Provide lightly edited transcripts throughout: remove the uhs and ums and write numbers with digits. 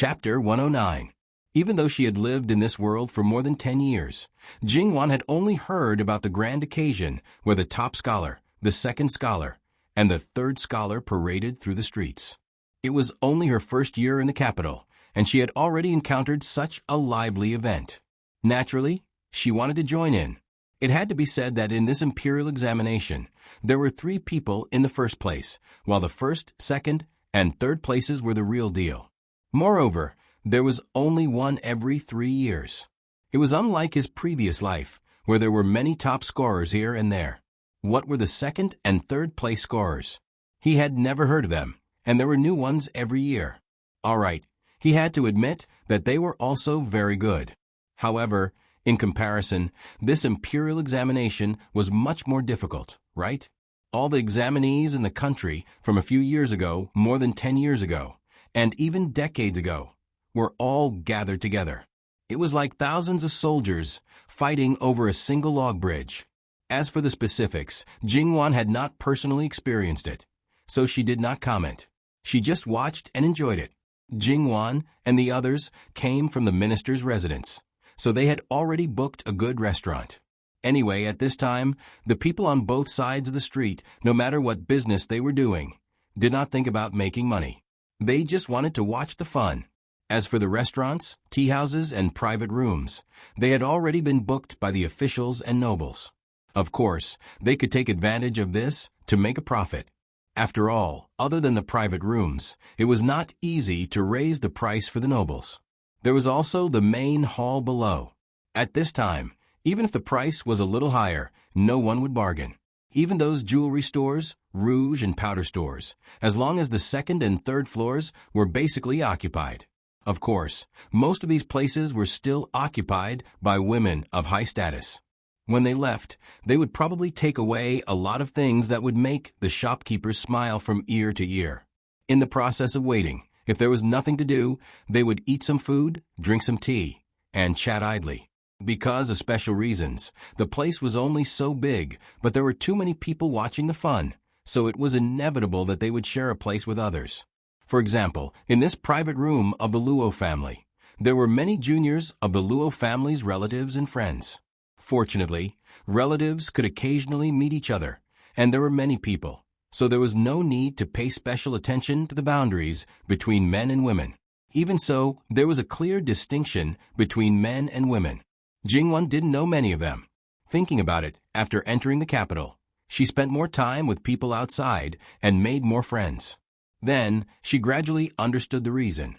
Chapter 109. Even though she had lived in this world for more than 10 years, Jingwan had only heard about the grand occasion where the top scholar, the second scholar, and the third scholar paraded through the streets. It was only her first year in the capital, and she had already encountered such a lively event. Naturally, she wanted to join in. It had to be said that in this imperial examination, there were 3 people in the first place, while the first, second, and third places were the real deal. Moreover, there was only one every 3 years. It was unlike his previous life, where there were many top scorers here and there. What were the second and third place scorers? He had never heard of them, and there were new ones every year. All right, he had to admit that they were also very good. However, in comparison, this imperial examination was much more difficult, right? All the examinees in the country from a few years ago, more than 10 years ago, and even decades ago, were all gathered together. It was like thousands of soldiers fighting over a single log bridge. As for the specifics, Jingwan had not personally experienced it, so she did not comment. She just watched and enjoyed it. Jingwan and the others came from the minister's residence, so they had already booked a good restaurant. Anyway, at this time, the people on both sides of the street, no matter what business they were doing, did not think about making money. They just wanted to watch the fun. As for the restaurants, tea houses, and private rooms, they had already been booked by the officials and nobles. Of course, they could take advantage of this to make a profit. After all, other than the private rooms, it was not easy to raise the price for the nobles. There was also the main hall below. At this time, even if the price was a little higher, no one would bargain. Even those jewelry stores, rouge and powder stores, as long as the second and third floors were basically occupied. Of course, most of these places were still occupied by women of high status. When they left, they would probably take away a lot of things that would make the shopkeepers smile from ear to ear. In the process of waiting, if there was nothing to do, they would eat some food, drink some tea, and chat idly. Because of special reasons, the place was only so big, but there were too many people watching the fun, so it was inevitable that they would share a place with others. For example, in this private room of the Luo family, there were many juniors of the Luo family's relatives and friends. Fortunately, relatives could occasionally meet each other, and there were many people, so there was no need to pay special attention to the boundaries between men and women. Even so, there was a clear distinction between men and women. Jingwan didn't know many of them. Thinking about it, after entering the capital, she spent more time with people outside and made more friends. Then, she gradually understood the reason.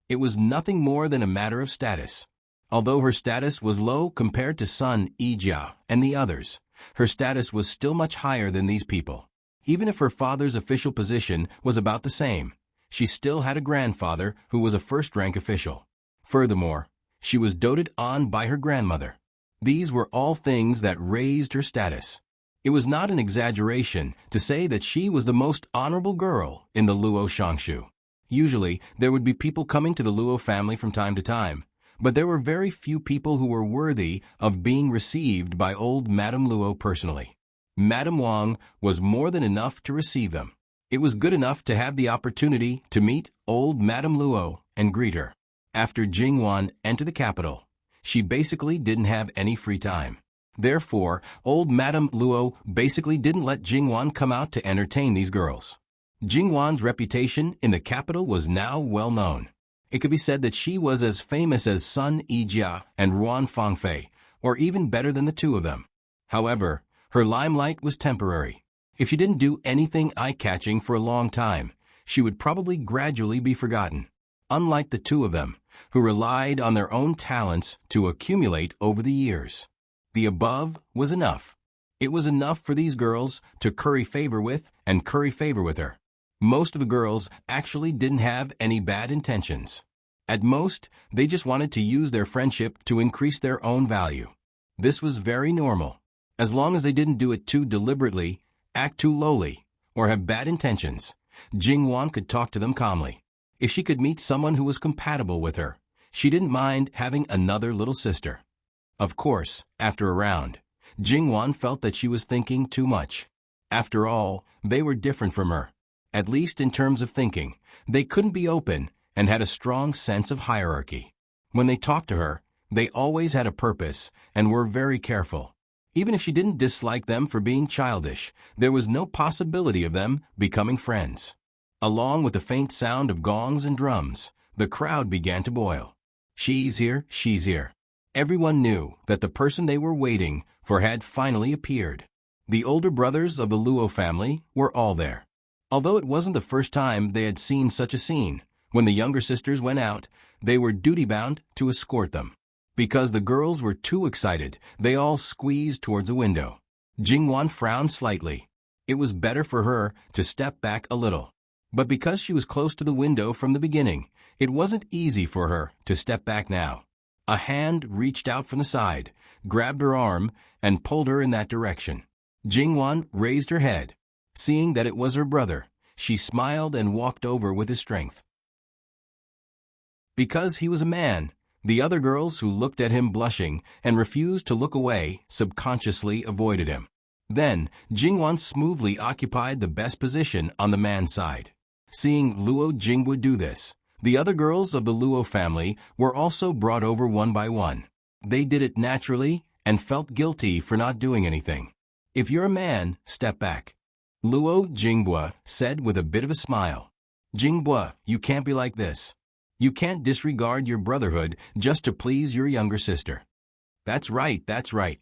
It was nothing more than a matter of status. Although her status was low compared to Sun Yijia and the others, her status was still much higher than these people. Even if her father's official position was about the same, she still had a grandfather who was a first-rank official. Furthermore, she was doted on by her grandmother. These were all things that raised her status. It was not an exaggeration to say that she was the most honorable girl in the Luo Shangshu. Usually, there would be people coming to the Luo family from time to time, but there were very few people who were worthy of being received by old Madame Luo personally. Madame Wang was more than enough to receive them. It was good enough to have the opportunity to meet old Madame Luo and greet her. After Jingwan entered the capital, she basically didn't have any free time. Therefore, old Madame Luo basically didn't let Jingwan come out to entertain these girls. Jingwan's reputation in the capital was now well known. It could be said that she was as famous as Sun Yijia and Ruan Fangfei, or even better than the two of them. However, her limelight was temporary. If she didn't do anything eye-catching for a long time, she would probably gradually be forgotten. Unlike the two of them, who relied on their own talents to accumulate over the years. The above was enough. It was enough for these girls to curry favor with and curry favor with her. Most of the girls actually didn't have any bad intentions. At most, they just wanted to use their friendship to increase their own value. This was very normal. As long as they didn't do it too deliberately, act too lowly, or have bad intentions, Jingwan could talk to them calmly. If she could meet someone who was compatible with her, she didn't mind having another little sister. Of course, after a round, Jingwan felt that she was thinking too much. After all, they were different from her. At least in terms of thinking, they couldn't be open and had a strong sense of hierarchy. When they talked to her, they always had a purpose and were very careful. Even if she didn't dislike them for being childish, there was no possibility of them becoming friends. Along with the faint sound of gongs and drums, the crowd began to boil. She's here, she's here. Everyone knew that the person they were waiting for had finally appeared. The older brothers of the Luo family were all there. Although it wasn't the first time they had seen such a scene, when the younger sisters went out, they were duty-bound to escort them. Because the girls were too excited, they all squeezed towards a window. Jingwan frowned slightly. It was better for her to step back a little. But because she was close to the window from the beginning, it wasn't easy for her to step back now. A hand reached out from the side, grabbed her arm, and pulled her in that direction. Jingwan raised her head. Seeing that it was her brother, she smiled and walked over with his strength. Because he was a man, the other girls who looked at him blushing and refused to look away subconsciously avoided him. Then, Jingwan smoothly occupied the best position on the man's side. Seeing Luo Jinghua do this, the other girls of the Luo family were also brought over one by one. They did it naturally and felt guilty for not doing anything. If you're a man, step back, Luo Jinghua said with a bit of a smile. Jinghua, you can't be like this. You can't disregard your brotherhood just to please your younger sister. That's right, that's right.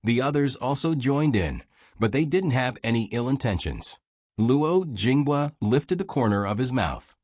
The others also joined in, but they didn't have any ill intentions. Luo Jinghua lifted the corner of his mouth.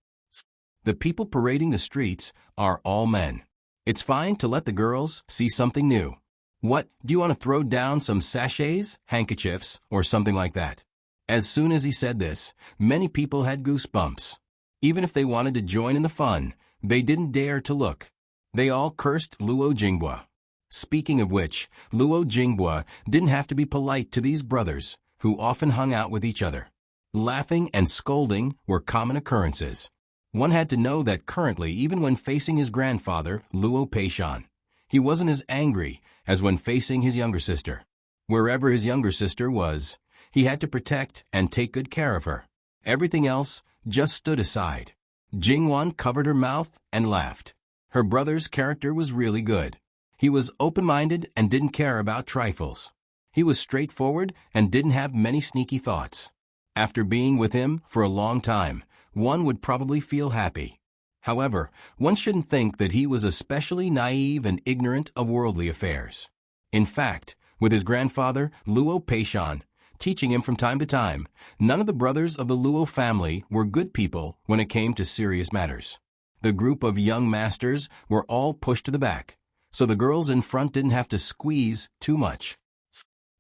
The people parading the streets are all men. It's fine to let the girls see something new. What, do you want to throw down some sachets, handkerchiefs, or something like that? As soon as he said this, many people had goosebumps. Even if they wanted to join in the fun, they didn't dare to look. They all cursed Luo Jinghua. Speaking of which, Luo Jinghua didn't have to be polite to these brothers, who often hung out with each other. Laughing and scolding were common occurrences. One had to know that currently, even when facing his grandfather, Luo Peishan, he wasn't as angry as when facing his younger sister. Wherever his younger sister was, he had to protect and take good care of her. Everything else just stood aside. Jingwan covered her mouth and laughed. Her brother's character was really good. He was open-minded and didn't care about trifles. He was straightforward and didn't have many sneaky thoughts. After being with him for a long time, one would probably feel happy. However, one shouldn't think that he was especially naive and ignorant of worldly affairs. In fact, with his grandfather, Luo Peishan, teaching him from time to time, none of the brothers of the Luo family were good people when it came to serious matters. The group of young masters were all pushed to the back, so the girls in front didn't have to squeeze too much.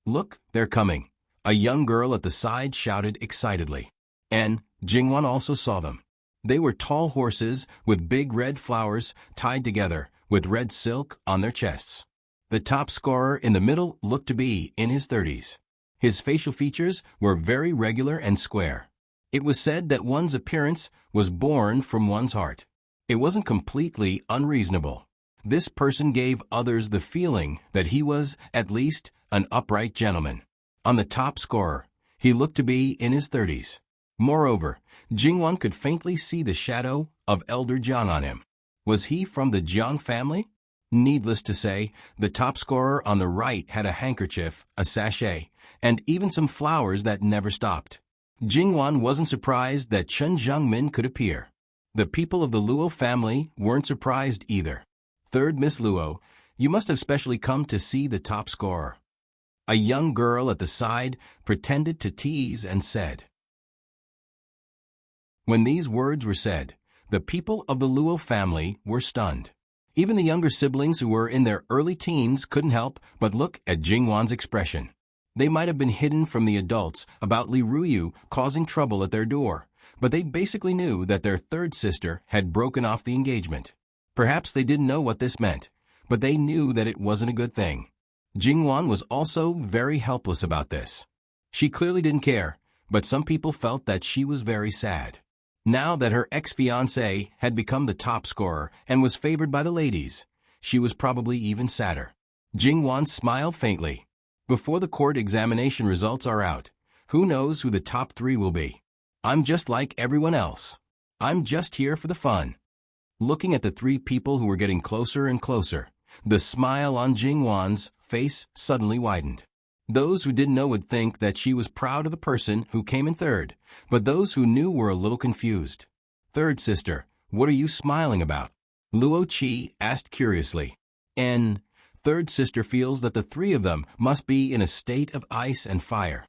Look, they're coming, a young girl at the side shouted excitedly. And Jingwan also saw them. They were tall horses with big red flowers tied together with red silk on their chests. The top scorer in the middle looked to be in his 30s. His facial features were very regular and square. It was said that one's appearance was born from one's heart. It wasn't completely unreasonable. This person gave others the feeling that he was, at least, an upright gentleman. On the top scorer, he looked to be in his 30s. Moreover, Jingwan could faintly see the shadow of Elder Jiang on him. Was he from the Jiang family? Needless to say, the top scorer on the right had a handkerchief, a sachet, and even some flowers that never stopped. Jingwan wasn't surprised that Chen Zhangmin could appear. The people of the Luo family weren't surprised either. Third Miss Luo, you must have specially come to see the top scorer. A young girl at the side pretended to tease and said. When these words were said, the people of the Luo family were stunned. Even the younger siblings who were in their early teens couldn't help but look at Jingwan's expression. They might have been hidden from the adults about Li Ruyu causing trouble at their door, but they basically knew that their third sister had broken off the engagement. Perhaps they didn't know what this meant, but they knew that it wasn't a good thing. Jingwan was also very helpless about this. She clearly didn't care, but some people felt that she was very sad. Now that her ex-fiancé had become the top scorer and was favored by the ladies, she was probably even sadder. Jingwan smiled faintly. Before the court examination results are out, who knows who the top 3 will be? I'm just like everyone else. I'm just here for the fun. Looking at the three people who were getting closer and closer, the smile on Jingwan's face suddenly widened. Those who didn't know would think that she was proud of the person who came in third, but those who knew were a little confused. "Third sister, what are you smiling about?" Luo Qi asked curiously. Third sister feels that the three of them must be in a state of ice and fire.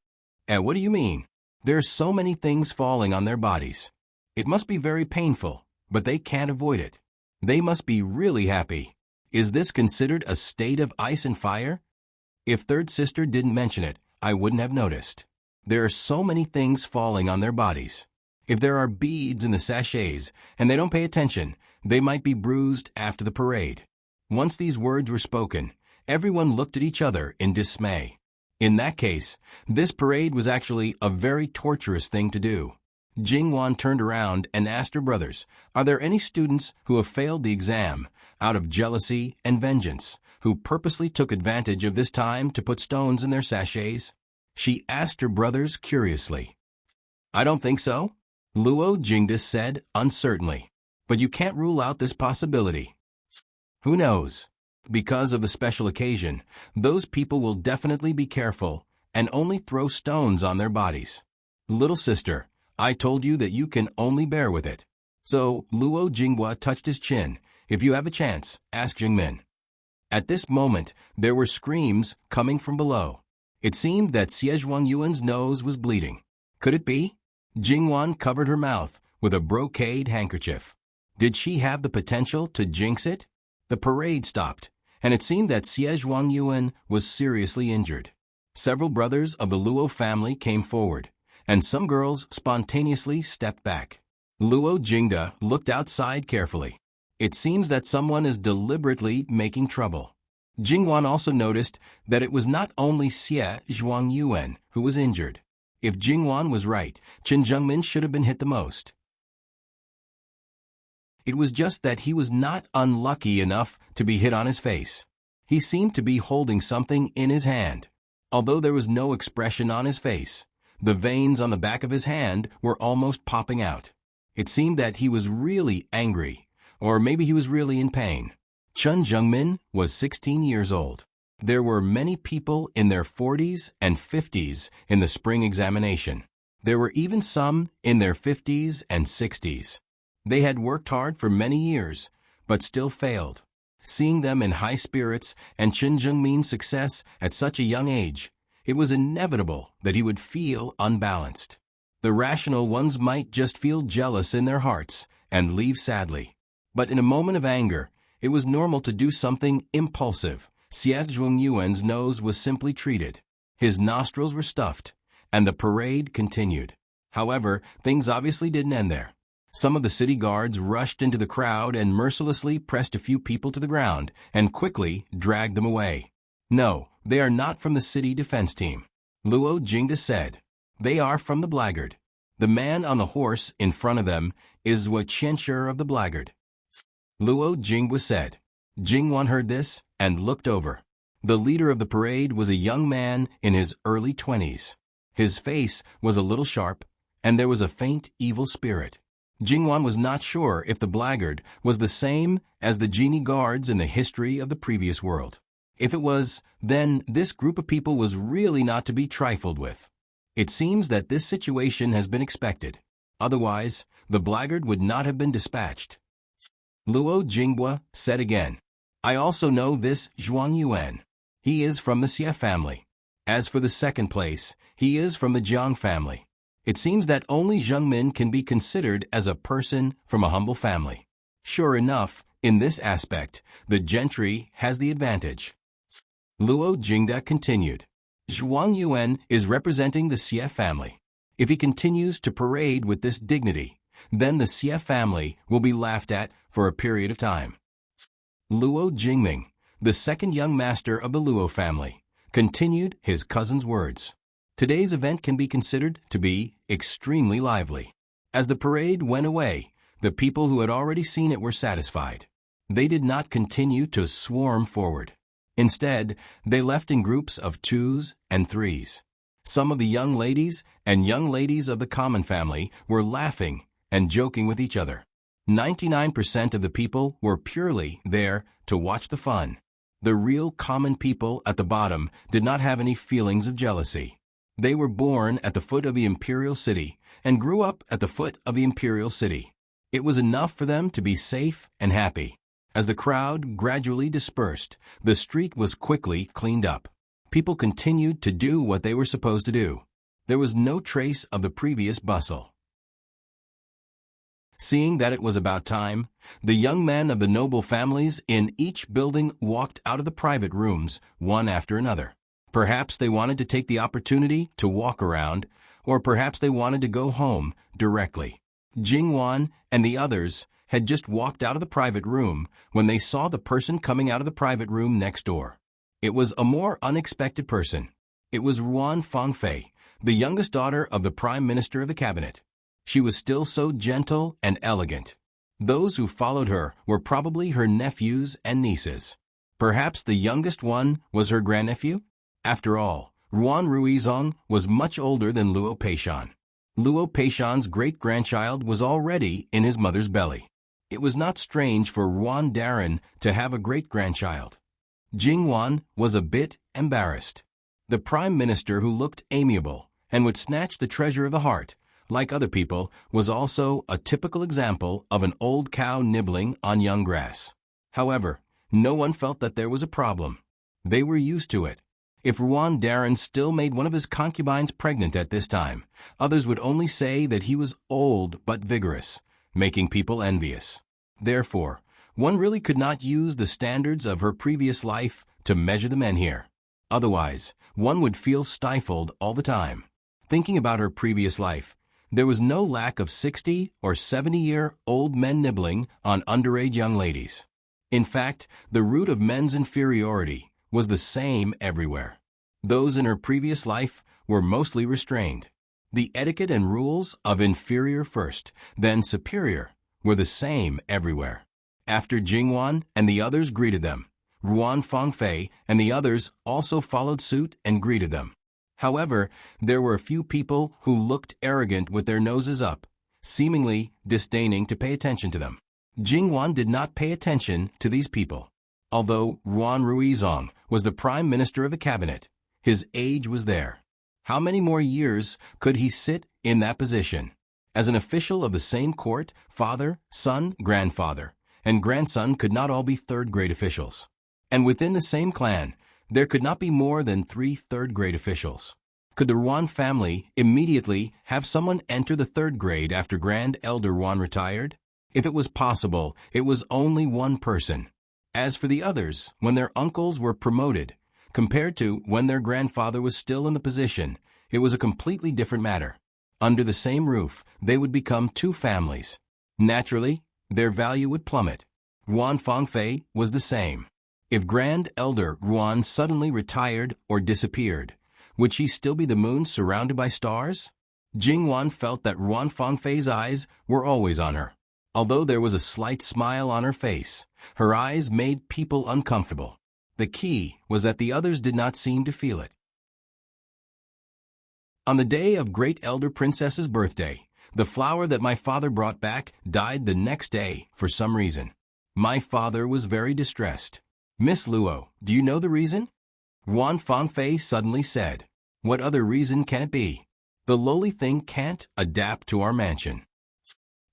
What do you mean? There's so many things falling on their bodies. It must be very painful, but they can't avoid it. They must be really happy. Is this considered a state of ice and fire? If third sister didn't mention it, I wouldn't have noticed. There are so many things falling on their bodies. If there are beads in the sachets and they don't pay attention, they might be bruised after the parade. Once these words were spoken, everyone looked at each other in dismay. In that case, this parade was actually a very torturous thing to do. Jingwan turned around and asked her brothers, "Are there any students who have failed the exam out of jealousy and vengeance, who purposely took advantage of this time to put stones in their sachets?" She asked her brothers curiously. "I don't think so," Luo Jingda said uncertainly. "But you can't rule out this possibility. Who knows? Because of the special occasion, those people will definitely be careful and only throw stones on their bodies. Little sister, I told you that you can only bear with it." So Luo Jinghua touched his chin. "If you have a chance, ask Jingmin." At this moment, there were screams coming from below. It seemed that Xie Yuan's nose was bleeding. Could it be? Jingwan covered her mouth with a brocade handkerchief. Did she have the potential to jinx it? The parade stopped, and it seemed that Xie Yuan was seriously injured. Several brothers of the Luo family came forward, and some girls spontaneously stepped back. Luo Jingda looked outside carefully. It seems that someone is deliberately making trouble. Jingwan also noticed that it was not only Xie Yuan who was injured. If Jingwan was right, Qin Zhengmin should have been hit the most. It was just that he was not unlucky enough to be hit on his face. He seemed to be holding something in his hand. Although there was no expression on his face, the veins on the back of his hand were almost popping out. It seemed that he was really angry, or maybe he was really in pain. Qin Zhengmin was 16 years old. There were many people in their 40s and 50s in the spring examination. There were even some in their 50s and 60s. They had worked hard for many years, but still failed. Seeing them in high spirits and Qin Zhengmin's success at such a young age, it was inevitable that he would feel unbalanced. The rational ones might just feel jealous in their hearts and leave sadly. But in a moment of anger, it was normal to do something impulsive. Xie Yuan's nose was simply treated. His nostrils were stuffed, and the parade continued. However, things obviously didn't end there. Some of the city guards rushed into the crowd and mercilessly pressed a few people to the ground and quickly dragged them away. "No, they are not from the city defense team," Luo Jingda said. "They are from the blackguard. The man on the horse in front of them is Zhuo Qianshi of the blackguard," Luo Jinghua said. Jingwan heard this and looked over. The leader of the parade was a young man in his early 20s. His face was a little sharp, and there was a faint evil spirit. Jingwan was not sure if the blackguard was the same as the genie guards in the history of the previous world. If it was, then this group of people was really not to be trifled with. It seems that this situation has been expected. Otherwise, the blackguard would not have been dispatched. Luo Jinghua said again, "I also know this Zhuang Yuan. He is from the Xie family. As for the second place, he is from the Jiang family. It seems that only Zhengmin can be considered as a person from a humble family. Sure enough, in this aspect, the gentry has the advantage." Luo Jingda continued, "Zhuang Yuan is representing the Xie family. If he continues to parade with this dignity, then the Xie family will be laughed at for a period of time." Luo Jingming, the second young master of the Luo family, continued his cousin's words. Today's event can be considered to be extremely lively. As the parade went away, the people who had already seen it were satisfied. They did not continue to swarm forward. Instead, they left in groups of 2s and 3s. Some of the young ladies and young ladies of the common family were laughing and joking with each other. 99% of the people were purely there to watch the fun. The real common people at the bottom did not have any feelings of jealousy. They were born at the foot of the imperial city and grew up at the foot of the imperial city. It was enough for them to be safe and happy. As the crowd gradually dispersed, the street was quickly cleaned up. People continued to do what they were supposed to do. There was no trace of the previous bustle. Seeing that it was about time, the young men of the noble families in each building walked out of the private rooms, one after another. Perhaps they wanted to take the opportunity to walk around, or perhaps they wanted to go home directly. Jingwan and the others had just walked out of the private room when they saw the person coming out of the private room next door. It was a more unexpected person. It was Ruan Fangfei, the youngest daughter of the Prime Minister of the Cabinet. She was still so gentle and elegant. Those who followed her were probably her nephews and nieces. Perhaps the youngest one was her grandnephew? After all, Ruan Ruizong was much older than Luo Peishan. Luo Peishan's great-grandchild was already in his mother's belly. It was not strange for Ruan Daran to have a great-grandchild. Jingwan was a bit embarrassed. The Prime Minister, who looked amiable and would snatch the treasure of the heart, like other people, was also a typical example of an old cow nibbling on young grass. However, no one felt that there was a problem. They were used to it. If Ruan Daran still made one of his concubines pregnant at this time, others would only say that he was old but vigorous, making people envious. Therefore, one really could not use the standards of her previous life to measure the men here. Otherwise, one would feel stifled all the time. Thinking about her previous life, there was no lack of 60 or 70-year-old men nibbling on underage young ladies. In fact, the root of men's inferiority was the same everywhere. Those in her previous life were mostly restrained. The etiquette and rules of inferior first, then superior, were the same everywhere. After Jingwan and the others greeted them, Ruan Fangfei and the others also followed suit and greeted them. However, there were a few people who looked arrogant with their noses up, seemingly disdaining to pay attention to them. Jingwan did not pay attention to these people. Although Ruan Ruizong was the Prime Minister of the Cabinet, his age was there. How many more years could he sit in that position? As an official of the same court, father, son, grandfather, and grandson could not all be third-grade officials. And within the same clan, there could not be more than 3 third-grade officials. Could the Ruan family immediately have someone enter the 3rd grade after Grand Elder Ruan retired? If it was possible, it was only one person. As for the others, when their uncles were promoted, compared to when their grandfather was still in the position, it was a completely different matter. Under the same roof, they would become 2 families. Naturally, their value would plummet. Ruan Fangfei was the same. If Grand Elder Ruan suddenly retired or disappeared, would she still be the moon surrounded by stars? Jingwan felt that Ruan Fangfei's eyes were always on her. Although there was a slight smile on her face, her eyes made people uncomfortable. The key was that the others did not seem to feel it. On the day of Great Elder Princess's birthday, the flower that my father brought back died the next day for some reason. My father was very distressed. Miss Luo, do you know the reason? Ruan Fangfei suddenly said. What other reason can it be? The lowly thing can't adapt to our mansion.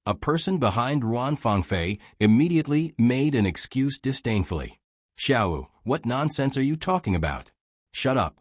A person behind Ruan Fangfei immediately made an excuse disdainfully. Xiao, what nonsense are you talking about? Shut up.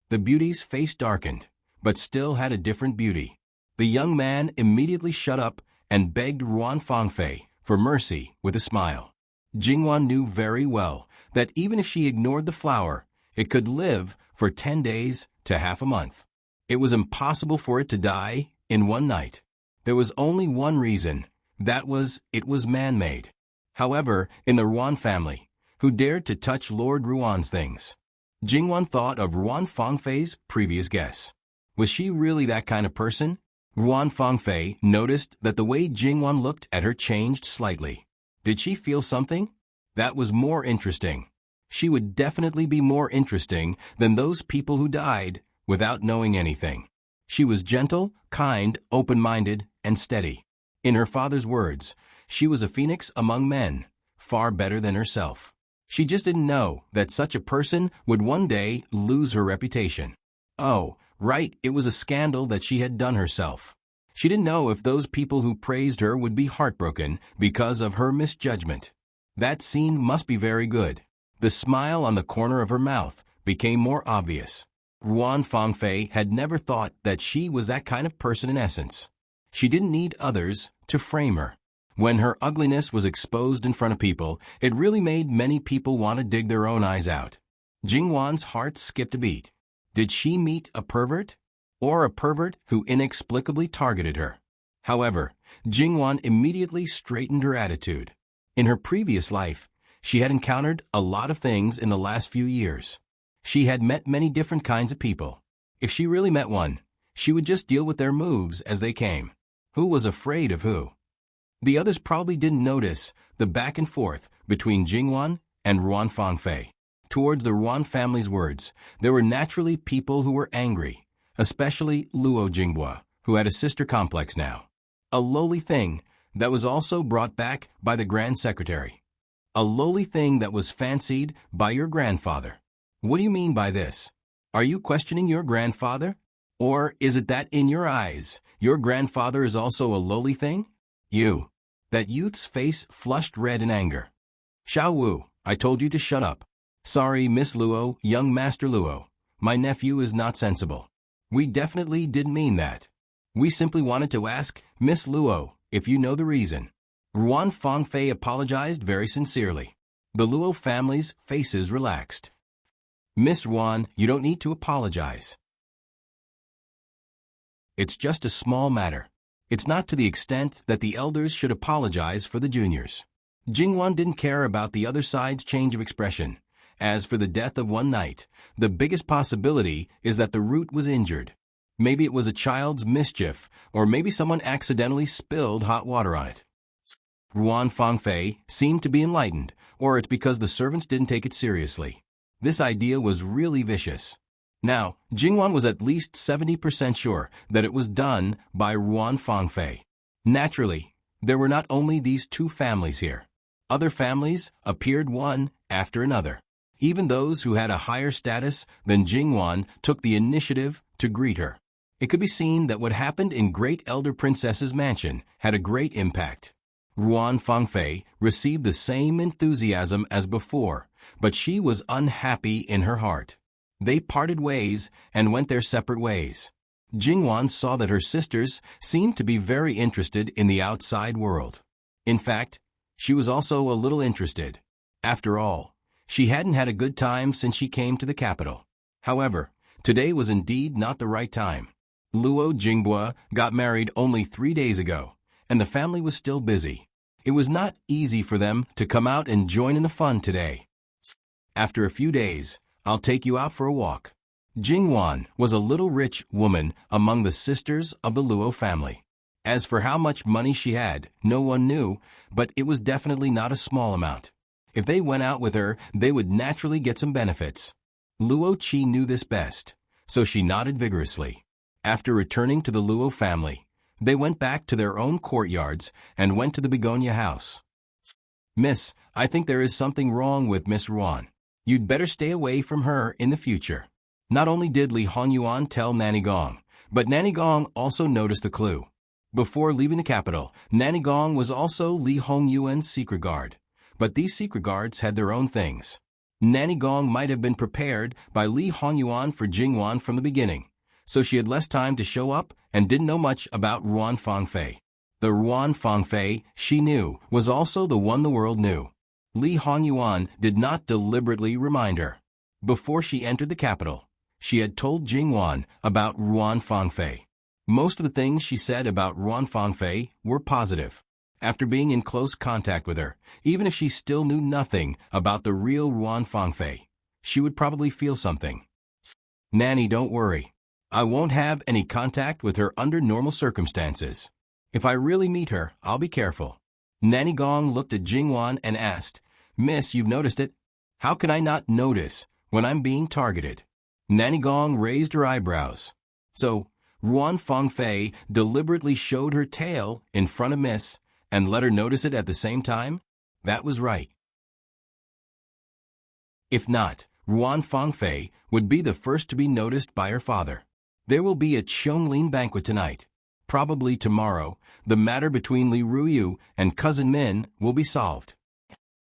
The beauty's face darkened, but still had a different beauty. The young man immediately shut up and begged Ruan Fangfei for mercy with a smile. Jingwan knew very well that even if she ignored the flower, it could live for 10 days to half a month. It was impossible for it to die in one night. There was only one reason. That was, it was man-made. However, in the Ruan family, who dared to touch Lord Ruan's things? Jingwan thought of Ruan Fangfei's previous guess. Was she really that kind of person? Ruan Fangfei noticed that the way Jingwan looked at her changed slightly. Did she feel something? That was more interesting. She would definitely be more interesting than those people who died without knowing anything. She was gentle, kind, open-minded, and steady. In her father's words, She was a phoenix among men, far better than herself. She just didn't know that such a person would one day lose her reputation. Oh, right, it was a scandal that she had done herself. She didn't know if those people who praised her would be heartbroken because of her misjudgment. That scene must be very good. The smile on the corner of her mouth became more obvious. Ruan Fangfei had never thought that she was that kind of person in essence. She didn't need others to frame her. When her ugliness was exposed in front of people, it really made many people want to dig their own eyes out. Jingwan's heart skipped a beat. Did she meet a pervert? Or a pervert who inexplicably targeted her? However, Jingwan immediately straightened her attitude. In her previous life, she had encountered a lot of things in the last few years. She had met many different kinds of people. If she really met one, she would just deal with their moves as they came. Who was afraid of who? The others probably didn't notice the back and forth between Jingwan and Ruan Fangfei. Towards the Ruan family's words, there were naturally people who were angry, especially Luo Jinghua, who had a sister complex now. A lowly thing that was also brought back by the Grand Secretary. A lowly thing that was fancied by your grandfather. What do you mean by this? Are you questioning your grandfather? Or is it that in your eyes, your grandfather is also a lowly thing? You. That youth's face flushed red in anger. Xiao Wu, I told you to shut up. Sorry, Miss Luo, young Master Luo. My nephew is not sensible. We definitely didn't mean that. We simply wanted to ask Miss Luo if you know the reason. Ruan Fangfei apologized very sincerely. The Luo family's faces relaxed. Miss Ruan, you don't need to apologize. It's just a small matter. It's not to the extent that the elders should apologize for the juniors. Jingwan didn't care about the other side's change of expression. As for the death of one knight, the biggest possibility is that the root was injured. Maybe it was a child's mischief, or maybe someone accidentally spilled hot water on it. Ruan Fangfei seemed to be enlightened, or it's because the servants didn't take it seriously. This idea was really vicious. Now, Jingwan was at least 70% sure that it was done by Ruan Fangfei. Naturally, there were not only these two families here. Other families appeared one after another. Even those who had a higher status than Jingwan took the initiative to greet her. It could be seen that what happened in Great Elder Princess's mansion had a great impact. Ruan Fangfei received the same enthusiasm as before, but she was unhappy in her heart. They parted ways and went their separate ways. Jingwan saw that her sisters seemed to be very interested in the outside world. In fact, she was also a little interested. After all, she hadn't had a good time since she came to the capital. However, today was indeed not the right time. Luo Jinghua got married only 3 days ago, and the family was still busy. It was not easy for them to come out and join in the fun today. After a few days, I'll take you out for a walk. Jingwan was a little rich woman among the sisters of the Luo family. As for how much money she had, no one knew, but it was definitely not a small amount. If they went out with her, they would naturally get some benefits. Luo Qi knew this best, so she nodded vigorously. After returning to the Luo family, they went back to their own courtyards and went to the begonia house. Miss, I think there is something wrong with Miss Ruan. You'd better stay away from her in the future. Not only did Li Hongyuan tell Nanny Gong, but Nanny Gong also noticed the clue. Before leaving the capital, Nanny Gong was also Li Hongyuan's secret guard. But these secret guards had their own things. Nanny Gong might have been prepared by Li Hongyuan for Jingwan from the beginning, so she had less time to show up and didn't know much about Ruan Fangfei. The Ruan Fangfei she knew was also the one the world knew. Li Hongyuan did not deliberately remind her. Before she entered the capital, she had told Jingwan about Ruan Fangfei. Most of the things she said about Ruan Fangfei were positive. After being in close contact with her, even if she still knew nothing about the real Ruan Fangfei, she would probably feel something. Nanny, don't worry. I won't have any contact with her under normal circumstances. If I really meet her, I'll be careful. Nanny Gong looked at Jingwan and asked, Miss, you've noticed it? How can I not notice when I'm being targeted? Nanny Gong raised her eyebrows. So, Ruan Fangfei deliberately showed her tail in front of Miss and let her notice it at the same time? That was right. If not, Ruan Fangfei would be the first to be noticed by her father. There will be a Chonglin banquet tonight. Probably tomorrow, the matter between Li Ruyu and Cousin Min will be solved.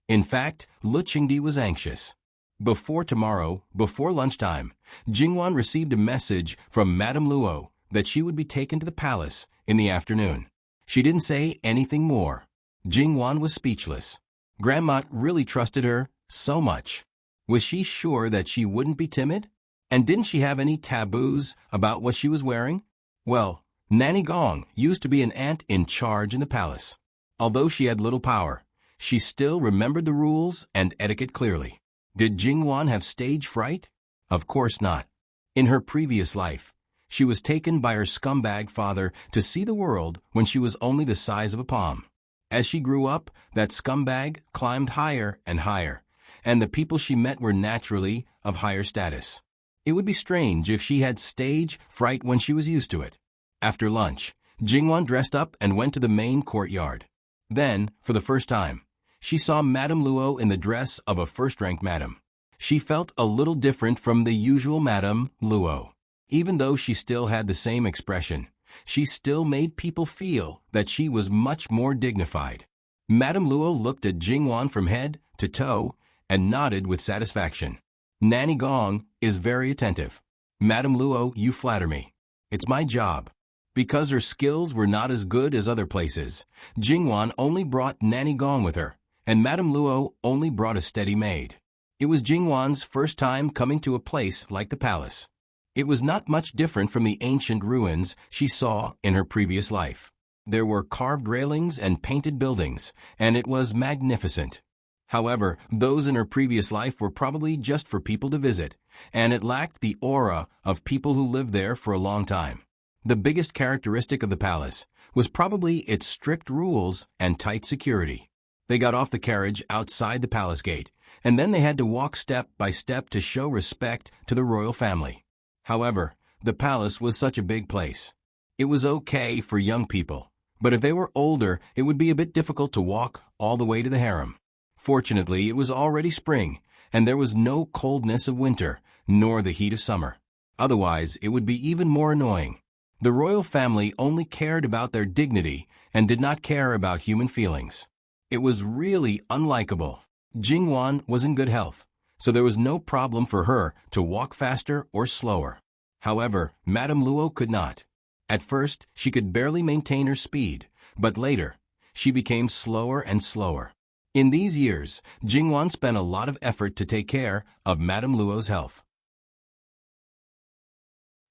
In fact, Lu Qingdi was anxious. Before tomorrow, before lunchtime, Jingwan received a message from Madame Luo that she would be taken to the palace in the afternoon. She didn't say anything more. Jingwan was speechless. Grandma really trusted her so much. Was she sure that she wouldn't be timid? And didn't she have any taboos about what she was wearing? Well, Nanny Gong used to be an aunt in charge in the palace. Although she had little power, she still remembered the rules and etiquette clearly. Did Jingwan have stage fright? Of course not. In her previous life, she was taken by her scumbag father to see the world when she was only the size of a palm. As she grew up, that scumbag climbed higher and higher, and the people she met were naturally of higher status. It would be strange if she had stage fright when she was used to it. After lunch, Jingwan dressed up and went to the main courtyard. Then, for the first time, she saw Madame Luo in the dress of a first-rank madam. She felt a little different from the usual Madame Luo. Even though she still had the same expression, she still made people feel that she was much more dignified. Madame Luo looked at Jingwan from head to toe and nodded with satisfaction. Nanny Gong is very attentive. Madame Luo, you flatter me. It's my job. Because her skills were not as good as other places, Jingwan only brought Nanny Gong with her, and Madame Luo only brought a steady maid. It was Jingwan's first time coming to a place like the palace. It was not much different from the ancient ruins she saw in her previous life. There were carved railings and painted buildings, and it was magnificent. However, those in her previous life were probably just for people to visit, and it lacked the aura of people who lived there for a long time. The biggest characteristic of the palace was probably its strict rules and tight security. They got off the carriage outside the palace gate, and then they had to walk step by step to show respect to the royal family. However, the palace was such a big place. It was okay for young people, but if they were older, it would be a bit difficult to walk all the way to the harem. Fortunately, it was already spring, and there was no coldness of winter, nor the heat of summer. Otherwise, it would be even more annoying. The royal family only cared about their dignity and did not care about human feelings. It was really unlikable. Jingwan was in good health, so there was no problem for her to walk faster or slower. However, Madame Luo could not. At first, she could barely maintain her speed, but later, she became slower and slower. In these years, Jingwan spent a lot of effort to take care of Madame Luo's health.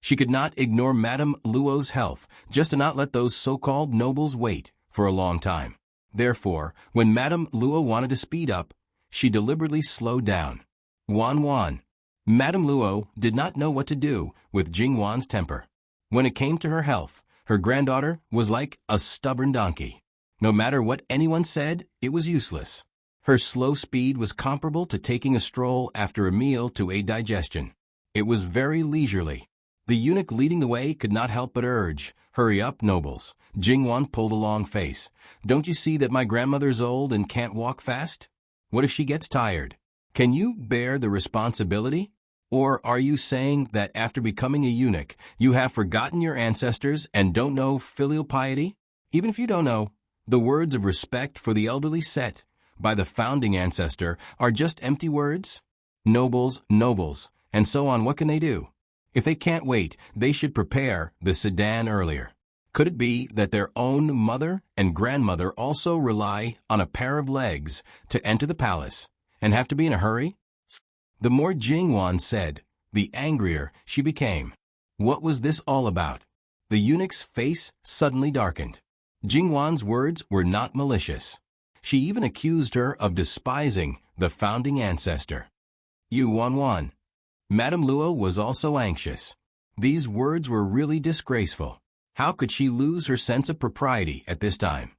She could not ignore Madame Luo's health just to not let those so-called nobles wait for a long time. Therefore, when Madame Luo wanted to speed up, she deliberately slowed down. Wan. Madame Luo did not know what to do with Jingwan's temper. When it came to her health, her granddaughter was like a stubborn donkey. No matter what anyone said, it was useless. Her slow speed was comparable to taking a stroll after a meal to aid digestion. It was very leisurely. The eunuch leading the way could not help but urge, "Hurry up, nobles." Jingwan pulled a long face. "Don't you see that my grandmother's old and can't walk fast? What if she gets tired? Can you bear the responsibility? Or are you saying that after becoming a eunuch, you have forgotten your ancestors and don't know filial piety? Even if you don't know, the words of respect for the elderly set by the founding ancestor are just empty words? Nobles, and so on, what can they do? If they can't wait, they should prepare the sedan earlier. Could it be that their own mother and grandmother also rely on a pair of legs to enter the palace and have to be in a hurry? The more Jingwan said, the angrier she became. What was this all about? The eunuch's face suddenly darkened. Jingwan's words were not malicious. She even accused her of despising the founding ancestor. Wan. Madame Luo was also anxious. These words were really disgraceful. How could she lose her sense of propriety at this time?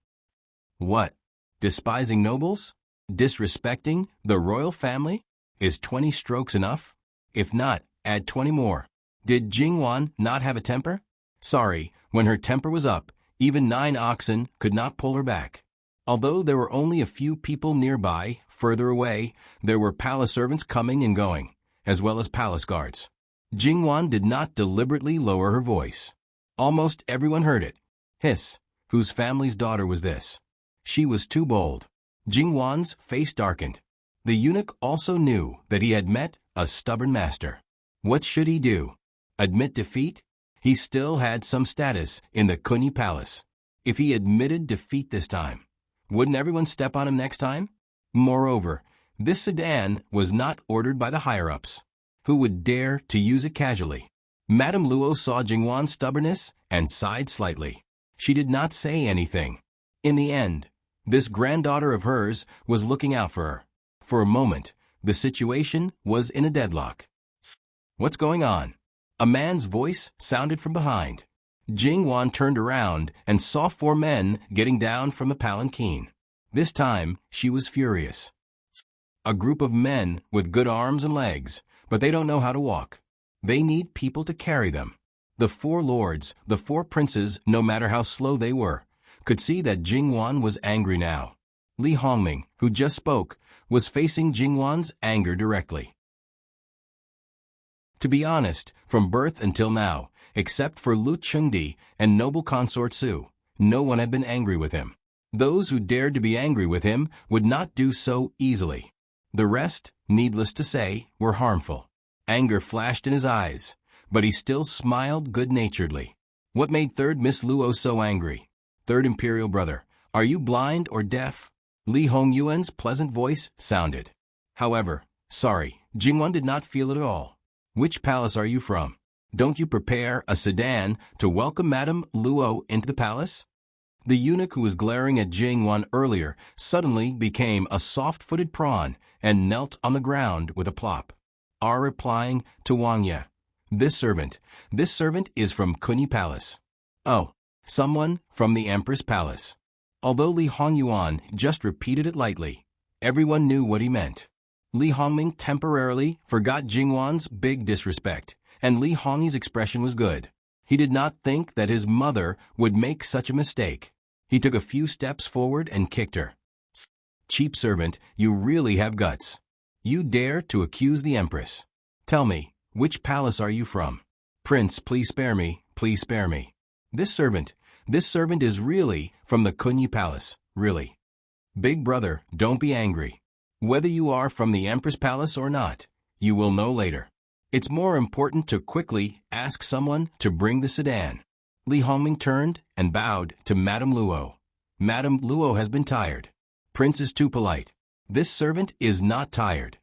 What? Despising nobles? Disrespecting the royal family? Is 20 strokes enough? If not, add 20 more. Did Jingwan not have a temper? Sorry, when her temper was up, even 9 oxen could not pull her back. Although there were only a few people nearby, further away, there were palace servants coming and going, as well as palace guards. Jingwan did not deliberately lower her voice. Almost everyone heard it. Hiss, whose family's daughter was this? She was too bold. Jingwan's face darkened. The eunuch also knew that he had met a stubborn master. What should he do? Admit defeat? He still had some status in the Kunyi Palace. If he admitted defeat this time, wouldn't everyone step on him next time? Moreover, this sedan was not ordered by the higher-ups. Who would dare to use it casually? Madame Luo saw Jingwan's stubbornness and sighed slightly. She did not say anything. In the end, this granddaughter of hers was looking out for her. For a moment, the situation was in a deadlock. What's going on? A man's voice sounded from behind. Jingwan turned around and saw 4 men getting down from the palanquin. This time, she was furious. A group of men with good arms and legs, but they don't know how to walk. They need people to carry them. The 4 lords, the 4 princes, no matter how slow they were, could see that Jingwan was angry now. Li Hongming, who just spoke, was facing Jingwan's anger directly. To be honest, from birth until now, except for Lu Chengdi and noble consort Su, no one had been angry with him. Those who dared to be angry with him would not do so easily. The rest, needless to say, were harmful. Anger flashed in his eyes, but he still smiled good-naturedly. What made 3rd Miss Luo so angry? 3rd Imperial Brother, are you blind or deaf? Li Hongyuan's pleasant voice sounded. However, sorry, Jingwan did not feel it at all. Which palace are you from? Don't you prepare a sedan to welcome Madame Luo into the palace? The eunuch who was glaring at Jingwan earlier suddenly became a soft-footed prawn and knelt on the ground with a plop. Replying to Wang Ye. This servant is from Kunyi Palace. Oh, someone from the Empress Palace. Although Li Hongyuan just repeated it lightly, everyone knew what he meant. Li Hongming temporarily forgot Jingwan's big disrespect, and Li Hongyi's expression was good. He did not think that his mother would make such a mistake. He took a few steps forward and kicked her. Cheap servant, you really have guts. You dare to accuse the Empress. Tell me, which palace are you from? Prince, please spare me, please spare me. This servant is really from the Kunyi Palace, really. Big brother, don't be angry. Whether you are from the Empress Palace or not, you will know later. It's more important to quickly ask someone to bring the sedan. Li Hongming turned and bowed to Madame Luo. Madame Luo has been tired. Prince is too polite. This servant is not tired.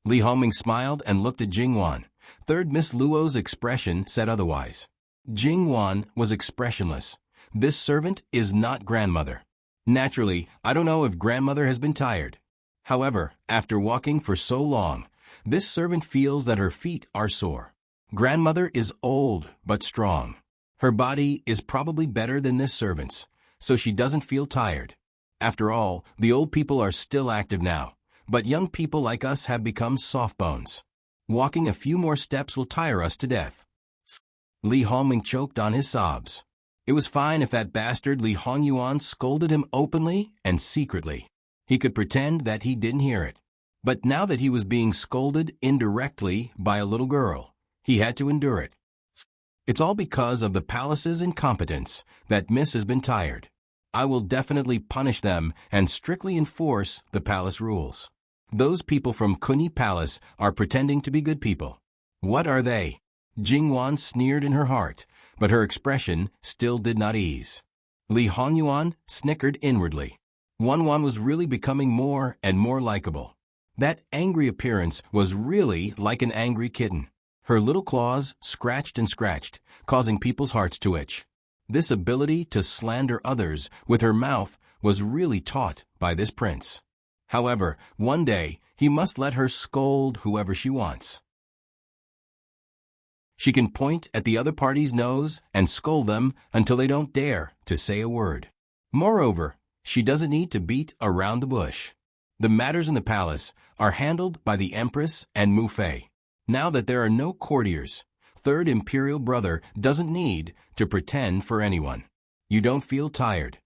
Li Hongming smiled and looked at Jingwan. 3rd Miss Luo's expression said otherwise. Jingwan was expressionless. This servant is not grandmother. Naturally, I don't know if grandmother has been tired. However, after walking for so long, this servant feels that her feet are sore. Grandmother is old but strong. Her body is probably better than this servant's, so she doesn't feel tired. After all, the old people are still active now, but young people like us have become soft bones. Walking a few more steps will tire us to death. Li Hongming choked on his sobs. It was fine if that bastard Li Hongyuan scolded him openly and secretly. He could pretend that he didn't hear it. But now that he was being scolded indirectly by a little girl, he had to endure it. It's all because of the palace's incompetence that Miss has been tired. I will definitely punish them and strictly enforce the palace rules. Those people from Kunyi Palace are pretending to be good people. What are they? Jingwan sneered in her heart, but her expression still did not ease. Li Hongyuan snickered inwardly. Wanwan was really becoming more and more likable. That angry appearance was really like an angry kitten. Her little claws scratched and scratched, causing people's hearts to itch. This ability to slander others with her mouth was really taught by this prince. However, one day, he must let her scold whoever she wants. She can point at the other party's nose and scold them until they don't dare to say a word. Moreover, she doesn't need to beat around the bush. The matters in the palace are handled by the Empress and Mu Fei. Now that there are no courtiers, 3rd Imperial Brother doesn't need to pretend for anyone. You don't feel tired.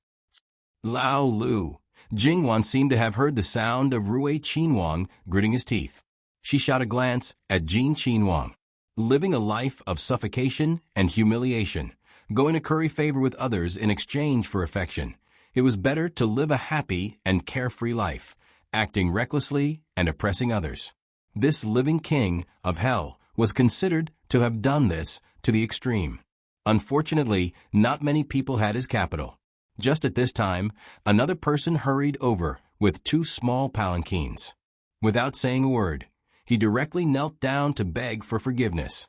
Lao Lu, Jingwan seemed to have heard the sound of Rui Qinhuang gritting his teeth. She shot a glance at Jin Qinhuang. Living a life of suffocation and humiliation, going to curry favor with others in exchange for affection. It was better to live a happy and carefree life, acting recklessly and oppressing others. This living king of hell was considered to have done this to the extreme. Unfortunately, not many people had his capital. Just at this time, another person hurried over with 2 small palanquins. Without saying a word, he directly knelt down to beg for forgiveness.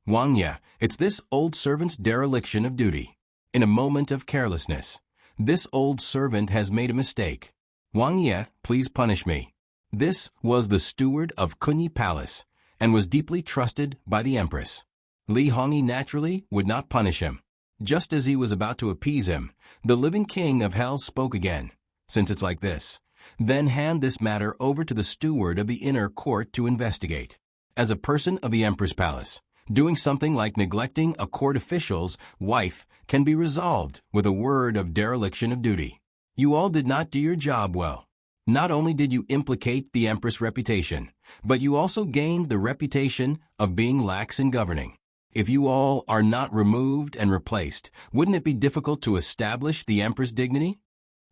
Wang Ye, it's this old servant's dereliction of duty. In a moment of carelessness, this old servant has made a mistake. Wang Ye, please punish me. This was the steward of Kunyi Palace, and was deeply trusted by the empress. Li Hongyi naturally would not punish him. Just as he was about to appease him, the living king of hell spoke again. Since it's like this, then hand this matter over to the steward of the inner court to investigate. As a person of the empress palace, doing something like neglecting a court official's wife can be resolved with a word of dereliction of duty. You all did not do your job well. Not only did you implicate the empress' reputation, but you also gained the reputation of being lax in governing. If you all are not removed and replaced, wouldn't it be difficult to establish the empress' dignity?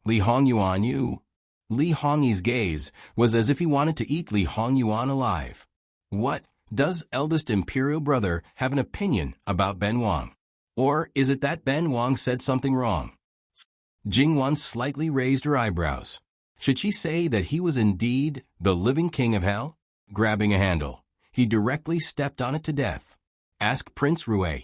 Li Hongyuan, you. Li Hongyi's gaze was as if he wanted to eat Li Hongyuan alive. What? Does eldest imperial brother have an opinion about Ben Wang? Or is it that Ben Wang said something wrong? Jingwan slightly raised her eyebrows. Should she say that he was indeed the living king of hell? Grabbing a handle, he directly stepped on it to death. Ask Prince Rui.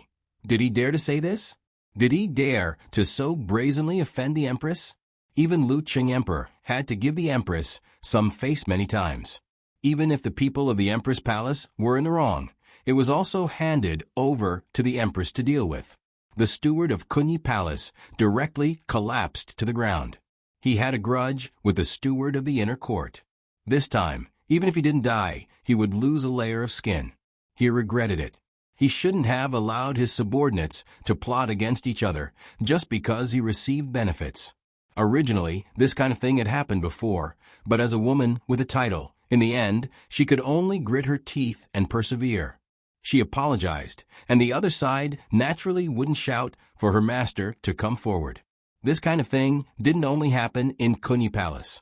Did he dare to say this? Did he dare to so brazenly offend the empress? Even Lu Qing Emperor had to give the empress some face many times. Even if the people of the empress palace were in the wrong, it was also handed over to the empress to deal with. The steward of Kunyi Palace directly collapsed to the ground. He had a grudge with the steward of the inner court. This time, even if he didn't die, he would lose a layer of skin. He regretted it. He shouldn't have allowed his subordinates to plot against each other just because he received benefits. Originally, this kind of thing had happened before, but as a woman with a title, in the end, she could only grit her teeth and persevere. She apologized, and the other side naturally wouldn't shout for her master to come forward. This kind of thing didn't only happen in Kunyi Palace.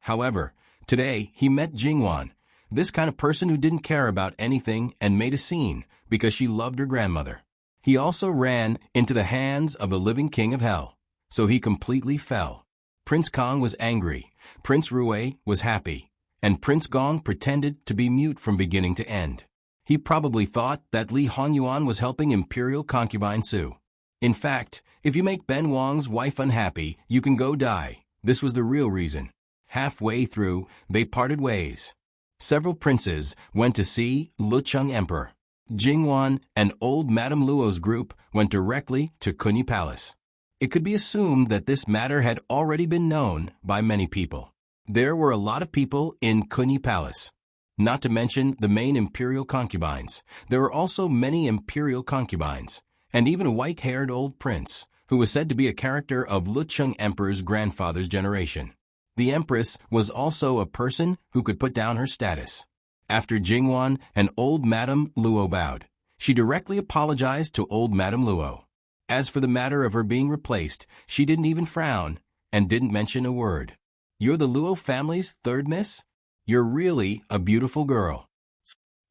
However, today he met Jingwan, this kind of person who didn't care about anything and made a scene because she loved her grandmother. He also ran into the hands of the living king of hell, so he completely fell. Prince Kong was angry, Prince Rui was happy, and Prince Gong pretended to be mute from beginning to end. He probably thought that Li Hongyuan was helping imperial concubine Su. In fact, if you make Ben Wang's wife unhappy, you can go die. This was the real reason. Halfway through, they parted ways. Several princes went to see Lu Qing Emperor. Jingwan and old Madame Luo's group went directly to Kunyi Palace. It could be assumed that this matter had already been known by many people. There were a lot of people in Kunyi Palace. Not to mention the main imperial concubines. There were also many imperial concubines, and even a white-haired old prince, who was said to be a character of Lu Qing Emperor's grandfather's generation. The empress was also a person who could put down her status. After Jingwan and old Madame Luo bowed, she directly apologized to old Madame Luo. As for the matter of her being replaced, she didn't even frown and didn't mention a word. You're the Luo family's third miss? You're really a beautiful girl.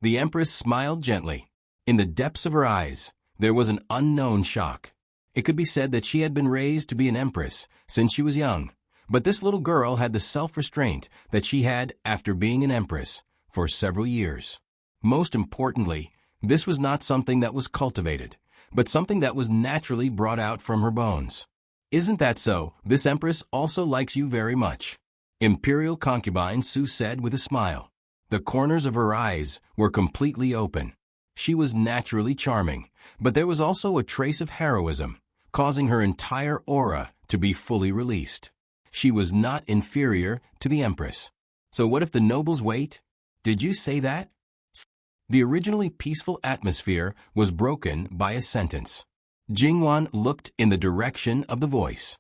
The empress smiled gently. In the depths of her eyes, there was an unknown shock. It could be said that she had been raised to be an empress since she was young, but this little girl had the self-restraint that she had after being an empress for several years. Most importantly, this was not something that was cultivated, but something that was naturally brought out from her bones. Isn't that so? This empress also likes you very much. Imperial concubine Su said with a smile. The corners of her eyes were completely open. She was naturally charming, but there was also a trace of heroism, causing her entire aura to be fully released. She was not inferior to the empress. So what if the nobles wait? Did you say that? The originally peaceful atmosphere was broken by a sentence. Jingwan looked in the direction of the voice.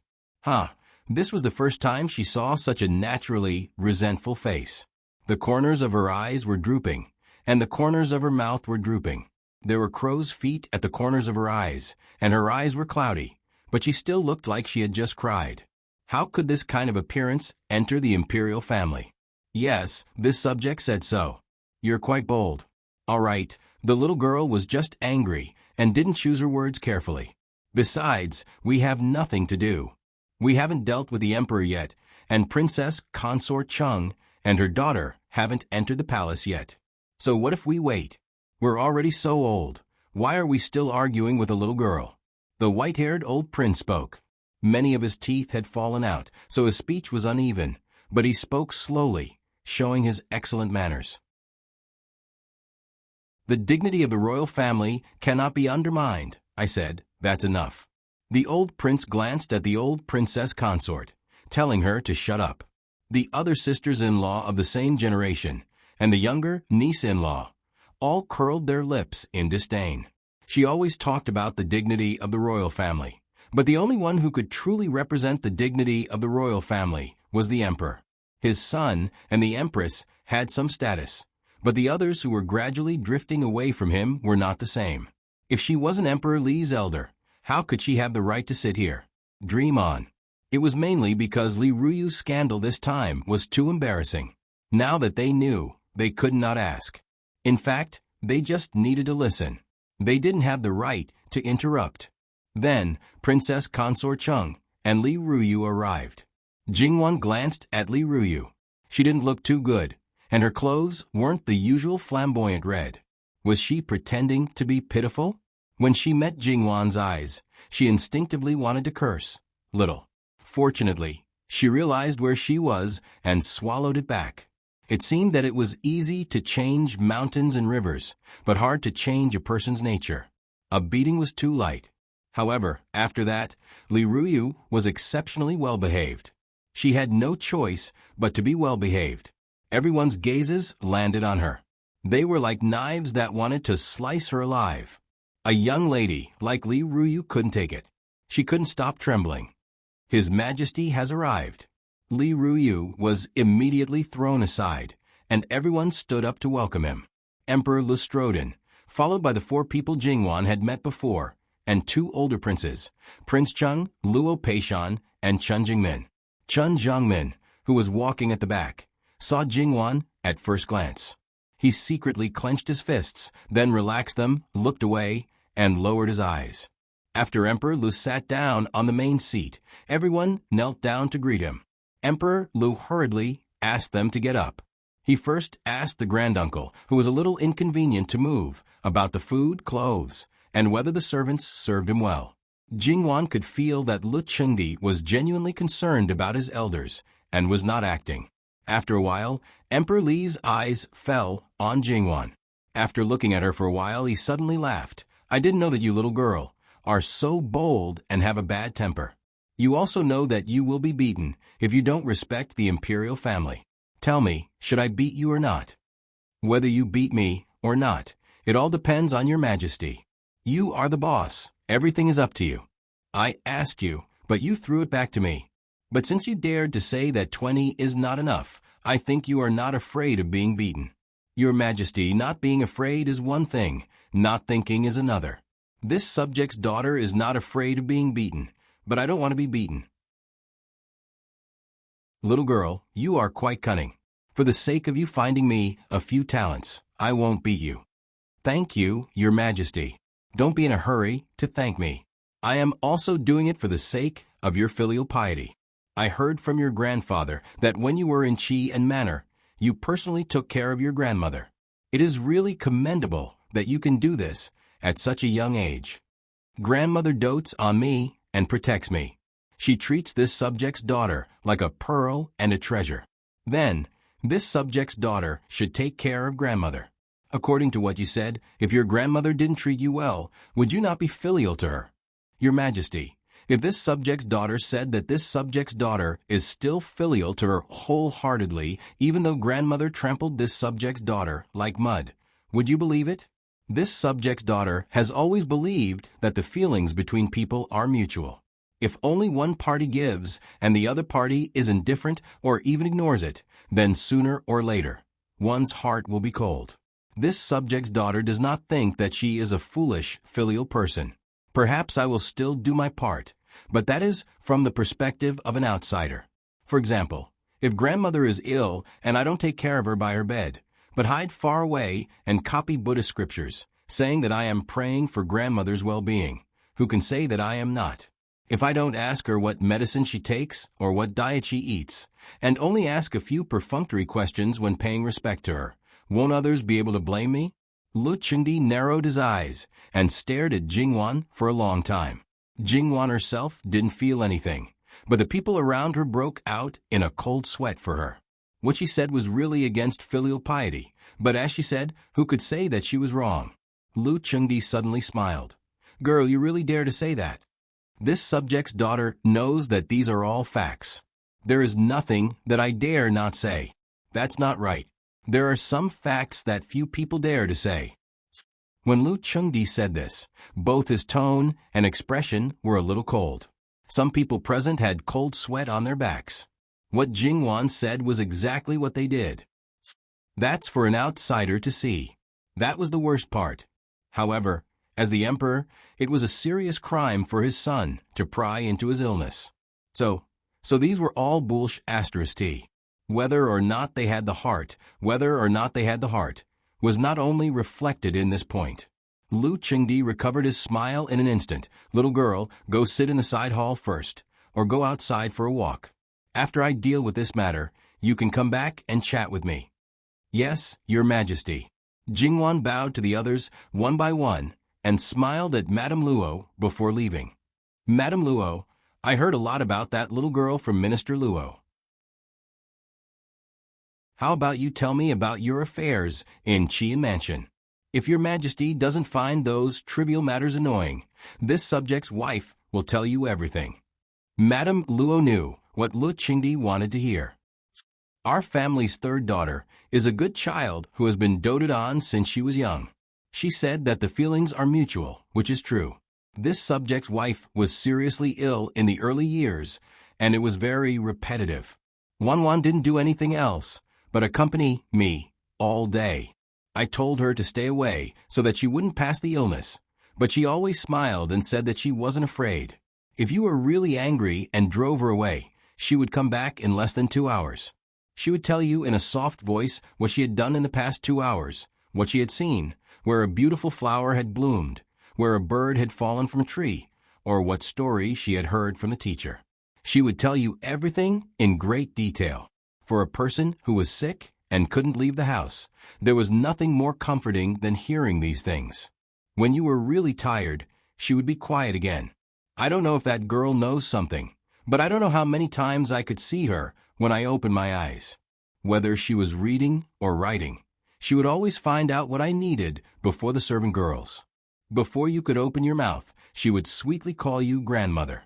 This was the first time she saw such a naturally resentful face. The corners of her eyes were drooping, and the corners of her mouth were drooping. There were crow's feet at the corners of her eyes, and her eyes were cloudy, but she still looked like she had just cried. How could this kind of appearance enter the imperial family? Yes, this subject said so. You're quite bold. All right, the little girl was just angry and didn't choose her words carefully. Besides, we have nothing to do. We haven't dealt with the emperor yet, and Princess Consort Chung and her daughter haven't entered the palace yet. So what if we wait? We're already so old. Why are we still arguing with a little girl? The white-haired old prince spoke. Many of his teeth had fallen out, so his speech was uneven, but he spoke slowly, showing his excellent manners. The dignity of the royal family cannot be undermined, I said. That's enough. The old prince glanced at the old princess consort, telling her to shut up. The other sisters-in-law of the same generation, and the younger niece-in-law, all curled their lips in disdain. She always talked about the dignity of the royal family, but the only one who could truly represent the dignity of the royal family was the emperor. His son and the empress had some status, but the others who were gradually drifting away from him were not the same. If she wasn't Emperor Li's elder, how could she have the right to sit here? Dream on. It was mainly because Li Ruyu's scandal this time was too embarrassing. Now that they knew, they could not ask. In fact, they just needed to listen. They didn't have the right to interrupt. Then, Princess Consort Chung and Li Ruyu arrived. Jingwan glanced at Li Ruyu. She didn't look too good, and her clothes weren't the usual flamboyant red. Was she pretending to be pitiful? When she met Jingwan's eyes, she instinctively wanted to curse. Little. Fortunately, she realized where she was and swallowed it back. It seemed that it was easy to change mountains and rivers, but hard to change a person's nature. A beating was too light. However, after that, Li Ruyu was exceptionally well-behaved. She had no choice but to be well-behaved. Everyone's gazes landed on her. They were like knives that wanted to slice her alive. A young lady like Li Ruyu couldn't take it. She couldn't stop trembling. His Majesty has arrived. Li Ruyu was immediately thrown aside, and everyone stood up to welcome him. Emperor Lustrodin, followed by the 4 people Jingwan had met before, and 2 older princes, Prince Chung, Luo Peishan, and Chun Jingmin. Chun Zhongmin, who was walking at the back, saw Jingwan at first glance. He secretly clenched his fists, then relaxed them, looked away, and lowered his eyes. After Emperor Lu sat down on the main seat, everyone knelt down to greet him. Emperor Lu hurriedly asked them to get up. He first asked the granduncle, who was a little inconvenient to move, about the food, clothes, and whether the servants served him well. Jingwan could feel that Lu Chengdi was genuinely concerned about his elders and was not acting. After a while, Emperor Li's eyes fell on Jingwan. After looking at her for a while, he suddenly laughed. I didn't know that you, little girl, are so bold and have a bad temper. You also know that you will be beaten if you don't respect the imperial family. Tell me, should I beat you or not? Whether you beat me or not, it all depends on your Majesty. You are the boss. Everything is up to you. I asked you, but you threw it back to me. But since you dared to say that 20 is not enough, I think you are not afraid of being beaten. Your Majesty, not being afraid is one thing, not thinking is another. This subject's daughter is not afraid of being beaten, but I don't want to be beaten. Little girl, you are quite cunning. For the sake of you finding me a few talents, I won't beat you. Thank you, Your Majesty. Don't be in a hurry to thank me. I am also doing it for the sake of your filial piety. I heard from your grandfather that when you were in Qi and Manor, you personally took care of your grandmother. It is really commendable that you can do this at such a young age. Grandmother dotes on me and protects me. She treats this subject's daughter like a pearl and a treasure. Then, this subject's daughter should take care of grandmother. According to what you said, if your grandmother didn't treat you well, would you not be filial to her? Your Majesty, if this subject's daughter said that this subject's daughter is still filial to her wholeheartedly, even though grandmother trampled this subject's daughter like mud, would you believe it? This subject's daughter has always believed that the feelings between people are mutual. If only one party gives and the other party is indifferent or even ignores it, then sooner or later, one's heart will be cold. This subject's daughter does not think that she is a foolish, filial person. Perhaps I will still do my part, but that is from the perspective of an outsider. For example, if grandmother is ill and I don't take care of her by her bed, but hide far away and copy Buddhist scriptures, saying that I am praying for grandmother's well-being, who can say that I am not? If I don't ask her what medicine she takes or what diet she eats, and only ask a few perfunctory questions when paying respect to her, won't others be able to blame me? Lu Chengdi narrowed his eyes and stared at Jingwan for a long time. Jingwan herself didn't feel anything, but the people around her broke out in a cold sweat for her. What she said was really against filial piety, but as she said, who could say that she was wrong? Lu Chengdi suddenly smiled. "Girl, you really dare to say that?" This subject's daughter knows that these are all facts. There is nothing that I dare not say. That's not right. There are some facts that few people dare to say. When Lu Chengdi said this, both his tone and expression were a little cold. Some people present had cold sweat on their backs. What Jingwan said was exactly what they did. That's for an outsider to see. That was the worst part. However, as the emperor, it was a serious crime for his son to pry into his illness. So these were all bullsh *t. Whether or not they had the heart, was not only reflected in this point. Lu Chengdi recovered his smile in an instant. "Little girl, go sit in the side hall first, or go outside for a walk. After I deal with this matter, you can come back and chat with me." "Yes, Your Majesty." Jingwan bowed to the others one by one and smiled at Madame Luo before leaving. "Madame Luo, I heard a lot about that little girl from Minister Luo. How about you tell me about your affairs in Qian Mansion? If Your Majesty doesn't find those trivial matters annoying, this subject's wife will tell you everything." Madame Luo knew what Lu Chengdi wanted to hear. "Our family's third daughter is a good child who has been doted on since she was young. She said that the feelings are mutual, which is true. This subject's wife was seriously ill in the early years, and it was very repetitive. Wanwan didn't do anything else but accompany me all day. I told her to stay away so that she wouldn't pass the illness, but she always smiled and said that she wasn't afraid. If you were really angry and drove her away, she would come back in less than 2 hours. She would tell you in a soft voice what she had done in the past 2 hours, what she had seen, where a beautiful flower had bloomed, where a bird had fallen from a tree, or what story she had heard from the teacher. She would tell you everything in great detail. For a person who was sick and couldn't leave the house, there was nothing more comforting than hearing these things. When you were really tired, she would be quiet again. I don't know if that girl knows something, but I don't know how many times I could see her when I opened my eyes. Whether she was reading or writing, she would always find out what I needed before the servant girls. Before you could open your mouth, she would sweetly call you grandmother.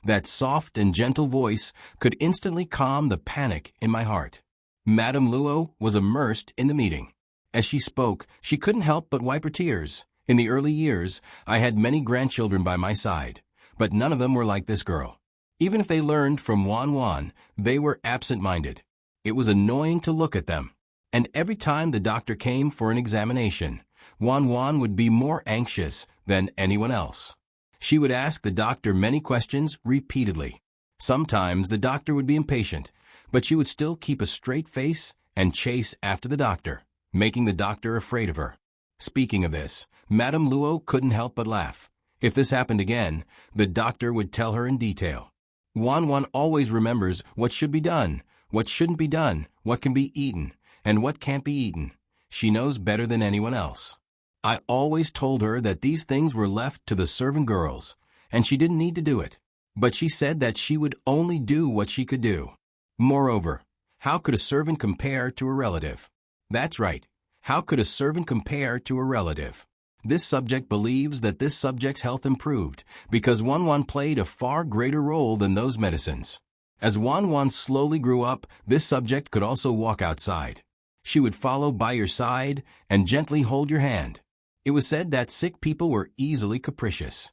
That soft and gentle voice could instantly calm the panic in my heart. Madame Luo was immersed in the meeting. As she spoke, she couldn't help but wipe her tears. In the early years, I had many grandchildren by my side, but none of them were like this girl. Even if they learned from Wanwan, they were absent-minded. It was annoying to look at them. And every time the doctor came for an examination, Wanwan would be more anxious than anyone else. She would ask the doctor many questions repeatedly. Sometimes the doctor would be impatient, but she would still keep a straight face and chase after the doctor, making the doctor afraid of her. Speaking of this, Madame Luo couldn't help but laugh. If this happened again, the doctor would tell her in detail. Wanwan always remembers what should be done, what shouldn't be done, what can be eaten, and what can't be eaten. She knows better than anyone else. I always told her that these things were left to the servant girls, and she didn't need to do it. But she said that she would only do what she could do. Moreover, how could a servant compare to a relative? That's right. How could a servant compare to a relative? This subject believes that this subject's health improved because Wanwan played a far greater role than those medicines. As Wanwan slowly grew up, this subject could also walk outside. She would follow by your side and gently hold your hand. It was said that sick people were easily capricious.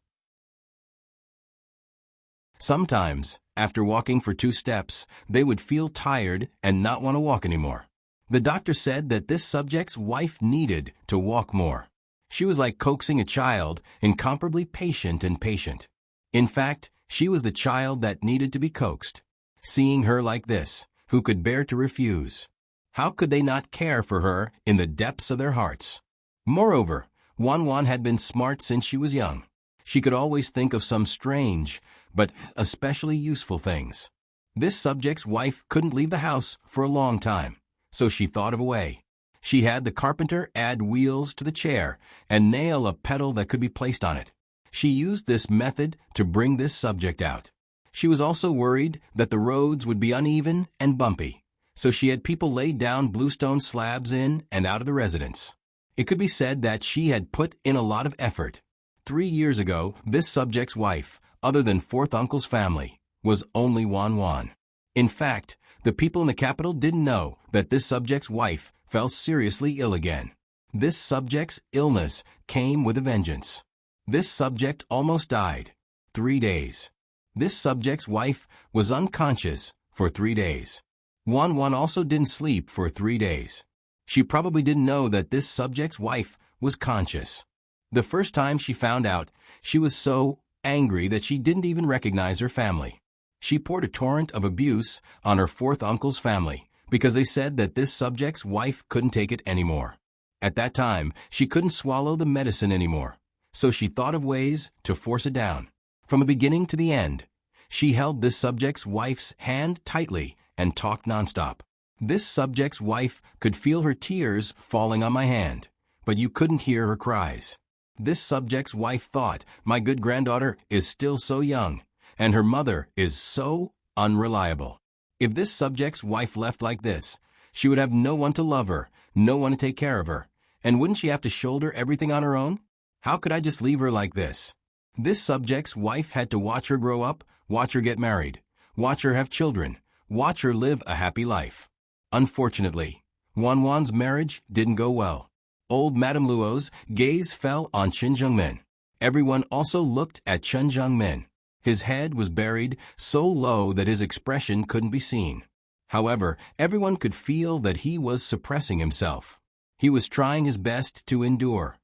Sometimes, after walking for 2 steps, they would feel tired and not want to walk anymore. The doctor said that this subject's wife needed to walk more. She was like coaxing a child, incomparably patient and patient. In fact, she was the child that needed to be coaxed. Seeing her like this, who could bear to refuse? How could they not care for her in the depths of their hearts? Moreover, Wan had been smart since she was young. She could always think of some strange, but especially useful things. This subject's wife couldn't leave the house for a long time, so she thought of a way. She had the carpenter add wheels to the chair and nail a pedal that could be placed on it. She used this method to bring this subject out. She was also worried that the roads would be uneven and bumpy, so she had people lay down bluestone slabs in and out of the residence. It could be said that she had put in a lot of effort. 3 years ago, this subject's wife, other than Fourth Uncle's family, was only Wan. In fact, the people in the capital didn't know that this subject's wife fell seriously ill again. This subject's illness came with a vengeance. This subject almost died. 3 days. This subject's wife was unconscious for 3 days. Wan also didn't sleep for 3 days. She probably didn't know that this subject's wife was conscious. The first time she found out, she was so angry that she didn't even recognize her family. She poured a torrent of abuse on her Fourth Uncle's family because they said that this subject's wife couldn't take it anymore. At that time, she couldn't swallow the medicine anymore, so she thought of ways to force it down. From the beginning to the end, she held this subject's wife's hand tightly and talked nonstop. This subject's wife could feel her tears falling on my hand, but you couldn't hear her cries. This subject's wife thought, my good granddaughter is still so young, and her mother is so unreliable. If this subject's wife left like this, she would have no one to love her, no one to take care of her, and wouldn't she have to shoulder everything on her own? How could I just leave her like this? This subject's wife had to watch her grow up, watch her get married, watch her have children, watch her live a happy life. Unfortunately, Wan's marriage didn't go well. Old Madame Luo's gaze fell on Chen Zhengmin. Everyone also looked at Chen Zhengmin. His head was buried so low that his expression couldn't be seen. However, everyone could feel that he was suppressing himself. He was trying his best to endure.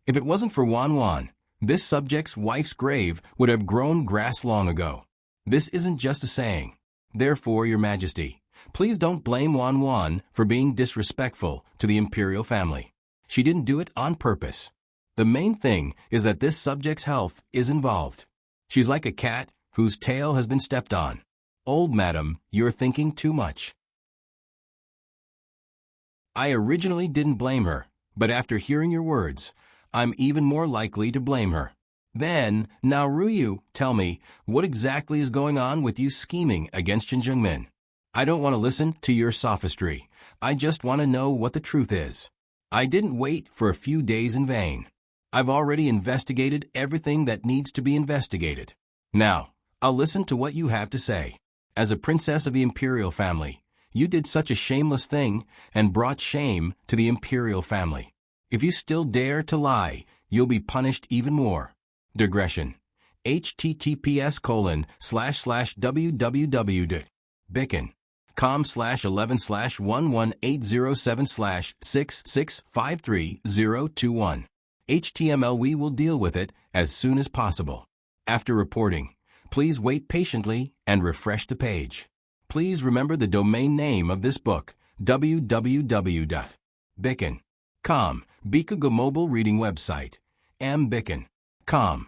If it wasn't for Wan, this subject's wife's grave would have grown grass long ago. This isn't just a saying. Therefore, Your Majesty, please don't blame Wan for being disrespectful to the imperial family. She didn't do it on purpose. The main thing is that this subject's health is involved. She's like a cat whose tail has been stepped on. Old madam, you're thinking too much. I originally didn't blame her, but after hearing your words, I'm even more likely to blame her. Then, now Ruyu, tell me, what exactly is going on with you scheming against Chen Zhengmin? I don't want to listen to your sophistry. I just want to know what the truth is. I didn't wait for a few days in vain. I've already investigated everything that needs to be investigated. Now, I'll listen to what you have to say. As a princess of the imperial family, you did such a shameless thing and brought shame to the imperial family. If you still dare to lie, you'll be punished even more. Digression. https://www.bicken.com/11/11807/6653021. HTML. We will deal with it as soon as possible. After reporting, please wait patiently and refresh the page. Please remember the domain name of this book, www.bicken.com, Bikuga mobile reading website, mbicken.com.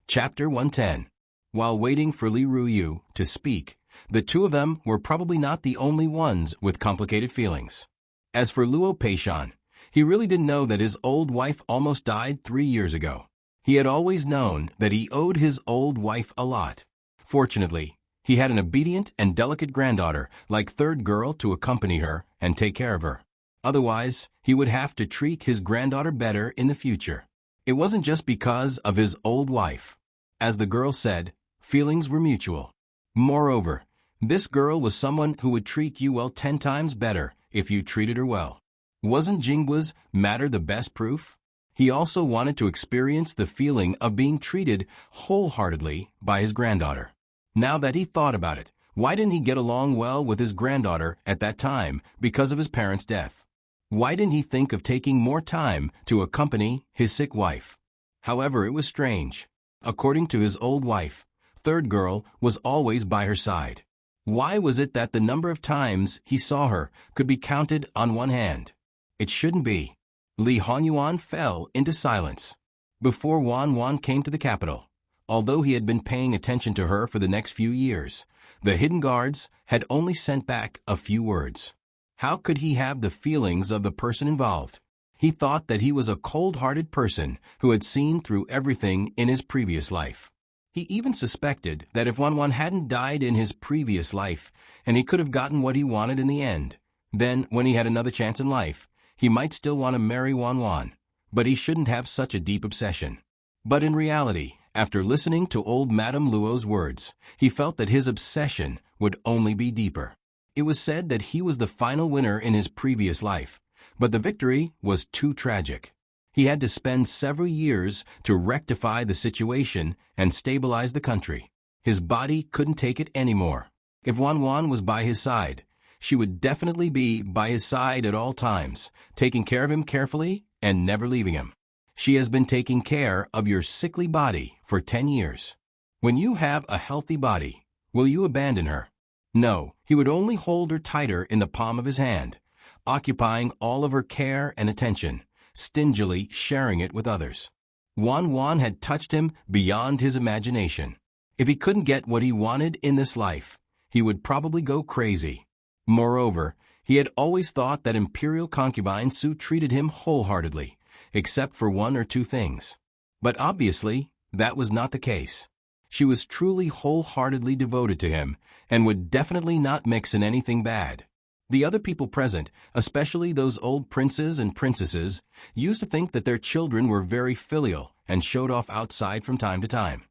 Chapter 110. While waiting for Li Ruyu to speak, the two of them were probably not the only ones with complicated feelings. As for Luo Peishan, he really didn't know that his old wife almost died 3 years ago. He had always known that he owed his old wife a lot. Fortunately, he had an obedient and delicate granddaughter like third girl to accompany her and take care of her. Otherwise, he would have to treat his granddaughter better in the future. It wasn't just because of his old wife. As the girl said, feelings were mutual. Moreover, this girl was someone who would treat you well 10 times better if you treated her well. Wasn't Jinggua's matter the best proof? He also wanted to experience the feeling of being treated wholeheartedly by his granddaughter. Now that he thought about it, why didn't he get along well with his granddaughter at that time because of his parents' death? Why didn't he think of taking more time to accompany his sick wife? However, it was strange. According to his old wife, Third Girl was always by her side. Why was it that the number of times he saw her could be counted on one hand? It shouldn't be. Li Honyuan fell into silence. Before Wan Wan came to the capital, although he had been paying attention to her for the next few years, the hidden guards had only sent back a few words. How could he have the feelings of the person involved? He thought that he was a cold-hearted person who had seen through everything in his previous life. He even suspected that if Wan Wan hadn't died in his previous life, and he could have gotten what he wanted in the end, then when he had another chance in life, he might still want to marry Wan Wan, but he shouldn't have such a deep obsession. But in reality, after listening to old Madame Luo's words, he felt that his obsession would only be deeper. It was said that he was the final winner in his previous life, but the victory was too tragic. He had to spend several years to rectify the situation and stabilize the country. His body couldn't take it anymore. If Wan Wan was by his side, she would definitely be by his side at all times, taking care of him carefully and never leaving him. She has been taking care of your sickly body for 10 years. When you have a healthy body, will you abandon her? No, he would only hold her tighter in the palm of his hand, occupying all of her care and attention, stingily sharing it with others. Wan Wan had touched him beyond his imagination. If he couldn't get what he wanted in this life, he would probably go crazy. Moreover, he had always thought that imperial concubine Su treated him wholeheartedly, except for one or two things. But obviously, that was not the case. She was truly wholeheartedly devoted to him and would definitely not mix in anything bad. The other people present, especially those old princes and princesses, used to think that their children were very filial and showed off outside from time to time.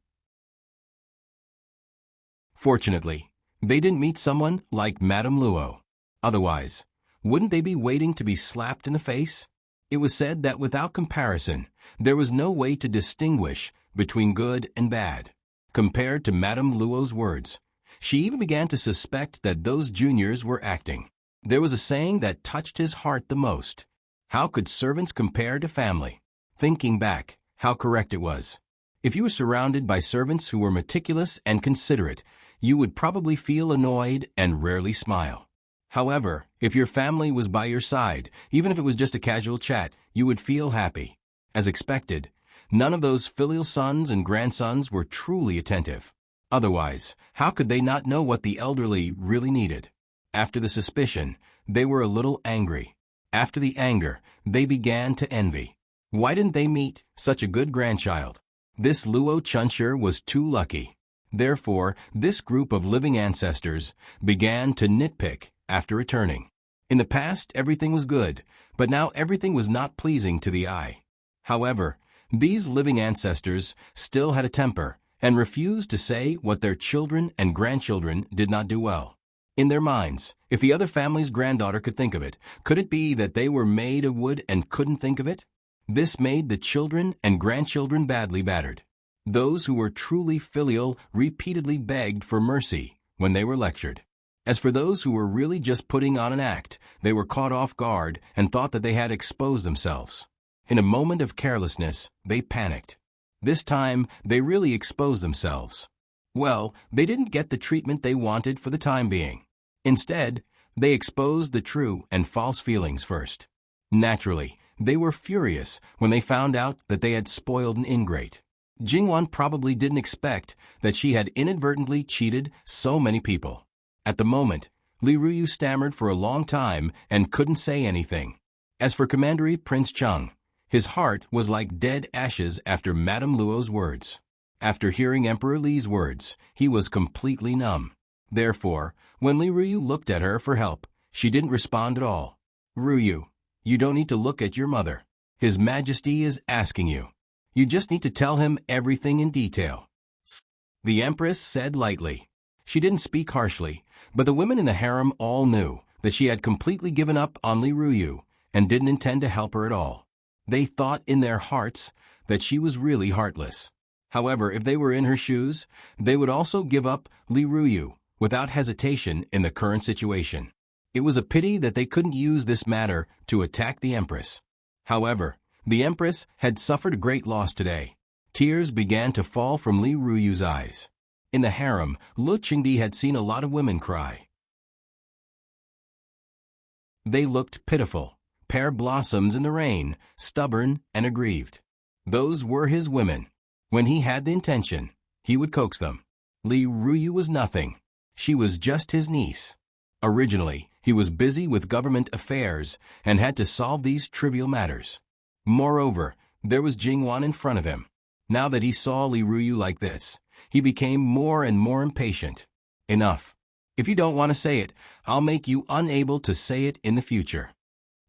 Fortunately, they didn't meet someone like Madame Luo. Otherwise, wouldn't they be waiting to be slapped in the face? It was said that without comparison, there was no way to distinguish between good and bad. Compared to Madame Luo's words, she even began to suspect that those juniors were acting. There was a saying that touched his heart the most. How could servants compare to family? Thinking back, how correct it was. If you were surrounded by servants who were meticulous and considerate, you would probably feel annoyed and rarely smile. However, if your family was by your side, even if it was just a casual chat, you would feel happy. As expected, none of those filial sons and grandsons were truly attentive. Otherwise, how could they not know what the elderly really needed? After the suspicion, they were a little angry. After the anger, they began to envy. Why didn't they meet such a good grandchild? This Luo Chuncher was too lucky. Therefore, this group of living ancestors began to nitpick after returning. In the past, everything was good, but now everything was not pleasing to the eye. However, these living ancestors still had a temper and refused to say what their children and grandchildren did not do well. In their minds, if the other family's granddaughter could think of it, could it be that they were made of wood and couldn't think of it? This made the children and grandchildren badly battered. Those who were truly filial repeatedly begged for mercy when they were lectured. As for those who were really just putting on an act, they were caught off guard and thought that they had exposed themselves. In a moment of carelessness, they panicked. This time, they really exposed themselves. Well, they didn't get the treatment they wanted for the time being. Instead, they exposed the true and false feelings first. Naturally, they were furious when they found out that they had spoiled an ingrate. Jingwan probably didn't expect that she had inadvertently cheated so many people. At the moment, Li Ruyu stammered for a long time and couldn't say anything. As for Commandery Prince Cheng, his heart was like dead ashes after Madame Luo's words. After hearing Emperor Li's words, he was completely numb. Therefore, when Li Ruyu looked at her for help, she didn't respond at all. Ruyu, you don't need to look at your mother. His Majesty is asking you. You just need to tell him everything in detail. The Empress said lightly. She didn't speak harshly, but the women in the harem all knew that she had completely given up on Li Ruyu and didn't intend to help her at all. They thought in their hearts that she was really heartless. However, if they were in her shoes, they would also give up Li Ruyu without hesitation in the current situation. It was a pity that they couldn't use this matter to attack the Empress. However, the Empress had suffered a great loss today. Tears began to fall from Li Ruyu's eyes. In the harem, Lu Qingdi had seen a lot of women cry. They looked pitiful, pear blossoms in the rain, stubborn and aggrieved. Those were his women. When he had the intention, he would coax them. Li Ruyu was nothing. She was just his niece. Originally, he was busy with government affairs and had to solve these trivial matters. Moreover, there was Jingwan in front of him. Now that he saw Li Ruyu like this, he became more and more impatient. Enough. If you don't want to say it, I'll make you unable to say it in the future.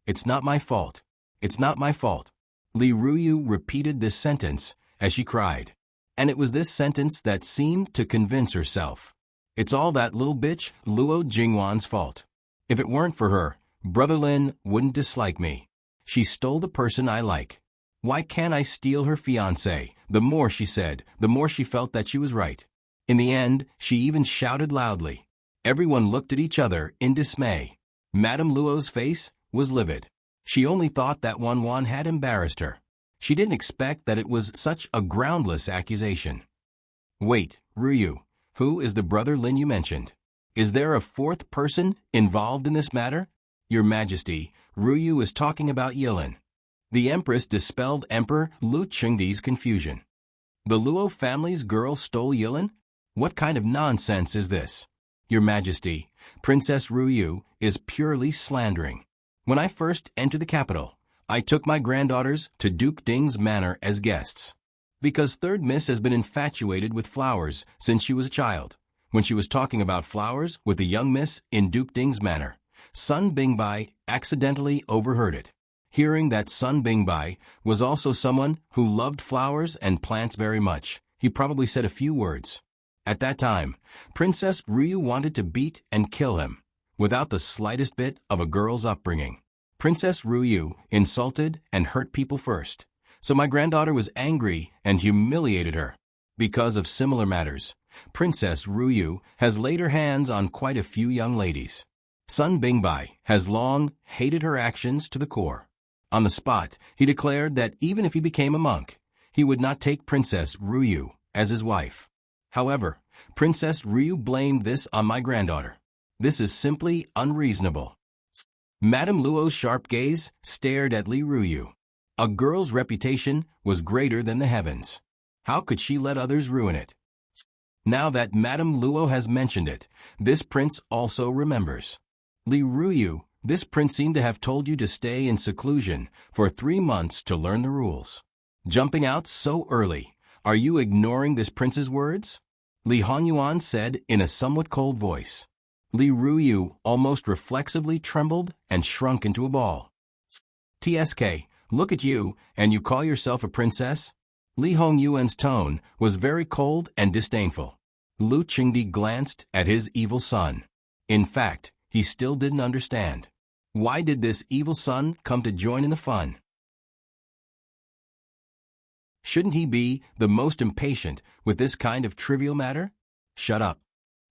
It's not my fault. It's not my fault. Li Ruyu repeated this sentence as she cried. And it was this sentence that seemed to convince herself. It's all that little bitch Luo Jingwan's fault. If it weren't for her, Brother Lin wouldn't dislike me. She stole the person I like. Why can't I steal her fiancé? The more she said, the more she felt that she was right. In the end, she even shouted loudly. Everyone looked at each other in dismay. Madame Luo's face was livid. She only thought that Wan had embarrassed her. She didn't expect that it was such a groundless accusation. Wait, Ruyu, who is the Brother Lin you mentioned? Is there a fourth person involved in this matter? Your Majesty, Ruyu is talking about Yilin. The Empress dispelled Emperor Lu Qingdi's confusion. The Luo family's girl stole Yilin? What kind of nonsense is this? Your Majesty, Princess Ruyu is purely slandering. When I first entered the capital, I took my granddaughters to Duke Ding's manor as guests. Because Third Miss has been infatuated with flowers since she was a child. When she was talking about flowers with the young miss in Duke Ding's manor, Sun Bingbai accidentally overheard it. Hearing that Sun Bingbai was also someone who loved flowers and plants very much, he probably said a few words. At that time, Princess Ruyu wanted to beat and kill him, without the slightest bit of a girl's upbringing. Princess Ruyu insulted and hurt people first, so my granddaughter was angry and humiliated her. Because of similar matters, Princess Ruyu has laid her hands on quite a few young ladies. Sun Bingbai has long hated her actions to the core. On the spot, he declared that even if he became a monk, he would not take Princess Ruyu as his wife. However, Princess Ruyu blamed this on my granddaughter. This is simply unreasonable. Madame Luo's sharp gaze stared at Li Ruyu. A girl's reputation was greater than the heavens. How could she let others ruin it? Now that Madame Luo has mentioned it, this prince also remembers. Li Ruyu, this prince seemed to have told you to stay in seclusion for 3 months to learn the rules. Jumping out so early, are you ignoring this prince's words? Li Honyuan said in a somewhat cold voice. Li Ruyu almost reflexively trembled and shrunk into a ball. TSK, look at you, and you call yourself a princess? Li Hongyuan's tone was very cold and disdainful. Lu Qingdi glanced at his evil son. In fact, he still didn't understand. Why did this evil son come to join in the fun? Shouldn't he be the most impatient with this kind of trivial matter? Shut up.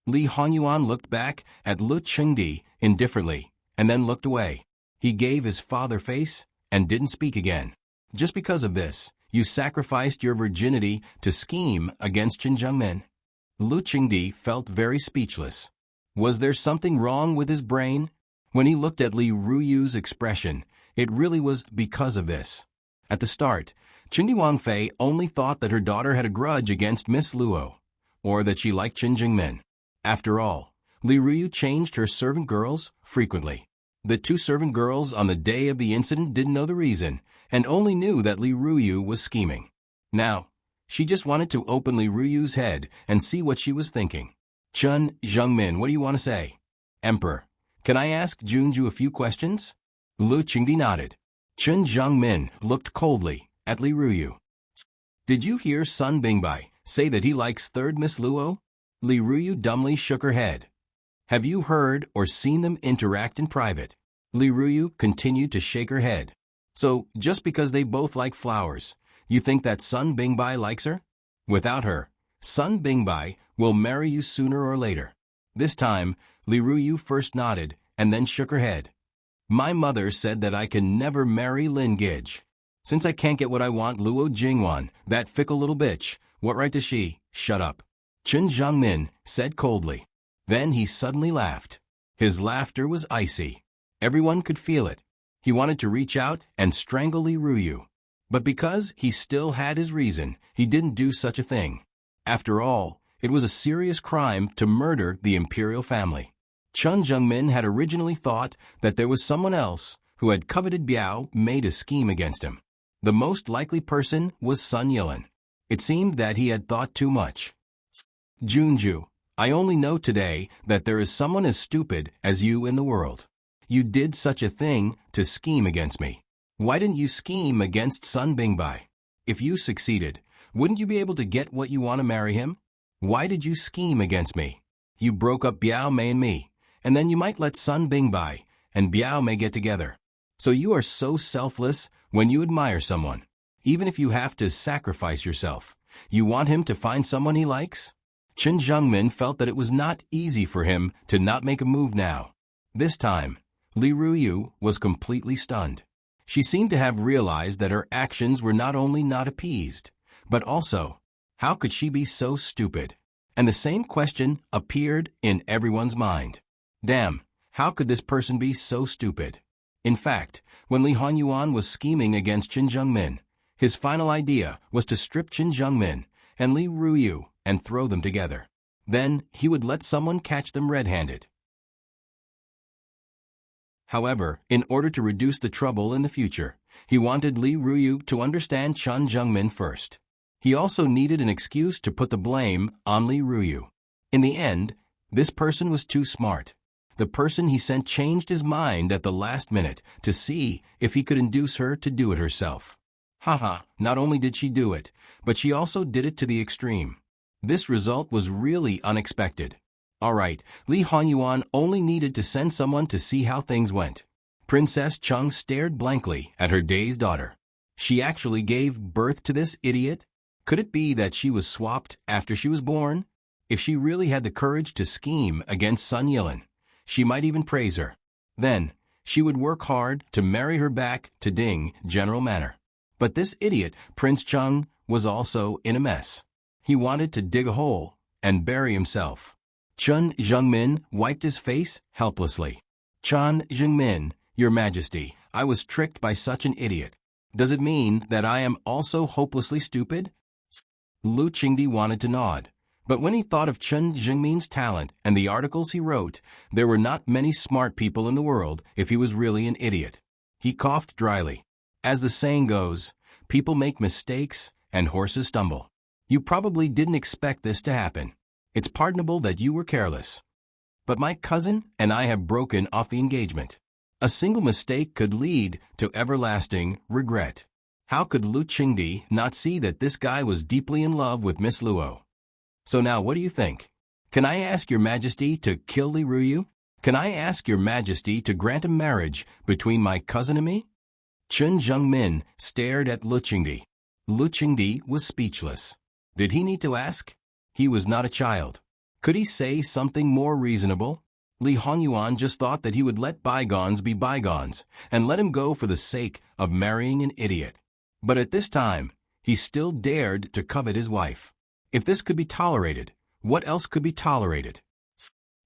Li Honyuan looked back at Lu Qingdi indifferently and then looked away. He gave his father face and didn't speak again. Just because of this, you sacrificed your virginity to scheme against Qin Zhengmin. Lu Qingdi felt very speechless. Was there something wrong with his brain? When he looked at Li Ruyu's expression, it really was because of this. At the start, Qin Wangfei only thought that her daughter had a grudge against Miss Luo, or that she liked Qin Jingmin. After all, Li Ruyu changed her servant girls frequently. The 2 servant girls on the day of the incident didn't know the reason, and only knew that Li Ruyu was scheming. Now, she just wanted to open Li Ruyu's head and see what she was thinking. Qin Zhengmin, what do you want to say? Emperor, can I ask Junju a few questions? Lu Qingdi nodded. Qin Zhengmin looked coldly at Li Ruyu. Did you hear Sun Bingbai say that he likes Third Miss Luo? Li Ruyu dumbly shook her head. Have you heard or seen them interact in private? Li Ruyu continued to shake her head. So, just because they both like flowers, you think that Sun Bingbai likes her? Without her, Sun Bingbai will marry you sooner or later. This time, Li Ruyu first nodded and then shook her head. My mother said that I can never marry Lin Gage. Since I can't get what I want, Luo Jingwan, that fickle little bitch, what right does she? Shut up. Chen Zhengmin said coldly. Then he suddenly laughed. His laughter was icy. Everyone could feel it. He wanted to reach out and strangle Li Ruyu. But because he still had his reason, he didn't do such a thing. After all, it was a serious crime to murder the imperial family. Chen Zhengmin had originally thought that there was someone else who had coveted Biao made a scheme against him. The most likely person was Sun Yilin. It seemed that he had thought too much. Junju, I only know today that there is someone as stupid as you in the world. You did such a thing to scheme against me. Why didn't you scheme against Sun Bingbai? If you succeeded, wouldn't you be able to get what you want to marry him? Why did you scheme against me? You broke up Biao Mei and me, and then you might let Sun Bingbai and Biao Mei get together. So you are so selfless when you admire someone. Even if you have to sacrifice yourself, you want him to find someone he likes? Chen Zhengmin felt that it was not easy for him to not make a move now. This time, Li Ruyu was completely stunned. She seemed to have realized that her actions were not only not appeased, but also, how could she be so stupid? And the same question appeared in everyone's mind. Damn, how could this person be so stupid? In fact, when Li Hanyuan was scheming against Chen Zhengmin, his final idea was to strip Chen Zhengmin and Li Ruyu and throw them together. Then he would let someone catch them red-handed. However, in order to reduce the trouble in the future, he wanted Li Ruyu to understand Chen Zhengmin first. He also needed an excuse to put the blame on Li Ruyu. In the end, this person was too smart. The person he sent changed his mind at the last minute to see if he could induce her to do it herself. Haha, not only did she do it, but she also did it to the extreme. This result was really unexpected. Alright, Li Hanyuan only needed to send someone to see how things went. Princess Chung stared blankly at her dazed daughter. She actually gave birth to this idiot? Could it be that she was swapped after she was born? If she really had the courage to scheme against Sun Yilin, she might even praise her. Then, she would work hard to marry her back to Ding General Manor. But this idiot, Prince Chung, was also in a mess. He wanted to dig a hole and bury himself. Chen Zhengmin wiped his face helplessly. Chen Zhengmin, Your Majesty, I was tricked by such an idiot. Does it mean that I am also hopelessly stupid? Lu Qingdi wanted to nod, but when he thought of Chen Zhengmin's talent and the articles he wrote, there were not many smart people in the world if he was really an idiot. He coughed dryly. As the saying goes, people make mistakes and horses stumble. You probably didn't expect this to happen. It's pardonable that you were careless. But my cousin and I have broken off the engagement. A single mistake could lead to everlasting regret. How could Lu Qingdi not see that this guy was deeply in love with Miss Luo? So now what do you think? Can I ask your majesty to kill Li Ruyu? Can I ask your majesty to grant a marriage between my cousin and me? Chen Zhengmin stared at Lu Qingdi. Lu Qingdi was speechless. Did he need to ask? He was not a child. Could he say something more reasonable? Li Hanyuan just thought that he would let bygones be bygones and let him go for the sake of marrying an idiot. But at this time, he still dared to covet his wife. If this could be tolerated, what else could be tolerated?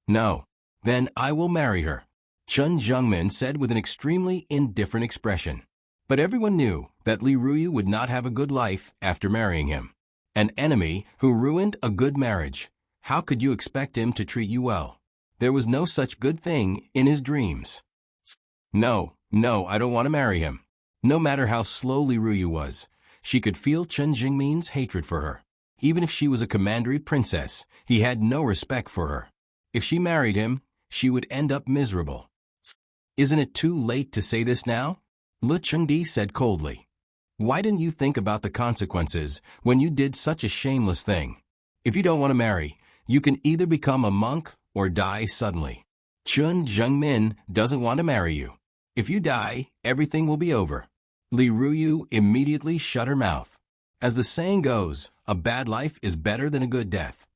No. Then I will marry her, Chen Zhengmin said with an extremely indifferent expression. But everyone knew that Li Ruyu would not have a good life after marrying him. An enemy who ruined a good marriage. How could you expect him to treat you well? There was no such good thing in his dreams. No, I don't want to marry him. No matter how slow Li Ruyu was, she could feel Chen Zhengmin's hatred for her. Even if she was a commandery princess, he had no respect for her. If she married him, she would end up miserable. Isn't it too late to say this now? Lu Qingdi said coldly. Why didn't you think about the consequences when you did such a shameless thing? If you don't want to marry, you can either become a monk or die suddenly. Chen Zhengmin doesn't want to marry you. If you die, everything will be over. Li Ruyu immediately shut her mouth. As the saying goes, a bad life is better than a good death.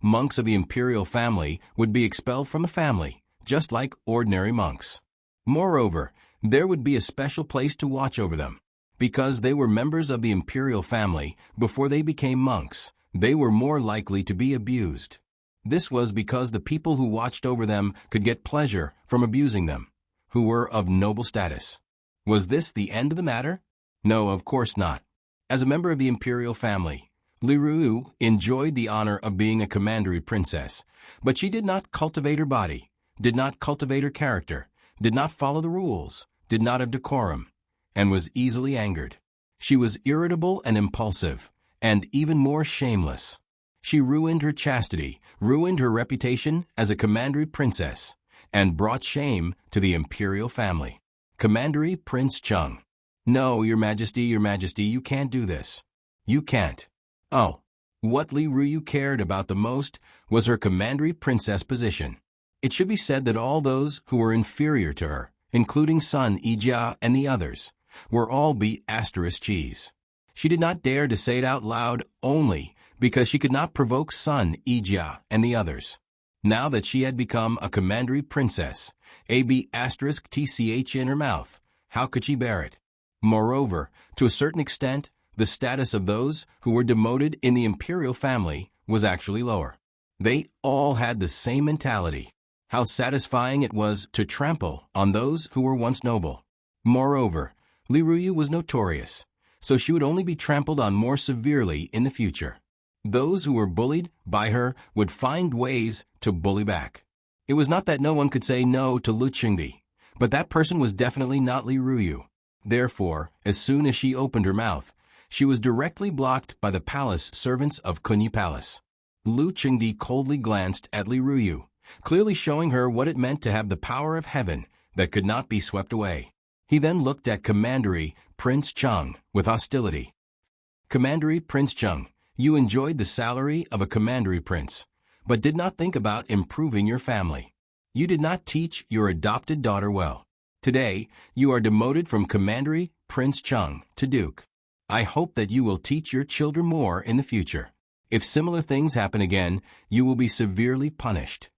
Monks of the imperial family would be expelled from the family, just like ordinary monks. Moreover, there would be a special place to watch over them. Because they were members of the imperial family before they became monks, they were more likely to be abused. This was because the people who watched over them could get pleasure from abusing them, who were of noble status. Was this the end of the matter? No, of course not. As a member of the imperial family, Li Ruyu enjoyed the honor of being a commandery princess, but she did not cultivate her body, did not cultivate her character, did not follow the rules, did not have decorum, and was easily angered. She was irritable and impulsive, and even more shameless. She ruined her chastity, ruined her reputation as a commandery princess, and brought shame to the imperial family. Commandery Prince Chung. No, Your Majesty, you can't do this. You can't. Oh, what Li Ruyu cared about the most was her commandery princess position. It should be said that all those who were inferior to her, including Sun Yijia and the others, were all cheese. She did not dare to say it out loud only because she could not provoke Sun Yijia and the others. Now that she had become a commandery princess, tch in her mouth, how could she bear it? Moreover, to a certain extent, the status of those who were demoted in the imperial family was actually lower. They all had the same mentality. How satisfying it was to trample on those who were once noble. Moreover, Li Ruyu was notorious, so she would only be trampled on more severely in the future. Those who were bullied by her would find ways to bully back. It was not that no one could say no to Lu Qingdi, but that person was definitely not Li Ruyu. Therefore, as soon as she opened her mouth, she was directly blocked by the palace servants of Kunyi Palace. Lu Qingdi coldly glanced at Li Ruyu, clearly showing her what it meant to have the power of heaven that could not be swept away. He then looked at Commandery Prince Chung with hostility. Commandery Prince Chung, you enjoyed the salary of a commandery prince, but did not think about improving your family. You did not teach your adopted daughter well. Today, you are demoted from Commandery Prince Chung to Duke. I hope that you will teach your children more in the future. If similar things happen again, you will be severely punished.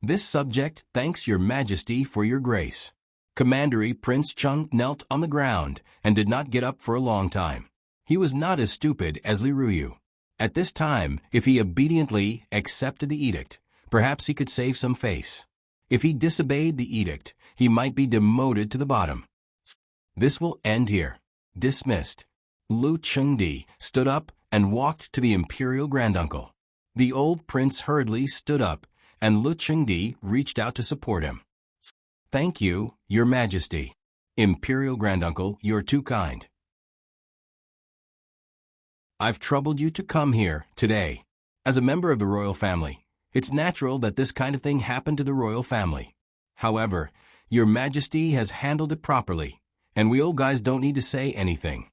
This subject thanks Your Majesty for your grace. Commandery Prince Chung knelt on the ground and did not get up for a long time. He was not as stupid as Li Ruyu. At this time, if he obediently accepted the edict, perhaps he could save some face. If he disobeyed the edict, he might be demoted to the bottom. This will end here. Dismissed. Lu Qingdi stood up and walked to the imperial granduncle. The old prince hurriedly stood up, and Lu Qingdi reached out to support him. Thank you, Your Majesty. Imperial granduncle, you're too kind. I've troubled you to come here today. As a member of the royal family, it's natural that this kind of thing happened to the royal family. However, Your Majesty has handled it properly, and we old guys don't need to say anything.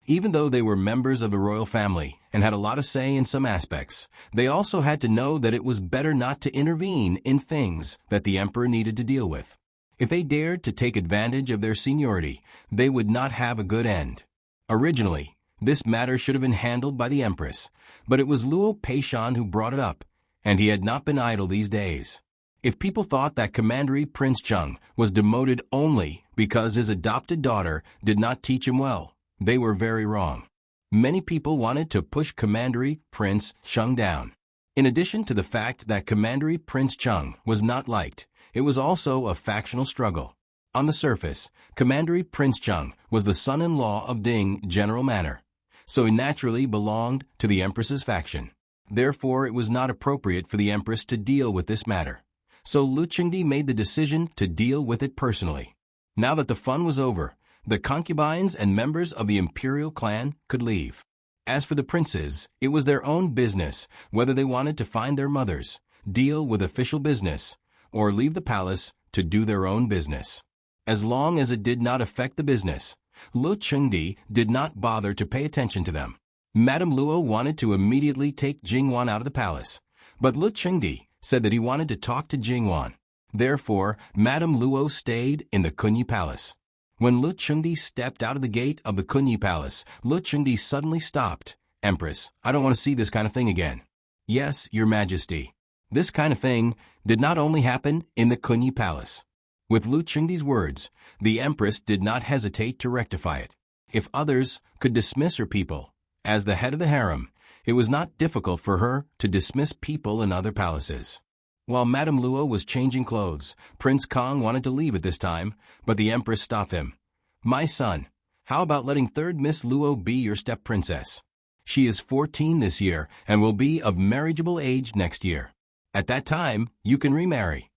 Even though they were members of the royal family and had a lot of say in some aspects, they also had to know that it was better not to intervene in things that the emperor needed to deal with. If they dared to take advantage of their seniority, they would not have a good end. Originally, this matter should have been handled by the empress, but it was Luo Peishan who brought it up, and he had not been idle these days. If people thought that Commandery Prince Chung was demoted only because his adopted daughter did not teach him well, they were very wrong. Many people wanted to push Commandery Prince Chung down. In addition to the fact that Commandery Prince Chung was not liked, it was also a factional struggle. On the surface, Commandery Prince Chung was the son-in-law of Ding General Manor, so he naturally belonged to the Empress's faction. Therefore, it was not appropriate for the Empress to deal with this matter. So Lu Qingdi made the decision to deal with it personally. Now that the fun was over, the concubines and members of the imperial clan could leave. As for the princes, it was their own business whether they wanted to find their mothers, deal with official business, or leave the palace to do their own business. As long as it did not affect the business, Lu Qingdi did not bother to pay attention to them. Madame Luo wanted to immediately take Jingwan out of the palace, but Lu Qingdi said that he wanted to talk to Jingwan. Therefore, Madame Luo stayed in the Kunyi Palace. When Lu Chengdi stepped out of the gate of the Kunyi Palace, Lu Chengdi suddenly stopped. Empress, I don't want to see this kind of thing again. Yes, Your Majesty. This kind of thing did not only happen in the Kunyi Palace. With Lu Chengdi's words, the Empress did not hesitate to rectify it. If others could dismiss her people, as the head of the harem, it was not difficult for her to dismiss people in other palaces. While Madame Luo was changing clothes, Prince Kong wanted to leave at this time, but the Empress stopped him. My son, how about letting third Miss Luo be your step-princess? She is 14 this year and will be of marriageable age next year. At that time, you can remarry.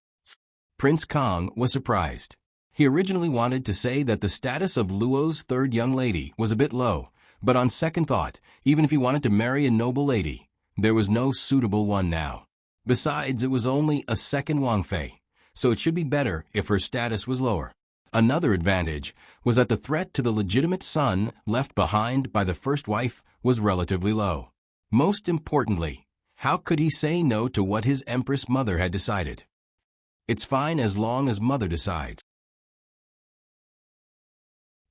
Prince Kong was surprised. He originally wanted to say that the status of Luo's third young lady was a bit low, but on second thought, even if he wanted to marry a noble lady, there was no suitable one now. Besides, it was only a second Wang Fei, so it should be better if her status was lower. Another advantage was that the threat to the legitimate son left behind by the first wife was relatively low. Most importantly, how could he say no to what his Empress mother had decided? It's fine as long as mother decides.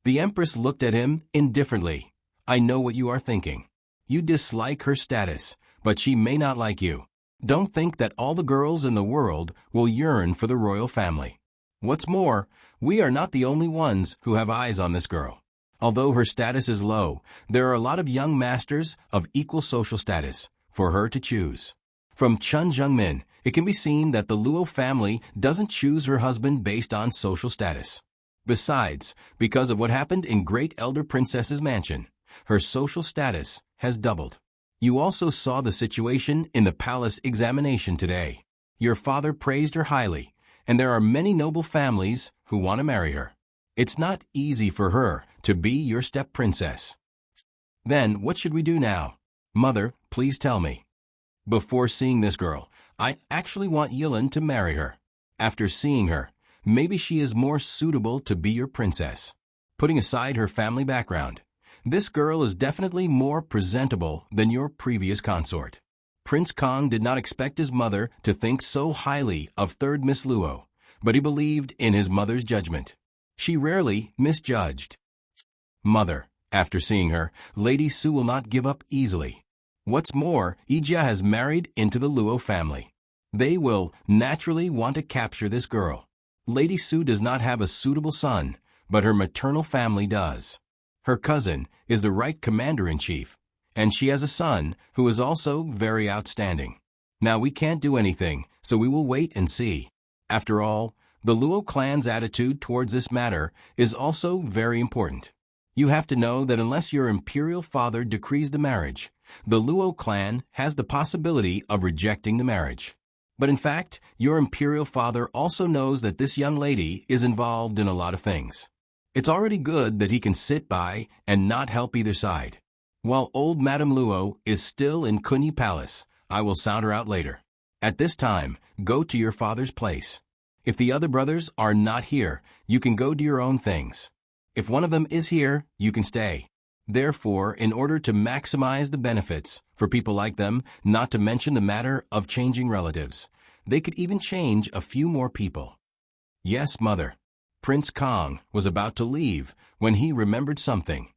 The Empress looked at him indifferently. I know what you are thinking. You dislike her status, but she may not like you. Don't think that all the girls in the world will yearn for the royal family. What's more, we are not the only ones who have eyes on this girl. Although her status is low, there are a lot of young masters of equal social status for her to choose. From Chun Jungmin, it can be seen that the Luo family doesn't choose her husband based on social status. Besides, because of what happened in Great Elder Princess's mansion, her social status has doubled. You also saw the situation in the palace examination today. Your father praised her highly, and there are many noble families who want to marry her. It's not easy for her to be your step-princess. Then, what should we do now? Mother, please tell me. Before seeing this girl, I actually want Yilin to marry her. After seeing her, maybe she is more suitable to be your princess. Putting aside her family background, this girl is definitely more presentable than your previous consort. Prince Kong did not expect his mother to think so highly of third Miss Luo, but he believed in his mother's judgment. She rarely misjudged. Mother, after seeing her, Lady Su will not give up easily. What's more, Ijia has married into the Luo family. They will naturally want to capture this girl. Lady Su does not have a suitable son, but her maternal family does. Her cousin is the right commander-in-chief, and she has a son who is also very outstanding. Now we can't do anything, so we will wait and see. After all, the Luo clan's attitude towards this matter is also very important. You have to know that unless your imperial father decrees the marriage, the Luo clan has the possibility of rejecting the marriage. But in fact, your imperial father also knows that this young lady is involved in a lot of things. It's already good that he can sit by and not help either side. While old Madame Luo is still in Kunyi Palace, I will sound her out later. At this time, go to your father's place. If the other brothers are not here, you can go do your own things. If one of them is here, you can stay. Therefore, in order to maximize the benefits for people like them, not to mention the matter of changing relatives, they could even change a few more people. Yes, mother. Prince Kong was about to leave when he remembered something.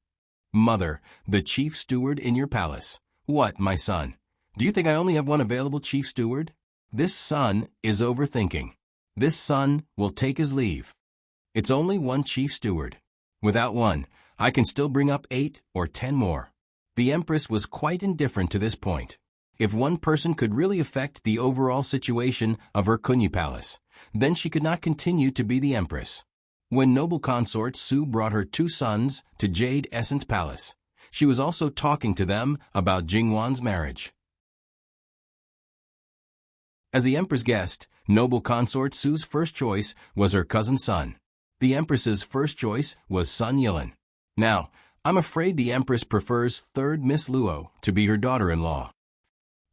Mother, the chief steward in your palace. What, my son? Do you think I only have one available chief steward? This son is overthinking. This son will take his leave. It's only one chief steward. Without one, I can still bring up 8 or 10 more. The Empress was quite indifferent to this point. If one person could really affect the overall situation of her Kunyi Palace, then she could not continue to be the Empress. When noble consort Su brought her 2 sons to Jade Essence Palace, she was also talking to them about Jingwan's marriage. As the Empress guessed, noble consort Su's first choice was her cousin's son. The Empress's first choice was son Yilin. Now, I'm afraid the Empress prefers third Miss Luo to be her daughter-in-law.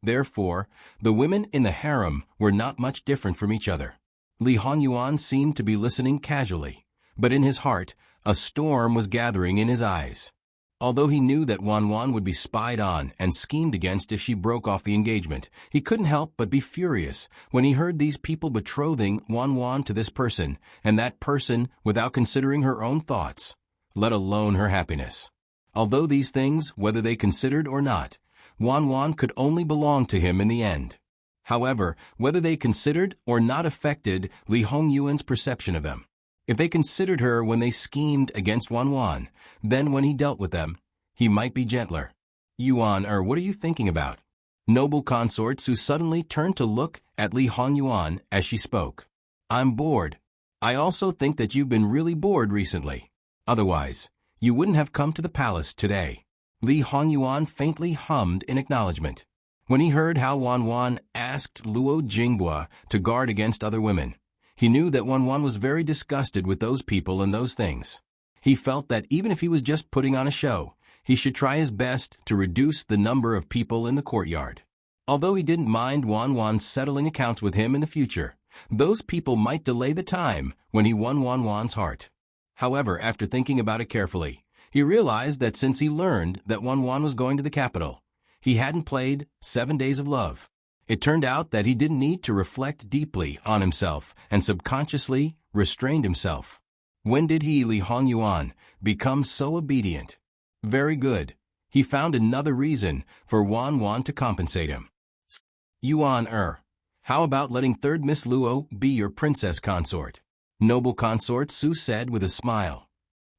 Therefore, the women in the harem were not much different from each other. Li Hongyuan seemed to be listening casually, but in his heart, a storm was gathering in his eyes. Although he knew that Wan would be spied on and schemed against if she broke off the engagement, he couldn't help but be furious when he heard these people betrothing Wan to this person, and that person without considering her own thoughts, let alone her happiness. Although these things, whether they considered or not, Wan could only belong to him in the end. However, whether they considered or not affected Li Hongyuan's perception of them. If they considered her when they schemed against Wan, then when he dealt with them, he might be gentler. Yuan, what are you thinking about? Noble consort Su suddenly turned to look at Li Hongyuan as she spoke. I'm bored. I also think that you've been really bored recently. Otherwise, you wouldn't have come to the palace today. Li Hongyuan faintly hummed in acknowledgement. When he heard how Wan asked Luo Jinghua to guard against other women, he knew that Wan was very disgusted with those people and those things. He felt that even if he was just putting on a show, he should try his best to reduce the number of people in the courtyard. Although he didn't mind Wan settling accounts with him in the future, those people might delay the time when he won Wan's heart. However, after thinking about it carefully, he realized that since he learned that Wan was going to the capital, he hadn't played 7 Days of Love. It turned out that he didn't need to reflect deeply on himself and subconsciously restrained himself. When did he, Li Hongyuan, become so obedient? Very good. He found another reason for Wan to compensate him. Yuan, how about letting third Miss Luo be your princess consort? Noble consort Su said with a smile.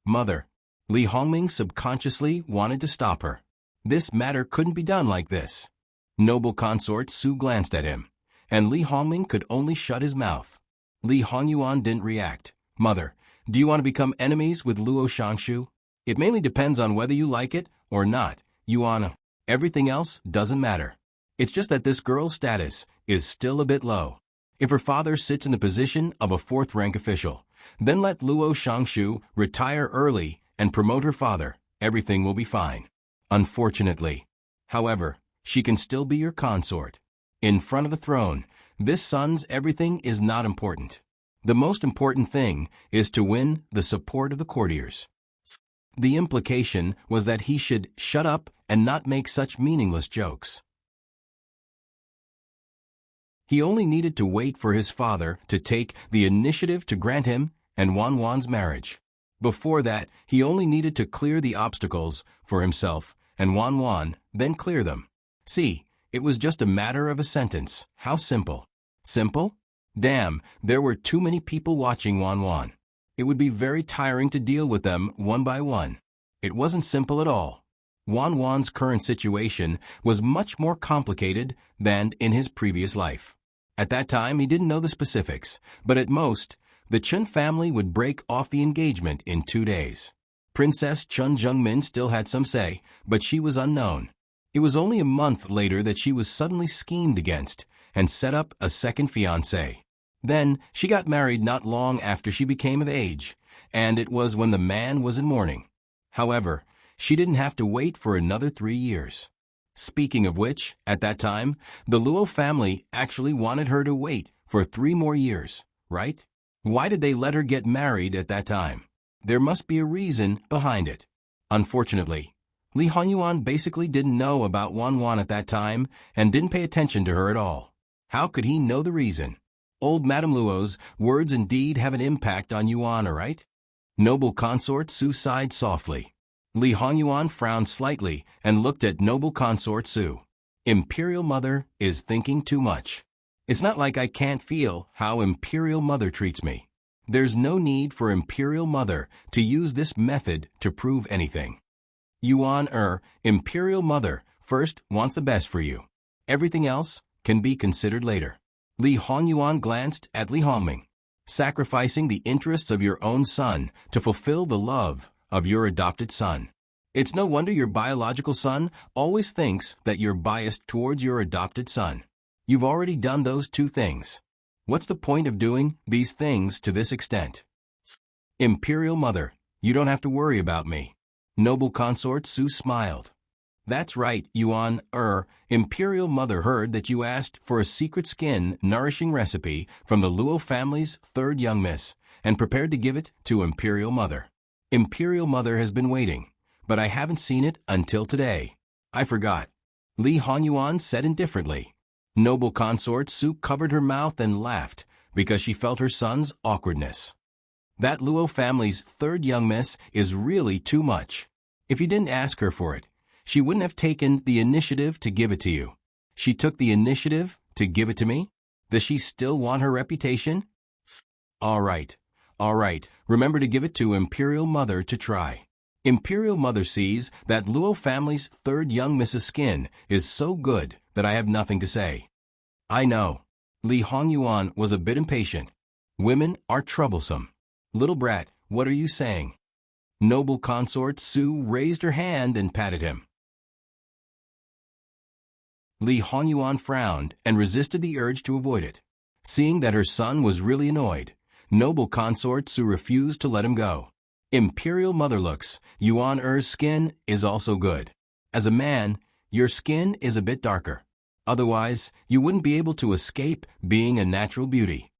Mother. Li Hongming subconsciously wanted to stop her. This matter couldn't be done like this. Noble consort Su glanced at him, and Li Hongming could only shut his mouth. Li Hongyuan didn't react. Mother, do you want to become enemies with Luo Shangshu? It mainly depends on whether you like it or not, Yuan. Everything else doesn't matter. It's just that this girl's status is still a bit low. If her father sits in the position of a fourth-rank official, then let Luo Shangshu retire early and promote her father. Everything will be fine. Unfortunately, however, she can still be your consort. In front of the throne, this son's everything is not important. The most important thing is to win the support of the courtiers. The implication was that he should shut up and not make such meaningless jokes. He only needed to wait for his father to take the initiative to grant him and Wan's marriage. Before that, he only needed to clear the obstacles for himself and Wan, then clear them. See, it was just a matter of a sentence. How simple. Simple? Damn, there were too many people watching Wan. It would be very tiring to deal with them one by one. It wasn't simple at all. Wan's current situation was much more complicated than in his previous life. At that time, he didn't know the specifics, but at most, the Chun family would break off the engagement in 2 days. Princess Chun Jungmin still had some say, but she was unknown. It was only a month later that she was suddenly schemed against and set up a second fiancé. Then, she got married not long after she became of age, and it was when the man was in mourning. However, she didn't have to wait for another 3 years. Speaking of which, at that time, the Luo family actually wanted her to wait for 3 more years, right? Why did they let her get married at that time? There must be a reason behind it. Unfortunately, Li Hongyuan basically didn't know about Wan at that time and didn't pay attention to her at all. How could he know the reason? Old Madame Luo's words indeed have an impact on Yuan, right? Noble consort Su sighed softly. Li Hongyuan frowned slightly and looked at noble consort Su. Imperial Mother is thinking too much. It's not like I can't feel how Imperial Mother treats me. There's no need for Imperial Mother to use this method to prove anything. Yuan, Imperial Mother first wants the best for you. Everything else can be considered later. Li Hongyuan glanced at Li Hongming. Sacrificing the interests of your own son to fulfill the love of your adopted son. It's no wonder your biological son always thinks that you're biased towards your adopted son. You've already done those 2 things. What's the point of doing these things to this extent? Imperial Mother, you don't have to worry about me. Noble consort Su smiled. That's right, Yuan, Imperial Mother heard that you asked for a secret skin-nourishing recipe from the Luo family's 3rd young miss, and prepared to give it to Imperial Mother. Imperial Mother has been waiting, but I haven't seen it until today. I forgot. Li Hongyuan said indifferently. Noble consort Su covered her mouth and laughed because she felt her son's awkwardness. That Luo family's third young miss is really too much. If you didn't ask her for it, she wouldn't have taken the initiative to give it to you. She took the initiative to give it to me? Does she still want her reputation? All right. Remember to give it to Imperial Mother to try. Imperial Mother sees that Luo family's third young Mrs. Skin is so good that I have nothing to say. I know. Li Hongyuan was a bit impatient. Women are troublesome. Little brat, what are you saying? Noble consort Su raised her hand and patted him. Li Hongyuan frowned and resisted the urge to avoid it. Seeing that her son was really annoyed, noble consort Su refused to let him go. Imperial Mother looks, Yuan Er's skin is also good. As a man, your skin is a bit darker. Otherwise, you wouldn't be able to escape being a natural beauty.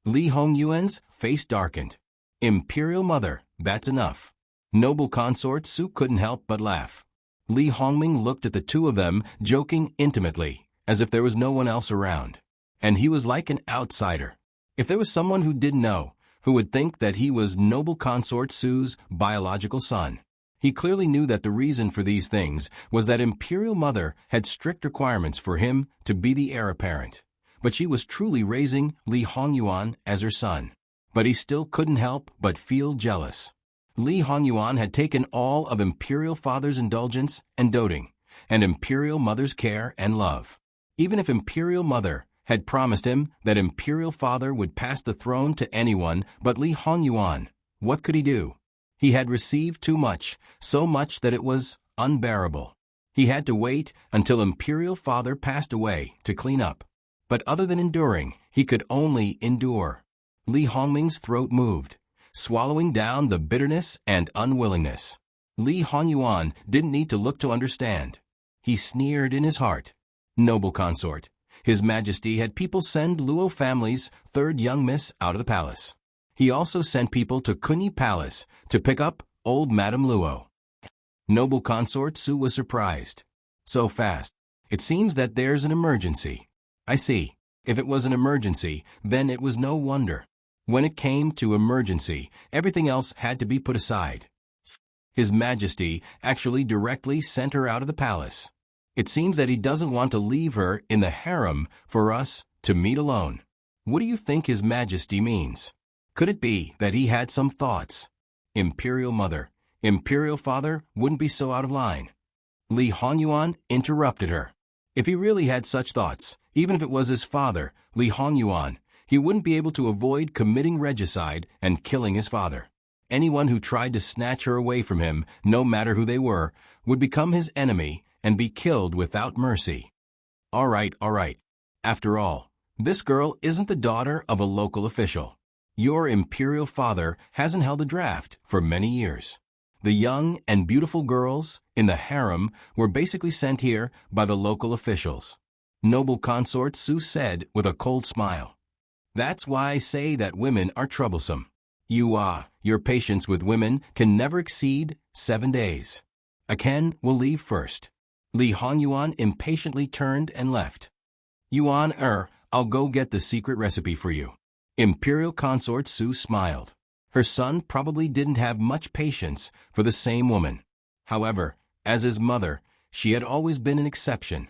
Li Hongyuan's face darkened. Imperial Mother, that's enough. Noble consort Su couldn't help but laugh. Li Hongming looked at the two of them, joking intimately, as if there was no one else around. And he was like an outsider. If there was someone who didn't know, who would think that he was Noble consort Su's biological son. He clearly knew that the reason for these things was that Imperial Mother had strict requirements for him to be the heir apparent. But she was truly raising Li Hongyuan as her son. But he still couldn't help but feel jealous. Li Hongyuan had taken all of Imperial Father's indulgence and doting, and Imperial Mother's care and love. Even if Imperial Mother had promised him that Imperial Father would pass the throne to anyone but Li Hongyuan, what could he do? He had received too much, so much that it was unbearable. He had to wait until Imperial Father passed away to clean up. But other than enduring, he could only endure. Li Hongming's throat moved, swallowing down the bitterness and unwillingness. Li Hongyuan didn't need to look to understand. He sneered in his heart. Noble consort, His Majesty had people send Luo family's third young miss out of the palace. He also sent people to Kunyi Palace to pick up old Madame Luo. Noble consort Su was surprised. So fast. It seems that there's an emergency. I see. If it was an emergency, then it was no wonder. When it came to emergency, everything else had to be put aside. His Majesty actually directly sent her out of the palace. It seems that he doesn't want to leave her in the harem for us to meet alone. What do you think His Majesty means? Could it be that he had some thoughts? Imperial Mother, Imperial Father wouldn't be so out of line. Li Hongyuan interrupted her. If he really had such thoughts, even if it was his father, Li Hongyuan, he wouldn't be able to avoid committing regicide and killing his father. Anyone who tried to snatch her away from him, no matter who they were, would become his enemy and be killed without mercy. All right. After all, this girl isn't the daughter of a local official. Your Imperial Father hasn't held a draft for many years. The young and beautiful girls in the harem were basically sent here by the local officials. Noble consort Su said with a cold smile. That's why I say that women are troublesome. Your patience with women can never exceed 7 days. Aken will leave first. Li Hongyuan impatiently turned and left. Yuan I'll go get the secret recipe for you. Imperial consort Su smiled. Her son probably didn't have much patience for the same woman. However, as his mother, she had always been an exception.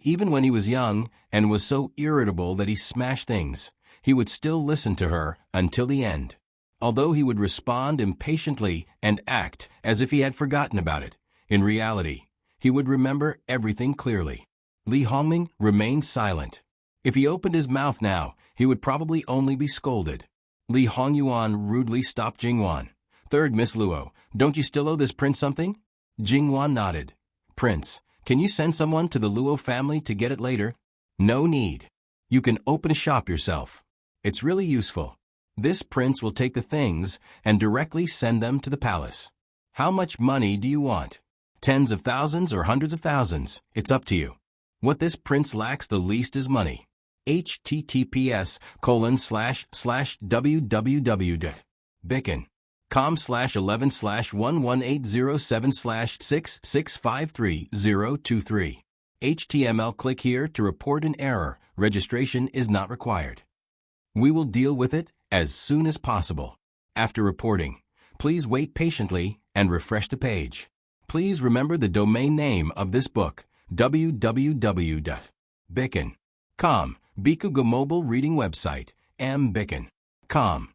Even when he was young and was so irritable that he smashed things, he would still listen to her until the end. Although he would respond impatiently and act as if he had forgotten about it, in reality, he would remember everything clearly. Li Hongming remained silent. If he opened his mouth now, he would probably only be scolded. Li Hongyuan rudely stopped Jingwan. Third Miss Luo, don't you still owe this prince something? Jingwan nodded. Prince, can you send someone to the Luo family to get it later? No need. You can open a shop yourself. It's really useful. This prince will take the things and directly send them to the palace. How much money do you want? Tens of thousands or hundreds of thousands, it's up to you. What this prince lacks the least is money. https://www.bicken com/11/11807/6653023. HTML. Click here to report an error. Registration is not required. We will deal with it as soon as possible. After reporting, please wait patiently and refresh the page. Please remember the domain name of this book, www.bicken.com. Bikuga mobile reading website, mbicken.com.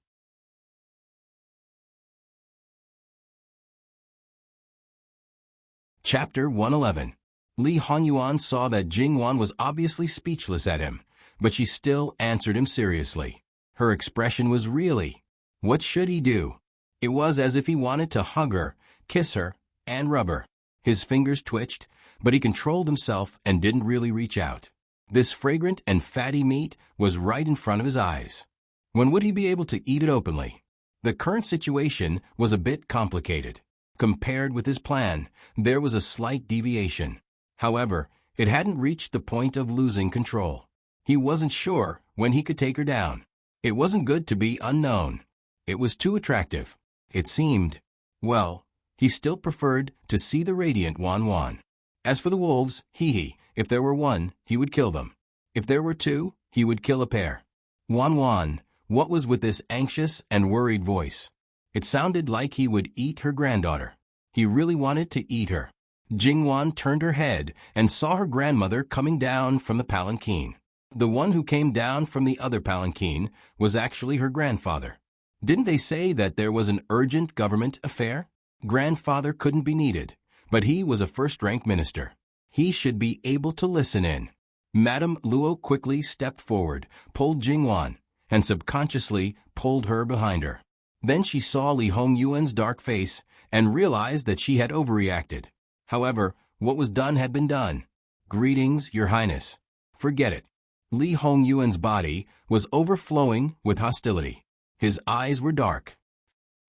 Chapter 111. Li Hongyuan saw that Jingwan was obviously speechless at him, but she still answered him seriously. Her expression was really, what should he do? It was as if he wanted to hug her, kiss her, and rub her. His fingers twitched, but he controlled himself and didn't really reach out. This fragrant and fatty meat was right in front of his eyes. When would he be able to eat it openly? The current situation was a bit complicated. Compared with his plan, there was a slight deviation. However, it hadn't reached the point of losing control. He wasn't sure when he could take her down. It wasn't good to be unknown. It was too attractive. It seemed, well, he still preferred to see the radiant Wan Wan. As for the wolves, if there were one, he would kill them. If there were two, he would kill a pair. Wan Wan, what was with this anxious and worried voice? It sounded like he would eat her granddaughter. He really wanted to eat her. Jingwan turned her head and saw her grandmother coming down from the palanquin. The one who came down from the other palanquin was actually her grandfather. Didn't they say that there was an urgent government affair? Grandfather couldn't be needed, but he was a first-rank minister. He should be able to listen in. Madame Luo quickly stepped forward, pulled Jingwan, and subconsciously pulled her behind her. Then she saw Li Hongyuan's dark face and realized that she had overreacted. However, what was done had been done. Greetings, Your Highness. Forget it. Li Hongyuan's body was overflowing with hostility. His eyes were dark.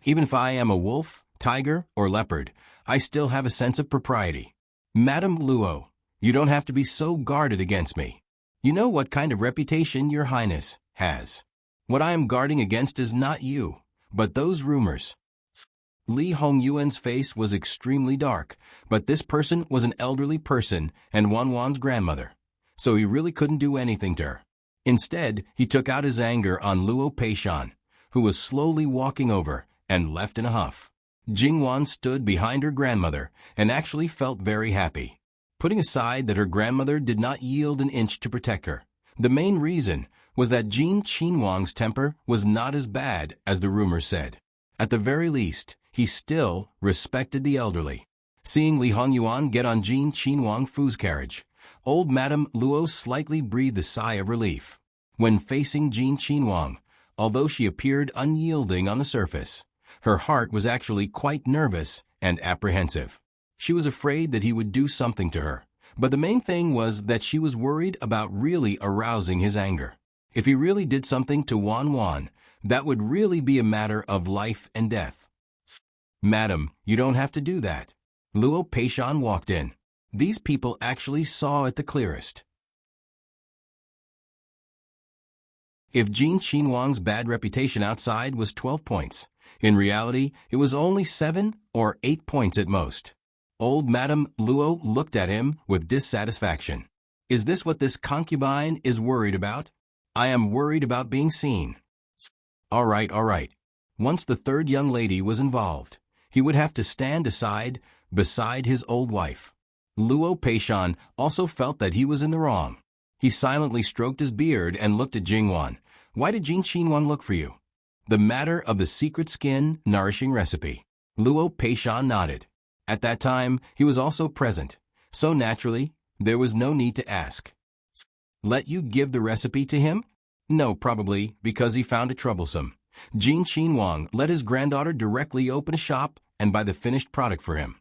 Even if I am a wolf, tiger, or leopard, I still have a sense of propriety. Madame Luo, you don't have to be so guarded against me. You know what kind of reputation Your Highness has. What I am guarding against is not you, but those rumors. Li Hongyuan's face was extremely dark, but this person was an elderly person and Wan Wan's grandmother, so he really couldn't do anything to her. Instead, he took out his anger on Luo Peishan, who was slowly walking over and left in a huff. Jingwan stood behind her grandmother and actually felt very happy. Putting aside that her grandmother did not yield an inch to protect her, the main reason was that Jin Qinhuang's temper was not as bad as the rumors said. At the very least, he still respected the elderly. Seeing Li Hongyuan get on Jin Qinhuang Fu's carriage, old Madame Luo slightly breathed a sigh of relief. When facing Jin Qinhuang, although she appeared unyielding on the surface, her heart was actually quite nervous and apprehensive. She was afraid that he would do something to her, but the main thing was that she was worried about really arousing his anger. If he really did something to Wan Wan, that would really be a matter of life and death. Madam, you don't have to do that. Luo Peishan walked in. These people actually saw it the clearest. If Jin Qinhuang's bad reputation outside was 12 points, in reality it was only 7 or 8 points at most. Old Madame Luo looked at him with dissatisfaction. Is this what this concubine is worried about? I am worried about being seen. All right. Once the third young lady was involved, he would have to stand aside beside his old wife. Luo Peishan also felt that he was in the wrong. He silently stroked his beard and looked at Jingwan. Why did Jin Qinhuang look for you? The matter of the secret skin nourishing recipe. Luo Peishan nodded. At that time, he was also present, so naturally, there was no need to ask. Let you give the recipe to him? No, probably because he found it troublesome. Jin Qinhuang let his granddaughter directly open a shop and buy the finished product for him.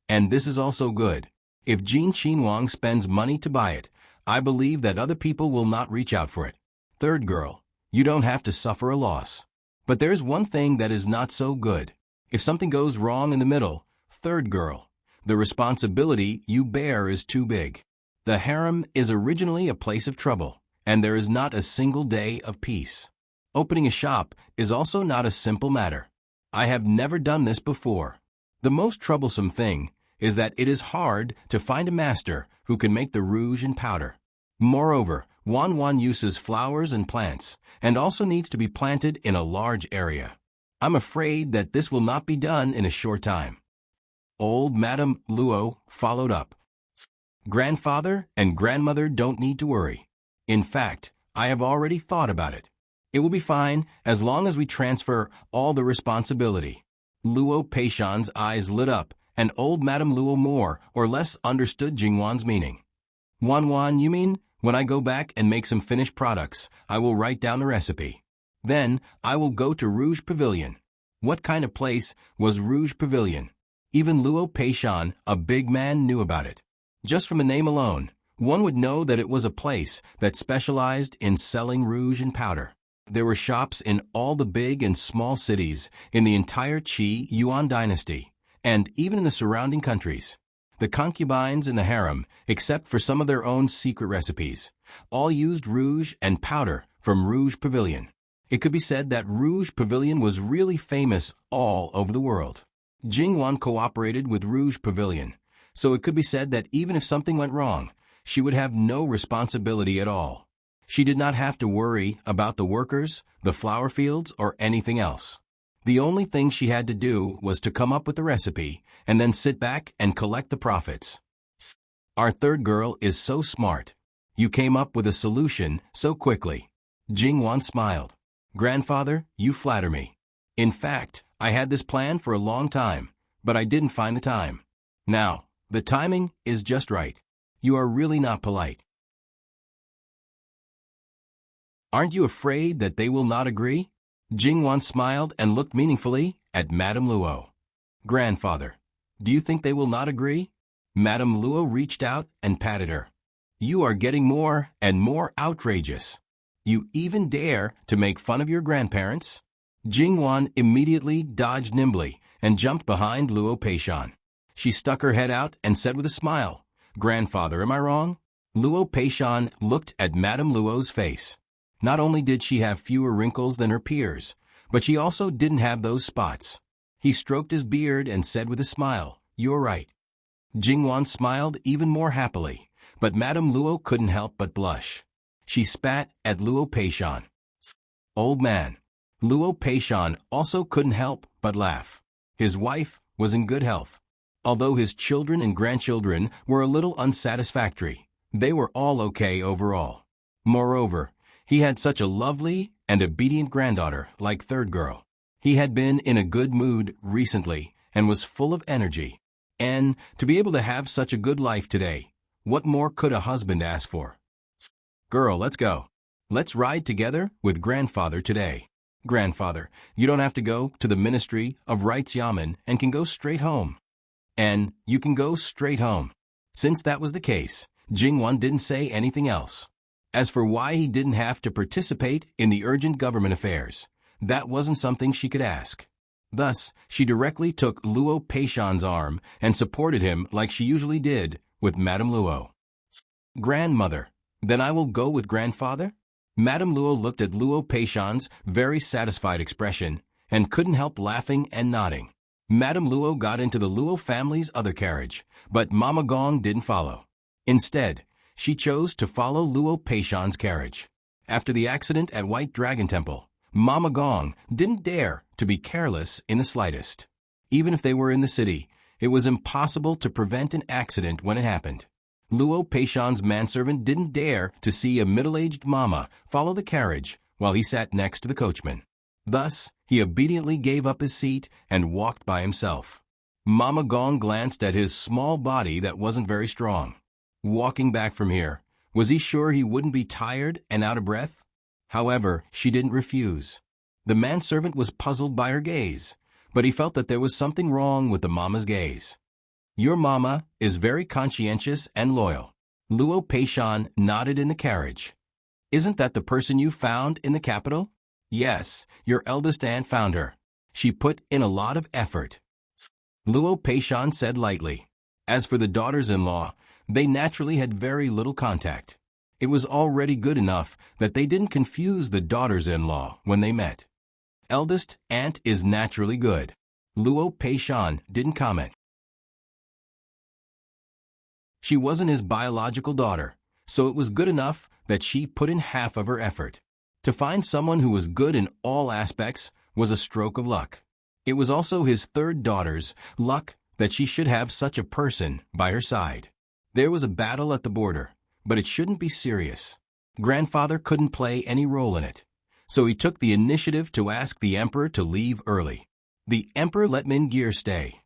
And this is also good. If Jin Qinhuang spends money to buy it, I believe that other people will not reach out for it. Third girl, you don't have to suffer a loss. But there's one thing that is not so good. If something goes wrong in the middle, third girl, the responsibility you bear is too big. The harem is originally a place of trouble, and there is not a single day of peace. Opening a shop is also not a simple matter. I have never done this before. The most troublesome thing is that it is hard to find a master who can make the rouge and powder. Moreover, Wan uses flowers and plants, and also needs to be planted in a large area. I'm afraid that this will not be done in a short time. Old Madame Luo followed up. Grandfather and grandmother don't need to worry. In fact, I have already thought about it. It will be fine as long as we transfer all the responsibility. Luo Peishan's eyes lit up, and old Madame Luo more or less understood Jingwan's meaning. Wan, you mean, when I go back and make some finished products, I will write down the recipe. Then, I will go to Rouge Pavilion. What kind of place was Rouge Pavilion? Even Luo Peishan, a big man, knew about it. Just from the name alone, one would know that it was a place that specialized in selling rouge and powder. There were shops in all the big and small cities in the entire Qi Yuan dynasty, and even in the surrounding countries. The concubines in the harem, except for some of their own secret recipes, all used rouge and powder from Rouge Pavilion. It could be said that Rouge Pavilion was really famous all over the world. Jingwan cooperated with Rouge Pavilion, so it could be said that even if something went wrong, she would have no responsibility at all. She did not have to worry about the workers, the flower fields, or anything else. The only thing she had to do was to come up with the recipe and then sit back and collect the profits. Our third girl is so smart. You came up with a solution so quickly. Jingwan smiled. Grandfather, you flatter me. In fact, I had this plan for a long time, but I didn't find the time. Now, the timing is just right. You are really not polite. Aren't you afraid that they will not agree? Jingwan smiled and looked meaningfully at Madame Luo. Grandfather, do you think they will not agree? Madame Luo reached out and patted her. You are getting more and more outrageous. You even dare to make fun of your grandparents? Jingwan immediately dodged nimbly and jumped behind Luo Peishan. She stuck her head out and said with a smile, Grandfather, am I wrong? Luo Peishan looked at Madame Luo's face. Not only did she have fewer wrinkles than her peers, but she also didn't have those spots. He stroked his beard and said with a smile, You're right. Jingwan smiled even more happily, but Madame Luo couldn't help but blush. She spat at Luo Peishan. Old man. Luo Peishan also couldn't help but laugh. His wife was in good health. Although his children and grandchildren were a little unsatisfactory, they were all okay overall. Moreover, he had such a lovely and obedient granddaughter like third girl. He had been in a good mood recently and was full of energy. And to be able to have such a good life today, what more could a husband ask for? Girl, let's go. Let's ride together with grandfather today. Grandfather, you don't have to go to the Ministry of Rights Yamen and can go straight home. And you can go straight home. Since that was the case, Jingwan didn't say anything else. As for why he didn't have to participate in the urgent government affairs, that wasn't something she could ask. Thus, she directly took Luo Peishan's arm and supported him like she usually did with Madame Luo. Grandmother, then I will go with grandfather? Madame Luo looked at Luo Peishan's very satisfied expression and couldn't help laughing and nodding. Madame Luo got into the Luo family's other carriage, but Mama Gong didn't follow. Instead, she chose to follow Luo Peishan's carriage. After the accident at White Dragon Temple, Mama Gong didn't dare to be careless in the slightest. Even if they were in the city, it was impossible to prevent an accident when it happened. Luo Peishan's manservant didn't dare to see a middle-aged mama follow the carriage while he sat next to the coachman. Thus, he obediently gave up his seat and walked by himself. Mama Gong glanced at his small body that wasn't very strong. Walking back from here, was he sure he wouldn't be tired and out of breath? However, she didn't refuse. The manservant was puzzled by her gaze, but he felt that there was something wrong with the mama's gaze. Your mama is very conscientious and loyal. Luo Peishan nodded in the carriage. Isn't that the person you found in the capital? Yes, your eldest aunt found her. She put in a lot of effort. Luo Peishan said lightly. As for the daughters-in-law, they naturally had very little contact. It was already good enough that they didn't confuse the daughters-in-law when they met. Eldest aunt is naturally good. Luo Peishan didn't comment. She wasn't his biological daughter, so it was good enough that she put in half of her effort. To find someone who was good in all aspects was a stroke of luck. It was also his third daughter's luck that she should have such a person by her side. There was a battle at the border, but it shouldn't be serious. Grandfather couldn't play any role in it, so he took the initiative to ask the emperor to leave early. The emperor let Min Gear stay.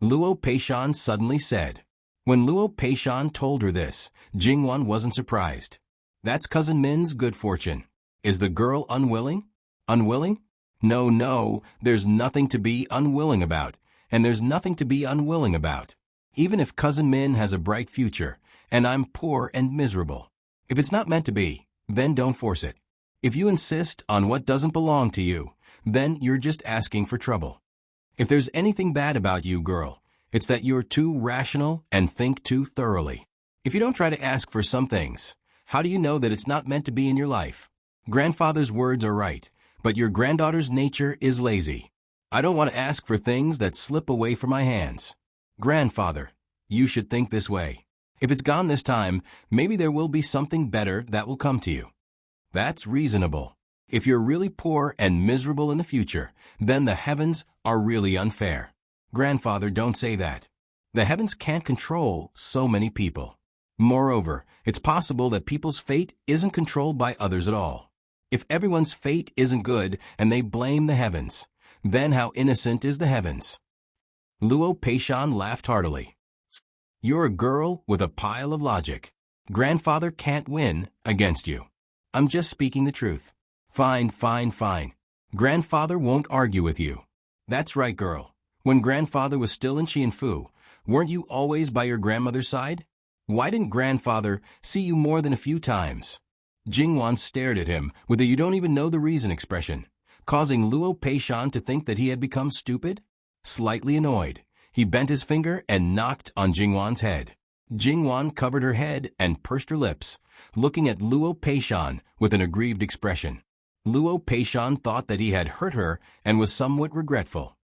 Luo Peishan suddenly said. When Luo Peishan told her this, Jingwan wasn't surprised. That's cousin Min's good fortune. Is the girl unwilling? Unwilling? No, there's nothing to be unwilling about, and there's nothing to be unwilling about. Even if cousin Min has a bright future, and I'm poor and miserable. If it's not meant to be, then don't force it. If you insist on what doesn't belong to you, then you're just asking for trouble. If there's anything bad about you, girl, it's that you're too rational and think too thoroughly. If you don't try to ask for some things, how do you know that it's not meant to be in your life? Grandfather's words are right, but your granddaughter's nature is lazy. I don't want to ask for things that slip away from my hands. Grandfather, you should think this way. If it's gone this time, maybe there will be something better that will come to you. That's reasonable. If you're really poor and miserable in the future, then the heavens are really unfair. Grandfather, don't say that. The heavens can't control so many people. Moreover, it's possible that people's fate isn't controlled by others at all. If everyone's fate isn't good and they blame the heavens, then how innocent is the heavens? Luo Peishan laughed heartily. You're a girl with a pile of logic. Grandfather can't win against you. I'm just speaking the truth. Fine. Grandfather won't argue with you. That's right, girl. When grandfather was still in Qianfu, weren't you always by your grandmother's side? Why didn't grandfather see you more than a few times? Jingwan stared at him with a you don't even know the reason expression, causing Luo Peishan to think that he had become stupid. Slightly annoyed, he bent his finger and knocked on Jingwan's head. Jingwan covered her head and pursed her lips, looking at Luo Peishan with an aggrieved expression. Luo Peishan thought that he had hurt her and was somewhat regretful.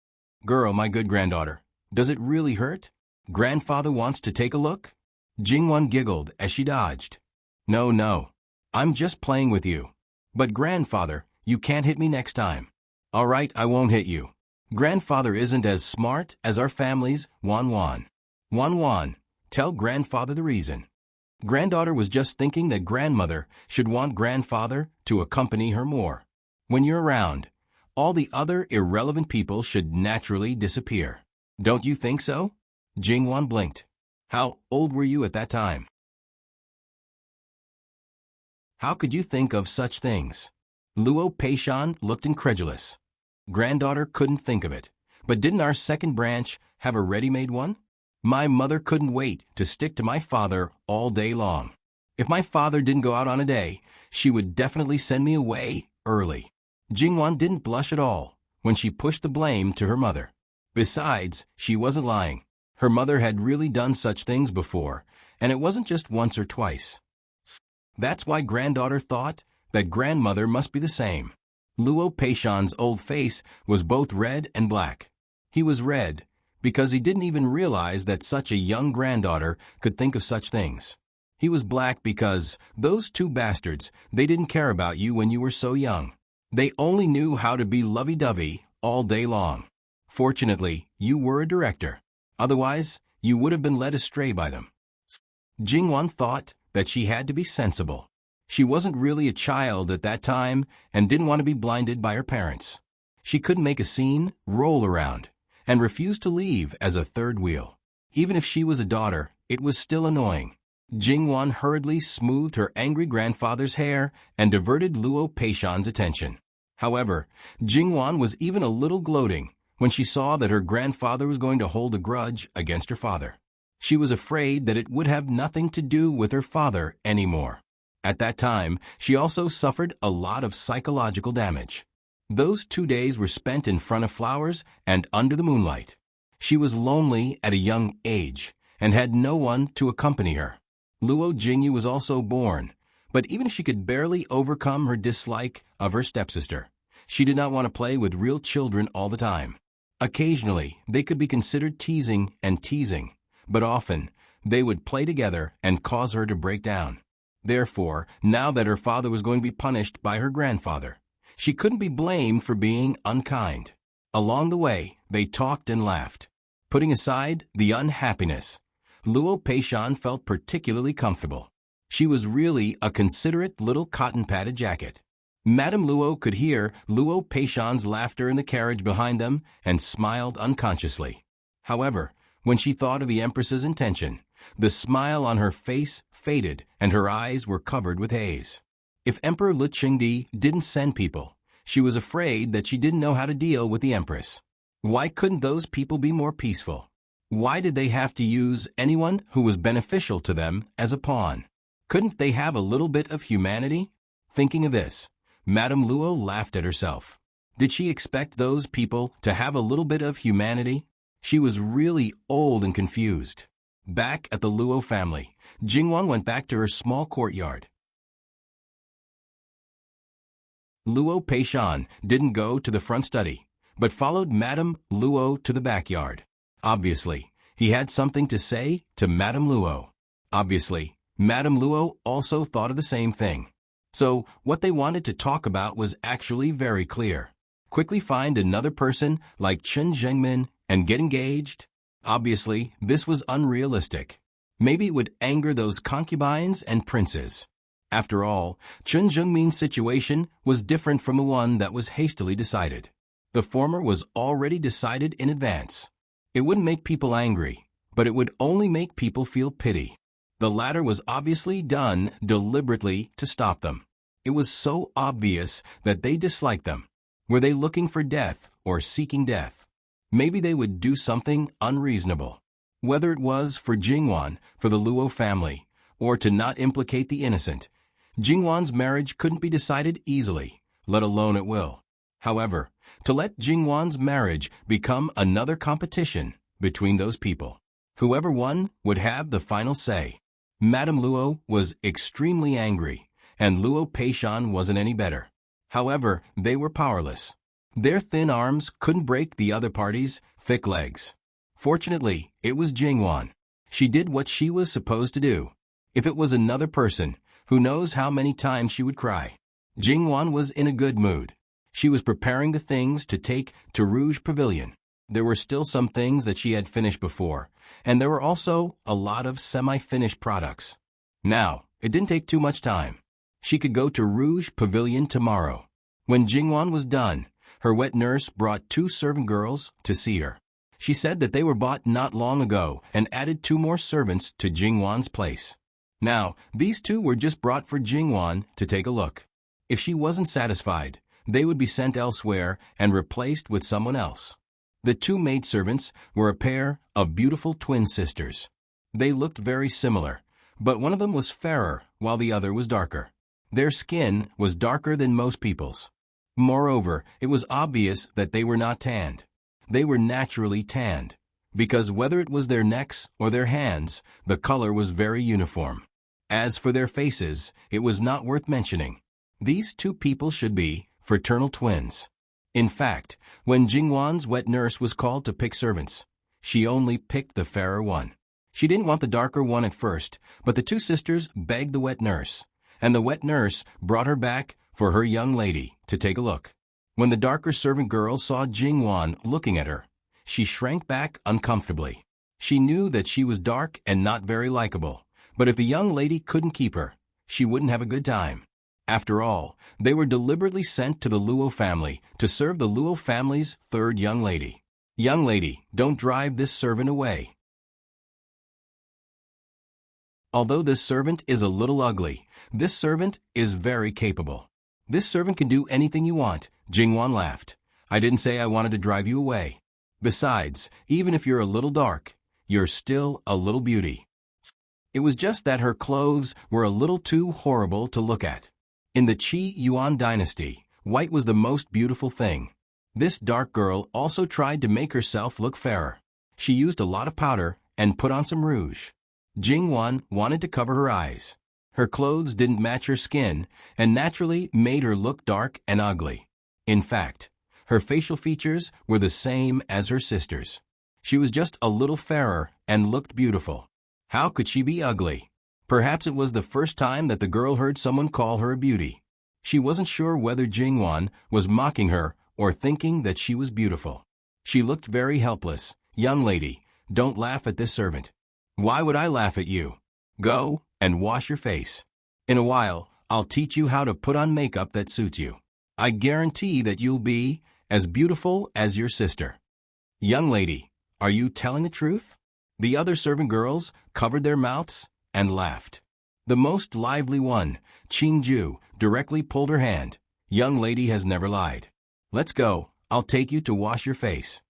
Girl, my good granddaughter, does it really hurt? Grandfather wants to take a look? Jingwan giggled as she dodged. No, I'm just playing with you. But grandfather, you can't hit me next time. All right, I won't hit you. Grandfather isn't as smart as our family's Wan. Wan, tell grandfather the reason. Granddaughter was just thinking that grandmother should want grandfather to accompany her more. When you're around, all the other irrelevant people should naturally disappear. Don't you think so? Jingwan blinked. How old were you at that time? How could you think of such things? Luo Peishan looked incredulous. Granddaughter couldn't think of it. But didn't our second branch have a ready-made one? My mother couldn't wait to stick to my father all day long. If my father didn't go out on a day, she would definitely send me away early. Jingwan didn't blush at all when she pushed the blame to her mother. Besides, she wasn't lying. Her mother had really done such things before, and it wasn't just once or twice. That's why granddaughter thought that grandmother must be the same. Luo Peishan's old face was both red and black. He was red because he didn't even realize that such a young granddaughter could think of such things. He was black because those two bastards, they didn't care about you when you were so young. They only knew how to be lovey-dovey all day long. Fortunately, you were a director. Otherwise, you would have been led astray by them. Jingwan thought that she had to be sensible. She wasn't really a child at that time and didn't want to be blinded by her parents. She couldn't make a scene, roll around, and refused to leave as a third wheel. Even if she was a daughter, it was still annoying. Jingwan hurriedly smoothed her angry grandfather's hair and diverted Luo Peishan's attention. However, Jingwan was even a little gloating when she saw that her grandfather was going to hold a grudge against her father. She was afraid that it would have nothing to do with her father anymore. At that time, she also suffered a lot of psychological damage. Those 2 days were spent in front of flowers and under the moonlight. She was lonely at a young age and had no one to accompany her. Luo Jingyu was also born, but even if she could barely overcome her dislike of her stepsister, She did not want to play with real children all the time. Occasionally, they could be considered teasing and teasing, but often, they would play together and cause her to break down. Therefore, now that her father was going to be punished by her grandfather, she couldn't be blamed for being unkind. Along the way, they talked and laughed. Putting aside the unhappiness, Luo Peishan felt particularly comfortable. She was really a considerate little cotton-padded jacket. Madame Luo could hear Luo Peishan's laughter in the carriage behind them and smiled unconsciously. However, when she thought of the Empress's intention, the smile on her face faded and her eyes were covered with haze. If Emperor Lu Qingdi didn't send people, she was afraid that she didn't know how to deal with the Empress. Why couldn't those people be more peaceful? Why did they have to use anyone who was beneficial to them as a pawn? Couldn't they have a little bit of humanity? Thinking of this, Madame Luo laughed at herself. Did she expect those people to have a little bit of humanity? She was really old and confused. Back at the Luo family, Jingwan went back to her small courtyard. Luo Peishan didn't go to the front study, but followed Madame Luo to the backyard. Obviously, he had something to say to Madame Luo. Obviously, Madame Luo also thought of the same thing. So, what they wanted to talk about was actually very clear. Quickly find another person like Chen Zhengmin and get engaged? Obviously, this was unrealistic. Maybe it would anger those concubines and princes. After all, Chen Zhengmin's situation was different from the one that was hastily decided. The former was already decided in advance. It wouldn't make people angry, but it would only make people feel pity. The latter was obviously done deliberately to stop them. It was so obvious that they disliked them. Were they looking for death or seeking death? Maybe they would do something unreasonable. Whether it was for Jingwan, for the Luo family, or to not implicate the innocent, Jingwan's marriage couldn't be decided easily, let alone at will. However, to let Jingwan's marriage become another competition between those people. Whoever won would have the final say. Madame Luo was extremely angry, and Luo Peishan wasn't any better. However, they were powerless. Their thin arms couldn't break the other party's thick legs. Fortunately, it was Jingwan. She did what she was supposed to do. If it was another person, who knows how many times she would cry. Jingwan was in a good mood. She was preparing the things to take to Rouge Pavilion. There were still some things that she had finished before, and there were also a lot of semi-finished products. Now, it didn't take too much time. She could go to Rouge Pavilion tomorrow. When Jingwan was done, her wet nurse brought 2 servant girls to see her. She said that they were bought not long ago and added 2 more servants to Jingwan's place. Now, these 2 were just brought for Jingwan to take a look. If she wasn't satisfied, they would be sent elsewhere and replaced with someone else. The 2 maidservants were a pair of beautiful twin sisters. They looked very similar, but one of them was fairer while the other was darker. Their skin was darker than most people's. Moreover, it was obvious that they were not tanned. They were naturally tanned, because whether it was their necks or their hands, the color was very uniform. As for their faces, it was not worth mentioning. These 2 people should be fraternal twins. In fact, when Jingwan's wet nurse was called to pick servants, she only picked the fairer one. She didn't want the darker one at first, but the 2 sisters begged the wet nurse, and the wet nurse brought her back for her young lady to take a look. When the darker servant girl saw Jingwan looking at her, she shrank back uncomfortably. She knew that she was dark and not very likable, but if the young lady couldn't keep her, she wouldn't have a good time. After all, they were deliberately sent to the Luo family to serve the Luo family's 3rd young lady. Young lady, don't drive this servant away. Although this servant is a little ugly, this servant is very capable. This servant can do anything you want, Jingwan laughed. I didn't say I wanted to drive you away. Besides, even if you're a little dark, you're still a little beauty. It was just that her clothes were a little too horrible to look at. In the Qi Yuan dynasty, white was the most beautiful thing. This dark girl also tried to make herself look fairer. She used a lot of powder and put on some rouge. Jingwan wanted to cover her eyes. Her clothes didn't match her skin and naturally made her look dark and ugly. In fact, her facial features were the same as her sister's. She was just a little fairer and looked beautiful. How could she be ugly? Perhaps it was the first time that the girl heard someone call her a beauty. She wasn't sure whether Jingwan was mocking her or thinking that she was beautiful. She looked very helpless. Young lady, don't laugh at this servant. Why would I laugh at you? Go and wash your face. In a while, I'll teach you how to put on makeup that suits you. I guarantee that you'll be as beautiful as your sister. Young lady, are you telling the truth? The other servant girls covered their mouths and laughed. The most lively one, Qingju, directly pulled her hand. Young lady has never lied. Let's go. I'll take you to wash your face.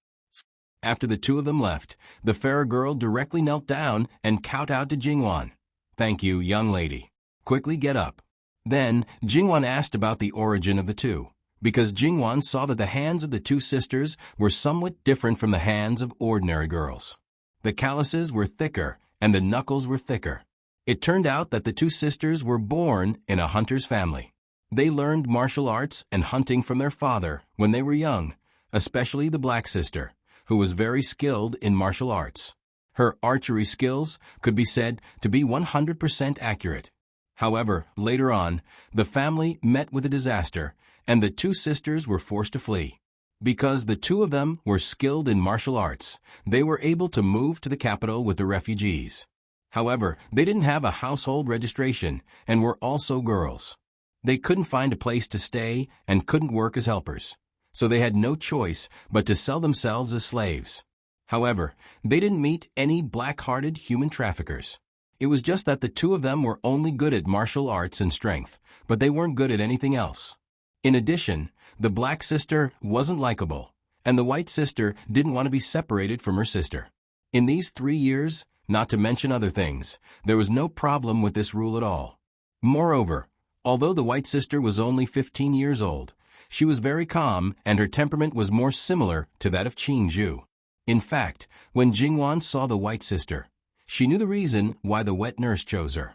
After the two of them left, the fairer girl directly knelt down and kowtowed to Jingwan. Thank you, young lady. Quickly get up. Then, Jingwan asked about the origin of the two, because Jingwan saw that the hands of the two sisters were somewhat different from the hands of ordinary girls. The calluses were thicker and the knuckles were thicker. It turned out that the two sisters were born in a hunter's family. They learned martial arts and hunting from their father when they were young, especially the black sister, who was very skilled in martial arts. Her archery skills could be said to be 100% accurate. However, later on, the family met with a disaster, and the two sisters were forced to flee. Because the two of them were skilled in martial arts, they were able to move to the capital with the refugees. However, they didn't have a household registration and were also girls. They couldn't find a place to stay and couldn't work as helpers, so they had no choice but to sell themselves as slaves. However, they didn't meet any black-hearted human traffickers. It was just that the two of them were only good at martial arts and strength, but they weren't good at anything else. In addition, the black sister wasn't likable, and the white sister didn't want to be separated from her sister. In these 3 years, not to mention other things, there was no problem with this rule at all. Moreover, although the white sister was only 15 years old, she was very calm and her temperament was more similar to that of Qingju. In fact, when Jingwan saw the white sister, she knew the reason why the wet nurse chose her.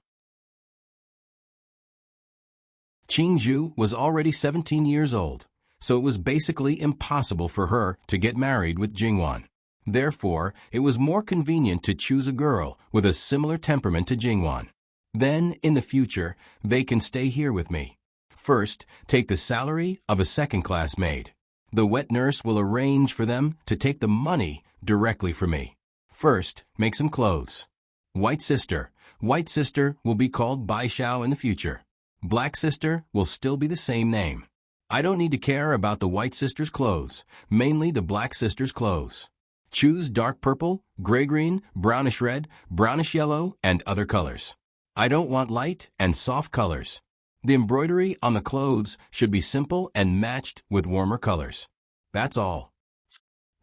Qingju was already 17 years old, so it was basically impossible for her to get married with Jingwan. Therefore, it was more convenient to choose a girl with a similar temperament to Jingwan. Then, in the future, they can stay here with me. First, take the salary of a second-class maid. The wet nurse will arrange for them to take the money directly from me. First, make some clothes. White sister will be called Bai Xiao in the future. Black sister will still be the same name. I don't need to care about the white sister's clothes, mainly the black sister's clothes. Choose dark purple, gray-green, brownish red, brownish yellow, and other colors. I don't want light and soft colors. The embroidery on the clothes should be simple and matched with warmer colors. That's all.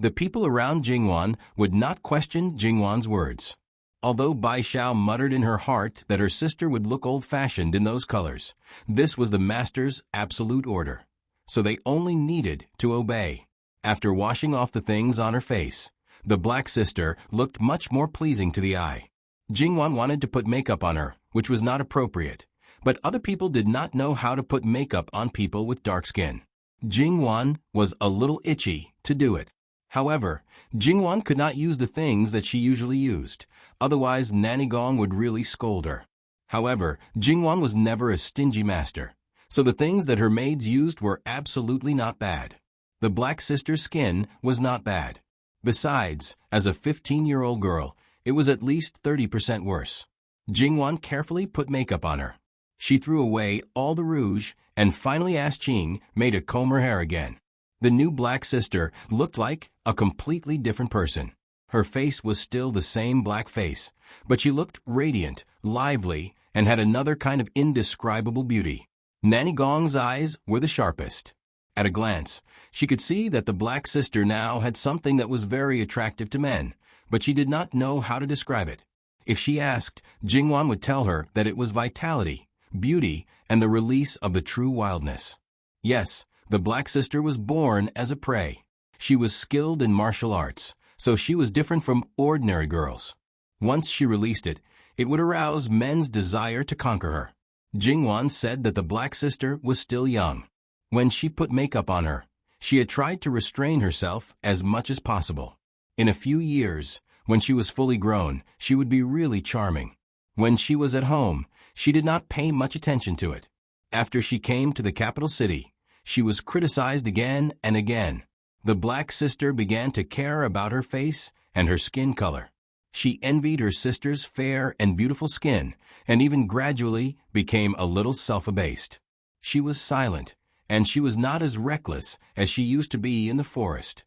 The people around Jingwan would not question Jingwan's words. Although Bai Xiao muttered in her heart that her sister would look old-fashioned in those colors, this was the master's absolute order. So they only needed to obey. After washing off the things on her face, the black sister looked much more pleasing to the eye. Jingwan wanted to put makeup on her, which was not appropriate, but other people did not know how to put makeup on people with dark skin. Jingwan was a little itchy to do it. However, Jingwan could not use the things that she usually used, otherwise Nanny Gong would really scold her. However, Jingwan was never a stingy master, so the things that her maids used were absolutely not bad. The black sister's skin was not bad. Besides, as a 15-year-old girl, it was at least 30% worse. Jingwan carefully put makeup on her. She threw away all the rouge and finally asked Qing Mei to comb her hair again. The new black sister looked like a completely different person. Her face was still the same black face, but she looked radiant, lively, and had another kind of indescribable beauty. Nanny Gong's eyes were the sharpest. At a glance, she could see that the black sister now had something that was very attractive to men, but she did not know how to describe it. If she asked, Jingwan would tell her that it was vitality, beauty, and the release of the true wildness. Yes, the black sister was born as a prey. She was skilled in martial arts, so she was different from ordinary girls. Once she released it, it would arouse men's desire to conquer her. Jingwan said that the black sister was still young. When she put makeup on her, She had tried to restrain herself as much as possible. In a few years, when she was fully grown, she would be really charming. When she was at home, she did not pay much attention to it. After she came to the capital city, she was criticized again and again. The black sister began to care about her face and her skin color. She envied her sister's fair and beautiful skin, and even gradually became a little self-abased. She was silent, and she was not as reckless as she used to be in the forest.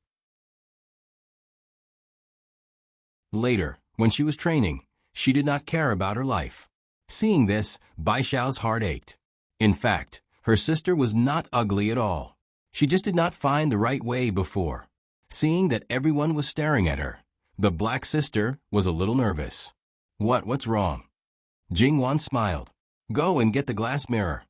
Later, when she was training, she did not care about her life. Seeing this, Bai Xiao's heart ached. In fact, her sister was not ugly at all. She just did not find the right way before. Seeing that everyone was staring at her, the black sister was a little nervous. What's wrong? Jingwan smiled. Go and get the glass mirror.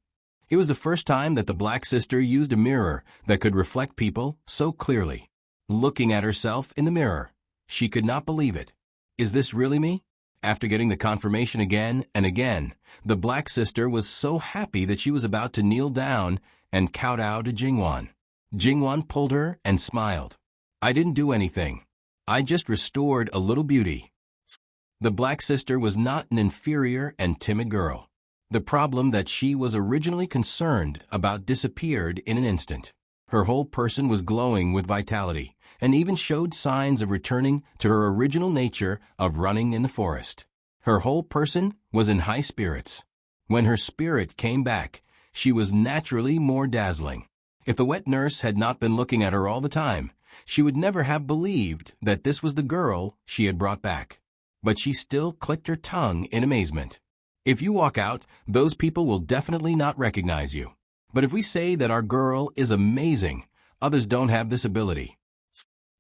It was the first time that the black sister used a mirror that could reflect people so clearly. Looking at herself in the mirror, she could not believe it. Is this really me? After getting the confirmation again and again, the black sister was so happy that she was about to kneel down and kowtow to Jingwan. Jingwan pulled her and smiled. I didn't do anything. I just restored a little beauty. The black sister was not an inferior and timid girl. The problem that she was originally concerned about disappeared in an instant. Her whole person was glowing with vitality, and even showed signs of returning to her original nature of running in the forest. Her whole person was in high spirits. When her spirit came back, she was naturally more dazzling. If the wet nurse had not been looking at her all the time, she would never have believed that this was the girl she had brought back. But she still clicked her tongue in amazement. If you walk out, those people will definitely not recognize you. But if we say that our girl is amazing, others don't have this ability.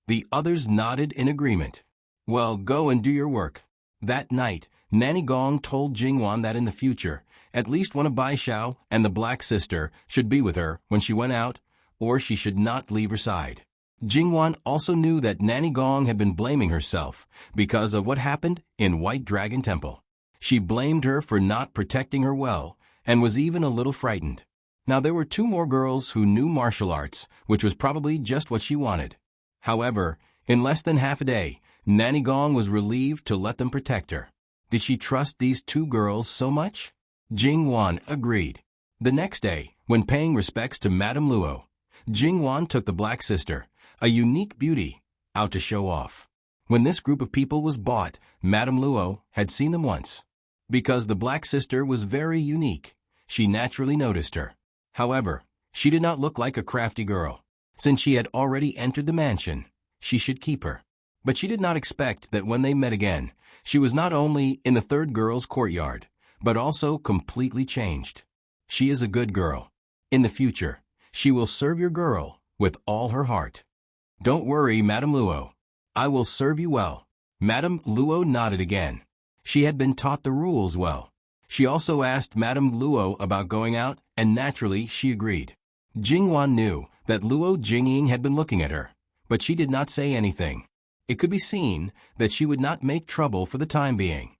The others nodded in agreement. Well, go and do your work. That night, Nanny Gong told Jingwan that in the future, at least one of Bai Xiao and the black sister should be with her when she went out, or she should not leave her side. Jingwan also knew that Nanny Gong had been blaming herself because of what happened in White Dragon Temple. She blamed her for not protecting her well, and was even a little frightened. Now there were 2 more girls who knew martial arts, which was probably just what she wanted. However, in less than half a day, Nanny Gong was relieved to let them protect her. Did she trust these 2 girls so much? Jingwan agreed. The next day, when paying respects to Madame Luo, Jingwan took the black sister, a unique beauty, out to show off. When this group of people was bought, Madame Luo had seen them once. Because the black sister was very unique, she naturally noticed her. However, she did not look like a crafty girl. Since she had already entered the mansion, she should keep her. But she did not expect that when they met again, she was not only in the 3rd girl's courtyard, but also completely changed. She is a good girl. In the future, she will serve your girl with all her heart. Don't worry, Madame Luo. I will serve you well. Madame Luo nodded again. She had been taught the rules well. She also asked Madame Luo about going out, and naturally she agreed. Jingwan knew that Luo Jingying had been looking at her, but she did not say anything. It could be seen that she would not make trouble for the time being.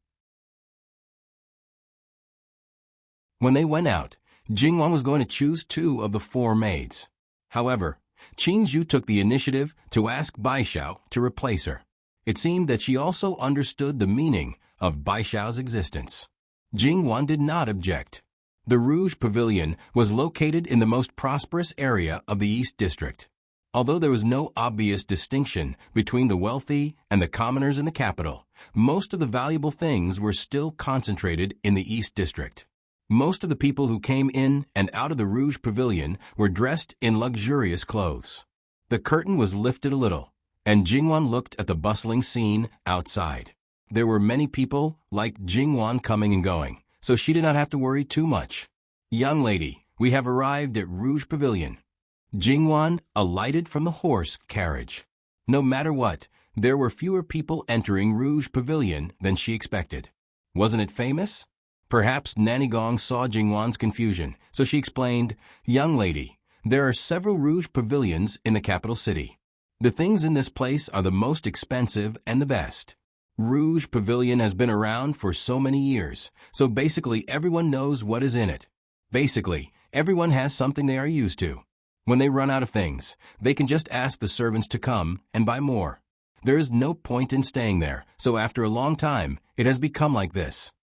When they went out, Jingwan was going to choose 2 of the 4 maids. However, Qingzhu took the initiative to ask Bai Xiao to replace her. It seemed that she also understood the meaning of Bai Xiao's existence. Jingwan did not object. The Rouge Pavilion was located in the most prosperous area of the East District. Although there was no obvious distinction between the wealthy and the commoners in the capital, most of the valuable things were still concentrated in the East District. Most of the people who came in and out of the Rouge Pavilion were dressed in luxurious clothes. The curtain was lifted a little, and Jingwan looked at the bustling scene outside. There were many people like Jingwan coming and going, so she did not have to worry too much. Young lady, we have arrived at Rouge Pavilion. Jingwan alighted from the horse carriage. No matter what, there were fewer people entering Rouge Pavilion than she expected. Wasn't it famous? Perhaps Nanny Gong saw Jingwan's confusion, so she explained, Young lady, there are several Rouge Pavilions in the capital city. The things in this place are the most expensive and the best. Rouge Pavilion has been around for so many years, so basically everyone knows what is in it. Basically, everyone has something they are used to. When they run out of things, they can just ask the servants to come and buy more. There is no point in staying there, so after a long time, it has become like this.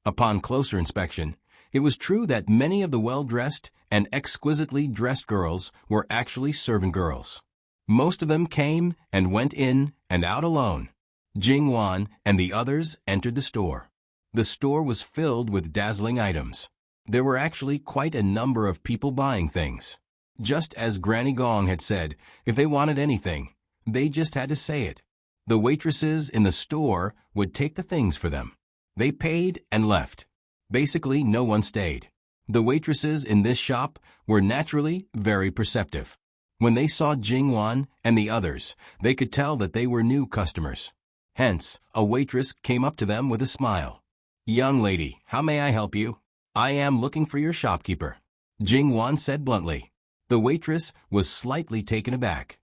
Upon closer inspection, it was true that many of the well-dressed and exquisitely dressed girls were actually servant girls. Most of them came and went in and out alone. Jing Wan and the others entered the store. The store was filled with dazzling items. There were actually quite a number of people buying things. Just as Granny Gong had said, if they wanted anything, they just had to say it. The waitresses in the store would take the things for them. They paid and left. Basically, no one stayed. The waitresses in this shop were naturally very perceptive. When they saw Jing Wan and the others, they could tell that they were new customers. Hence, a waitress came up to them with a smile. "Young lady, how may I help you?" "I am looking for your shopkeeper," Jing Wan said bluntly. The waitress was slightly taken aback.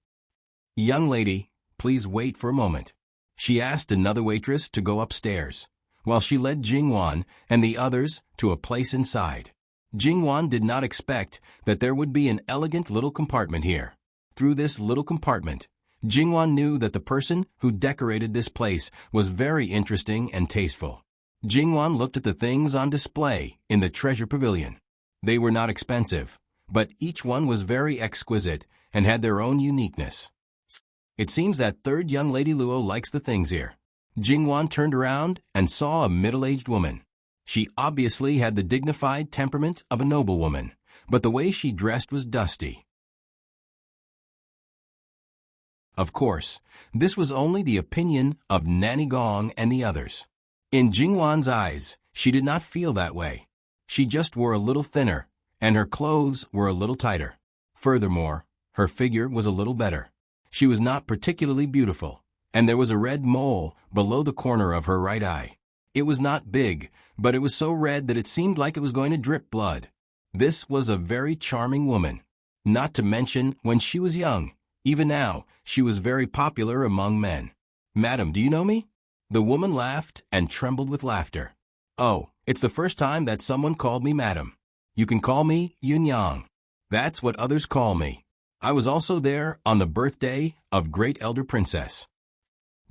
"Young lady, please wait for a moment." She asked another waitress to go upstairs, while she led Jing Wan and the others to a place inside. Jing Wan did not expect that there would be an elegant little compartment here. Through this little compartment, Jing Wan knew that the person who decorated this place was very interesting and tasteful. Jing Wan looked at the things on display in the treasure pavilion. They were not expensive, but each one was very exquisite and had their own uniqueness. It seems that third young lady Luo likes the things here. Jing Wan turned around and saw a middle-aged woman. She obviously had the dignified temperament of a noblewoman, but the way she dressed was dusty. Of course, this was only the opinion of Nanny Gong and the others. In Jing Wan's eyes, she did not feel that way. She just wore a little thinner, and her clothes were a little tighter. Furthermore, her figure was a little better. She was not particularly beautiful, and there was a red mole below the corner of her right eye. It was not big, but it was so red that it seemed like it was going to drip blood. This was a very charming woman. Not to mention when she was young. Even now, she was very popular among men. "Madam, do you know me?" The woman laughed and trembled with laughter. "Oh, it's the first time that someone called me madam. You can call me Yun Yang. That's what others call me. I was also there on the birthday of Great Elder Princess."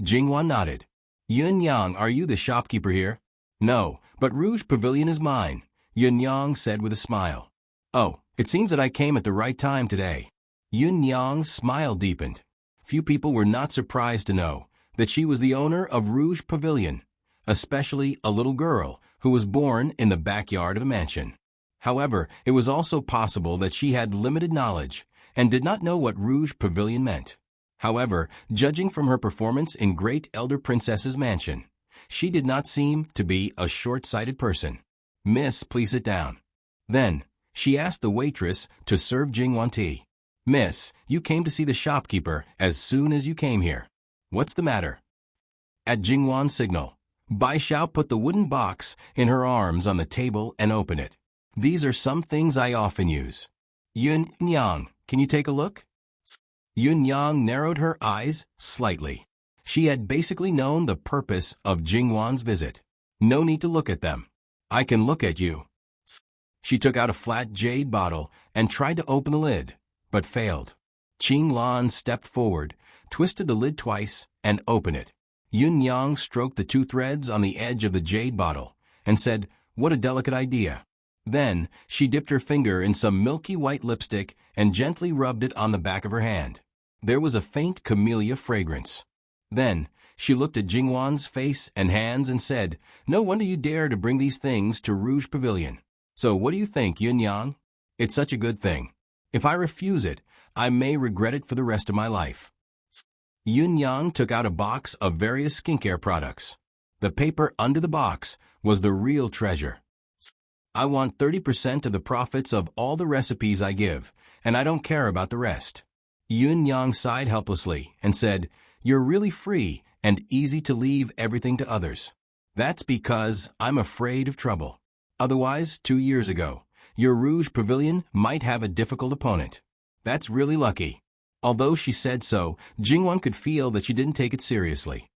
Jing Wan nodded. "Yun Yang, are you the shopkeeper here?" "No, but Rouge Pavilion is mine," Yun Yang said with a smile. "Oh, it seems that I came at the right time today." Yun Yang's smile deepened. Few people were not surprised to know that she was the owner of Rouge Pavilion, especially a little girl who was born in the backyard of a mansion. However, it was also possible that she had limited knowledge and did not know what Rouge Pavilion meant. However, judging from her performance in Great Elder Princess's mansion, she did not seem to be a short-sighted person. "Miss, please sit down." Then, she asked the waitress to serve Jing Wan tea. "Miss, you came to see the shopkeeper as soon as you came here. What's the matter?" At Jing Wan's signal, Bai Xiao put the wooden box in her arms on the table and opened it. "These are some things I often use." "Yun Yang, can you take a look?" Yun Yang narrowed her eyes slightly. She had basically known the purpose of Jing Wan's visit. "No need to look at them. I can look at you." She took out a flat jade bottle and tried to open the lid, but failed. Qing Lan stepped forward, twisted the lid twice, and opened it. Yun Yang stroked the two threads on the edge of the jade bottle and said, "What a delicate idea." Then, she dipped her finger in some milky white lipstick and gently rubbed it on the back of her hand. There was a faint camellia fragrance. Then, she looked at Jing Wan's face and hands and said, "No wonder you dare to bring these things to Rouge Pavilion. So what do you think, Yun Yang? It's such a good thing. If I refuse it, I may regret it for the rest of my life." Yun Yang took out a box of various skincare products. The paper under the box was the real treasure. "I want 30% of the profits of all the recipes I give, and I don't care about the rest." Yun Yang sighed helplessly and said, "You're really free and easy to leave everything to others." "That's because I'm afraid of trouble. Otherwise, 2 years ago, your Rouge Pavilion might have a difficult opponent. That's really lucky." Although she said so, Jing Wan could feel that she didn't take it seriously.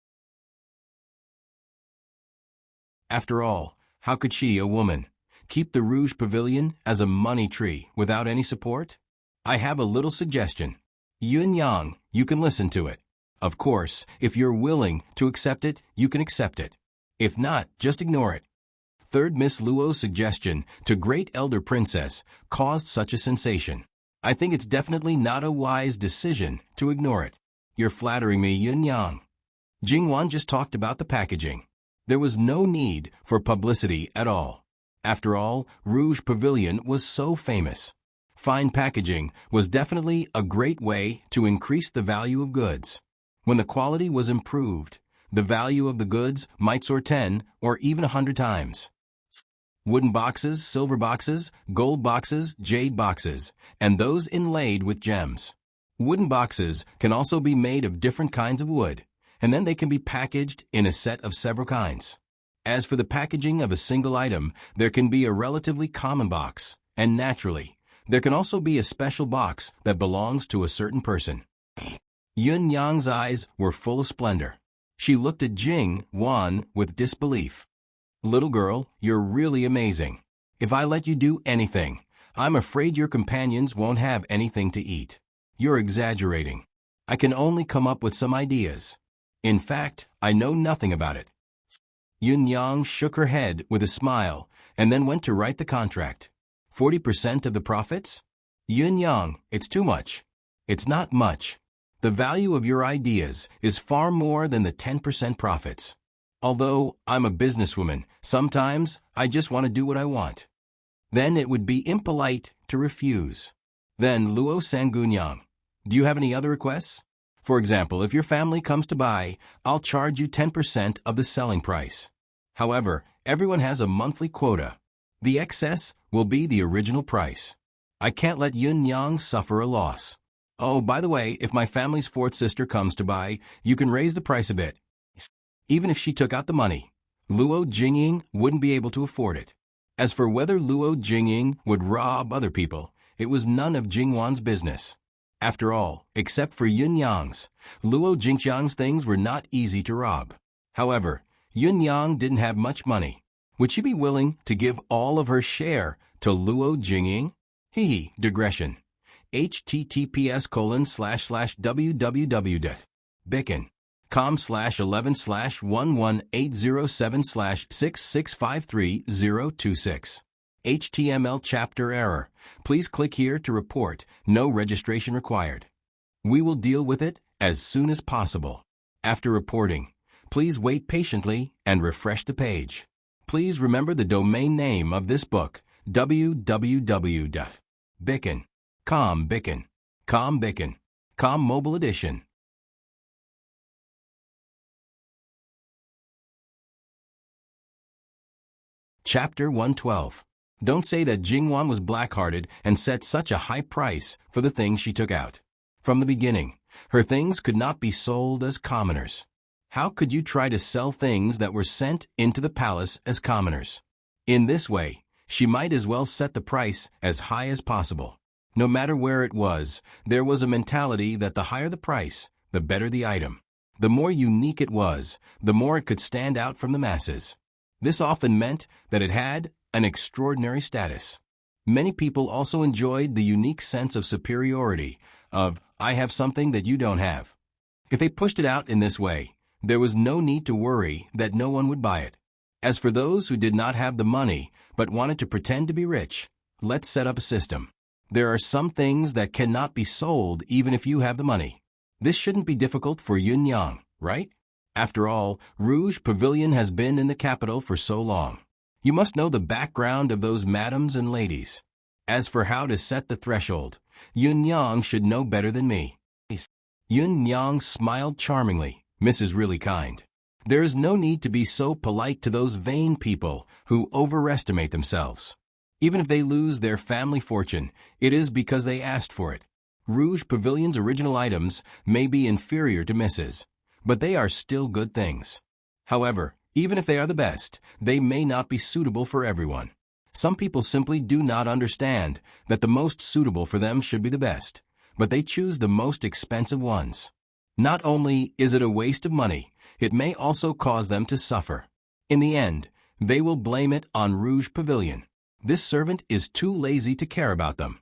After all, how could she, a woman, keep the Rouge Pavilion as a money tree without any support? I have a little suggestion. Yun Yang, you can listen to it. Of course, if you're willing to accept it, you can accept it. If not, just ignore it. Third Miss Luo's suggestion to Great Elder Princess caused such a sensation. I think it's definitely not a wise decision to ignore it. You're flattering me, Yun Yang. Jingwan just talked about the packaging. There was no need for publicity at all. After all, Rouge Pavilion was so famous. Fine packaging was definitely a great way to increase the value of goods. When the quality was improved, the value of the goods might soar 10 or even 100 times. Wooden boxes, silver boxes, gold boxes, jade boxes, and those inlaid with gems. Wooden boxes can also be made of different kinds of wood, and then they can be packaged in a set of several kinds. As for the packaging of a single item, there can be a relatively common box, and naturally, there can also be a special box that belongs to a certain person. Yun Yang's eyes were full of splendor. She looked at Jing Wan with disbelief. Little girl, you're really amazing. If I let you do anything, I'm afraid your companions won't have anything to eat. You're exaggerating. I can only come up with some ideas. In fact, I know nothing about it. Yun Yang shook her head with a smile and then went to write the contract. 40% of the profits? Yun Yang, it's too much. It's not much. The value of your ideas is far more than the 10% profits. Although I'm a businesswoman, sometimes I just want to do what I want. Then it would be impolite to refuse. Then Luo Sangunyang, do you have any other requests? For example, if your family comes to buy, I'll charge you 10% of the selling price. However, everyone has a monthly quota. The excess will be the original price. I can't let Yun Yang suffer a loss. Oh, by the way, if my family's fourth sister comes to buy, you can raise the price a bit. Even if she took out the money, Luo Jingying wouldn't be able to afford it. As for whether Luo Jingying would rob other people, it was none of Jingwan's business. After all, except for Yun Yang's, Luo Jingxiang's things were not easy to rob. However, Yun Yang didn't have much money. Would she be willing to give all of her share to Luo Jingying? Digression. https://www.beacon.com/11/11807/6653026. HTML chapter error. Please click here to report. No registration required. We will deal with it as soon as possible. After reporting, please wait patiently and refresh the page. Please remember the domain name of this book, www.beacon.com mobile edition. Chapter 112. Don't say that Jingwan was black-hearted and set such a high price for the things she took out. From the beginning, her things could not be sold as commoners. How could you try to sell things that were sent into the palace as commoners? In this way, she might as well set the price as high as possible. No matter where it was, there was a mentality that the higher the price, the better the item. The more unique it was, the more it could stand out from the masses. This often meant that it had an extraordinary status. Many people also enjoyed the unique sense of superiority, of, I have something that you don't have. If they pushed it out in this way, there was no need to worry that no one would buy it. As for those who did not have the money but wanted to pretend to be rich, let's set up a system. There are some things that cannot be sold even if you have the money. This shouldn't be difficult for Yun Yang, right? After all, Rouge Pavilion has been in the capital for so long. You must know the background of those madams and ladies. As for how to set the threshold, Yun Yang should know better than me. Yun Yang smiled charmingly. Miss is really kind. There is no need to be so polite to those vain people who overestimate themselves. Even if they lose their family fortune, it is because they asked for it. Rouge Pavilion's original items may be inferior to Mrs., but they are still good things. However, even if they are the best, they may not be suitable for everyone. Some people simply do not understand that the most suitable for them should be the best, but they choose the most expensive ones. Not only is it a waste of money, it may also cause them to suffer. In the end, they will blame it on Rouge Pavilion. This servant is too lazy to care about them.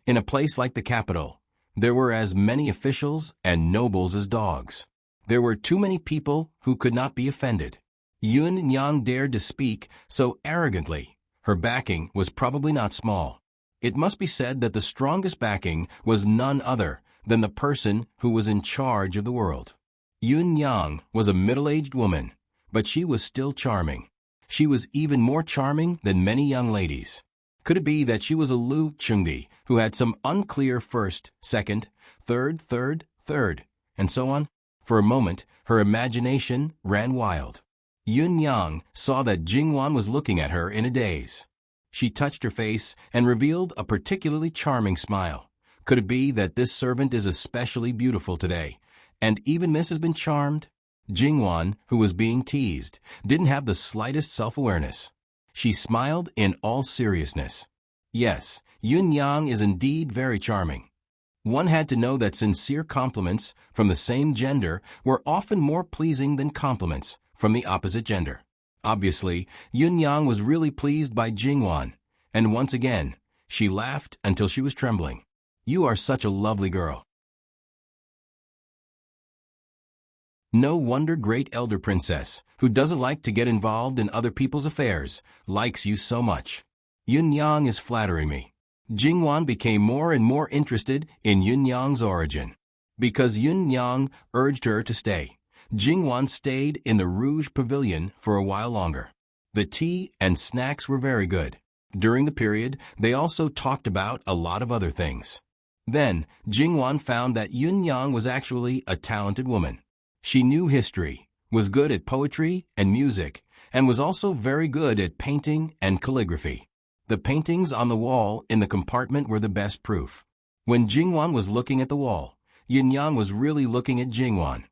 In a place like the capital, there were as many officials and nobles as dogs. There were too many people who could not be offended. Yun Yang dared to speak so arrogantly. Her backing was probably not small. It must be said that the strongest backing was none other than the person who was in charge of the world. Yun Yang was a middle-aged woman, but she was still charming. She was even more charming than many young ladies. Could it be that she was a Lu Chengdi who had some unclear first, second, third, and so on? For a moment, her imagination ran wild. Yun Yang saw that Jingwan was looking at her in a daze. She touched her face and revealed a particularly charming smile. Could it be that this servant is especially beautiful today, and even Miss has been charmed? Jingwan, who was being teased, didn't have the slightest self-awareness. She smiled in all seriousness. Yes, Yun Yang is indeed very charming. One had to know that sincere compliments from the same gender were often more pleasing than compliments from the opposite gender. Obviously, Yun Yang was really pleased by Jingwan, and once again, she laughed until she was trembling. "You are such a lovely girl." No wonder great elder princess, who doesn't like to get involved in other people's affairs, likes you so much. Yun Yang is flattering me. Jingwan became more and more interested in Yun Yang's origin. Because Yun Yang urged her to stay, Jingwan stayed in the Rouge Pavilion for a while longer. The tea and snacks were very good. During the period, they also talked about a lot of other things. Then, Jingwan found that Yun Yang was actually a talented woman. She knew history, was good at poetry and music, and was also very good at painting and calligraphy. The paintings on the wall in the compartment were the best proof. When Jingwan was looking at the wall, Yun Yang was really looking at Jingwan.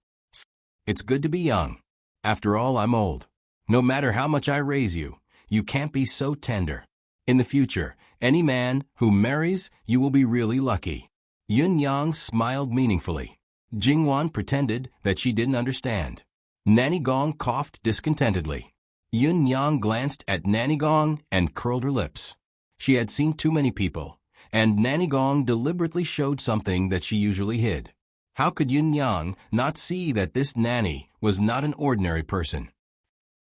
"It's good to be young. After all, I'm old. No matter how much I raise you, you can't be so tender. In the future, any man who marries you will be really lucky." Yun Yang smiled meaningfully. Jingwan pretended that she didn't understand. Nanny Gong coughed discontentedly. Yun Yang glanced at Nanny Gong and curled her lips. She had seen too many people, and Nanny Gong deliberately showed something that she usually hid. How could Yun Yang not see that this nanny was not an ordinary person?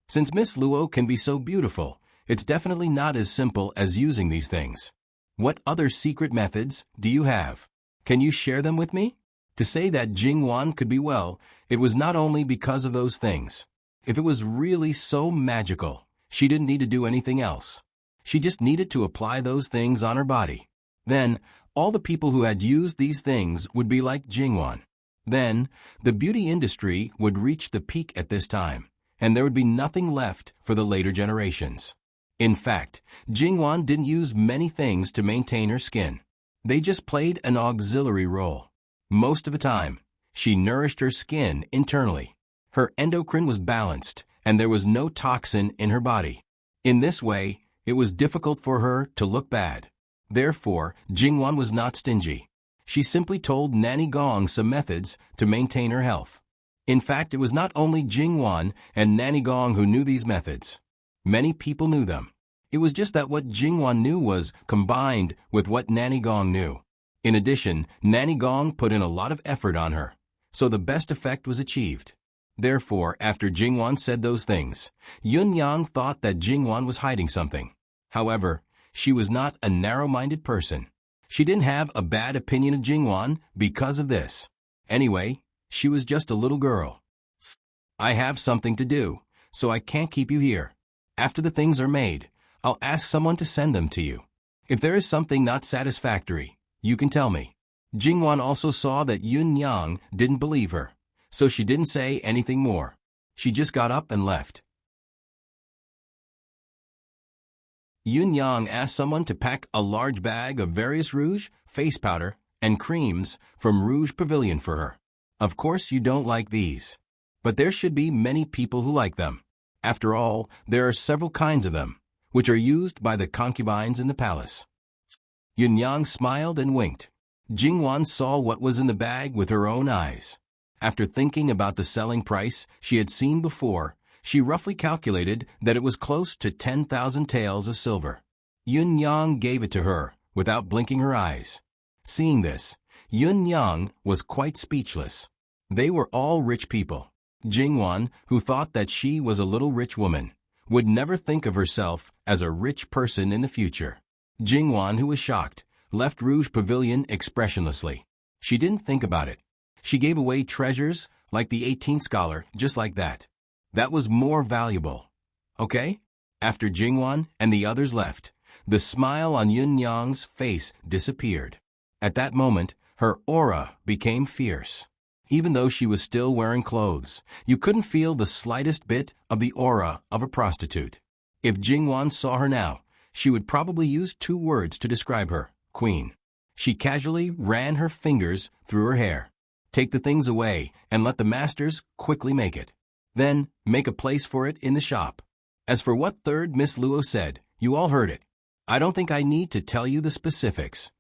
Since Miss Luo can be so beautiful, it's definitely not as simple as using these things. What other secret methods do you have? Can you share them with me? To say that Jingwan could be well, it was not only because of those things. If it was really so magical, she didn't need to do anything else. She just needed to apply those things on her body. Then, all the people who had used these things would be like Jingwan. Then, the beauty industry would reach the peak at this time, and there would be nothing left for the later generations. In fact, Jingwan didn't use many things to maintain her skin. They just played an auxiliary role. Most of the time, she nourished her skin internally. Her endocrine was balanced, and there was no toxin in her body. In this way, it was difficult for her to look bad. Therefore, Jingwan was not stingy. She simply told Nanny Gong some methods to maintain her health. In fact, it was not only Jingwan and Nanny Gong who knew these methods. Many people knew them. It was just that what Jingwan knew was combined with what Nanny Gong knew. In addition, Nanny Gong put in a lot of effort on her, so the best effect was achieved. Therefore, after Jingwan said those things, Yun Yang thought that Jingwan was hiding something. However, she was not a narrow-minded person. She didn't have a bad opinion of Jingwan because of this. Anyway, she was just a little girl. "I have something to do, so I can't keep you here. After the things are made, I'll ask someone to send them to you. If there is something not satisfactory, you can tell me." Jingwan also saw that Yun Yang didn't believe her, so she didn't say anything more. She just got up and left. Yun Yang asked someone to pack a large bag of various rouge, face powder, and creams from Rouge Pavilion for her. Of course you don't like these, but there should be many people who like them. After all, there are several kinds of them, which are used by the concubines in the palace. Yun Yang smiled and winked. Jingwan saw what was in the bag with her own eyes. After thinking about the selling price she had seen before, she roughly calculated that it was close to 10,000 taels of silver. Yun Yang gave it to her without blinking her eyes. Seeing this, Yun Yang was quite speechless. They were all rich people. Jingwan, who thought that she was a little rich woman, would never think of herself as a rich person in the future. Jingwan, who was shocked, left Rouge Pavilion expressionlessly. She didn't think about it. She gave away treasures like the 18th scholar, just like that. That was more valuable. Okay? After Jingwan and the others left, the smile on Yun Yang's face disappeared. At that moment, her aura became fierce. Even though she was still wearing clothes, you couldn't feel the slightest bit of the aura of a prostitute. If Jingwan saw her now, she would probably use 2 words to describe her: queen. She casually ran her fingers through her hair. Take the things away and let the masters quickly make it. Then, make a place for it in the shop. As for what third Miss Luo said, you all heard it. I don't think I need to tell you the specifics.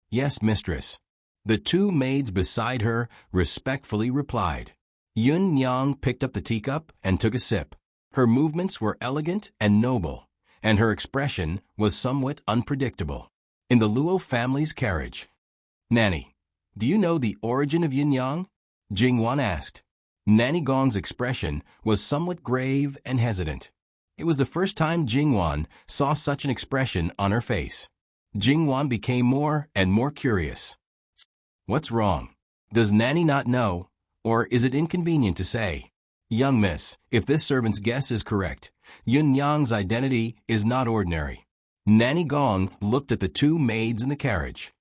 Yes, mistress. The 2 maids beside her respectfully replied. Yun Yang picked up the teacup and took a sip. Her movements were elegant and noble, and her expression was somewhat unpredictable. In the Luo family's carriage. Nanny, do you know the origin of Yin Yang? Jingwan asked. Nanny Gong's expression was somewhat grave and hesitant. It was the first time Jingwan saw such an expression on her face. Jingwan became more and more curious. What's wrong? Does Nanny not know, or is it inconvenient to say? Young miss, if this servant's guess is correct, Yun Yang's identity is not ordinary. Nanny Gong looked at the 2 maids in the carriage.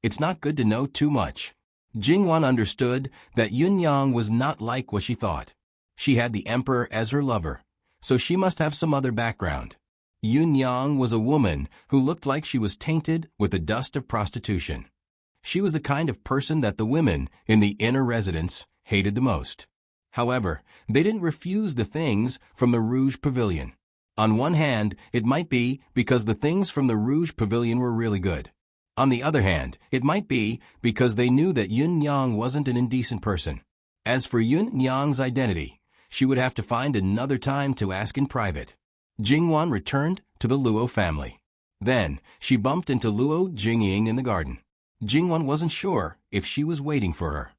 It's not good to know too much. Jingwan understood that Yun Yang was not like what she thought. She had the emperor as her lover, so she must have some other background. Yun Yang was a woman who looked like she was tainted with the dust of prostitution. She was the kind of person that the women in the inner residence hated the most. However, they didn't refuse the things from the Rouge Pavilion. On one hand, it might be because the things from the Rouge Pavilion were really good. On the other hand, it might be because they knew that Yun Yang wasn't an indecent person. As for Yun Yang's identity, she would have to find another time to ask in private. Jingwan returned to the Luo family. Then, she bumped into Luo Jingying in the garden. Jingwan wasn't sure if she was waiting for her.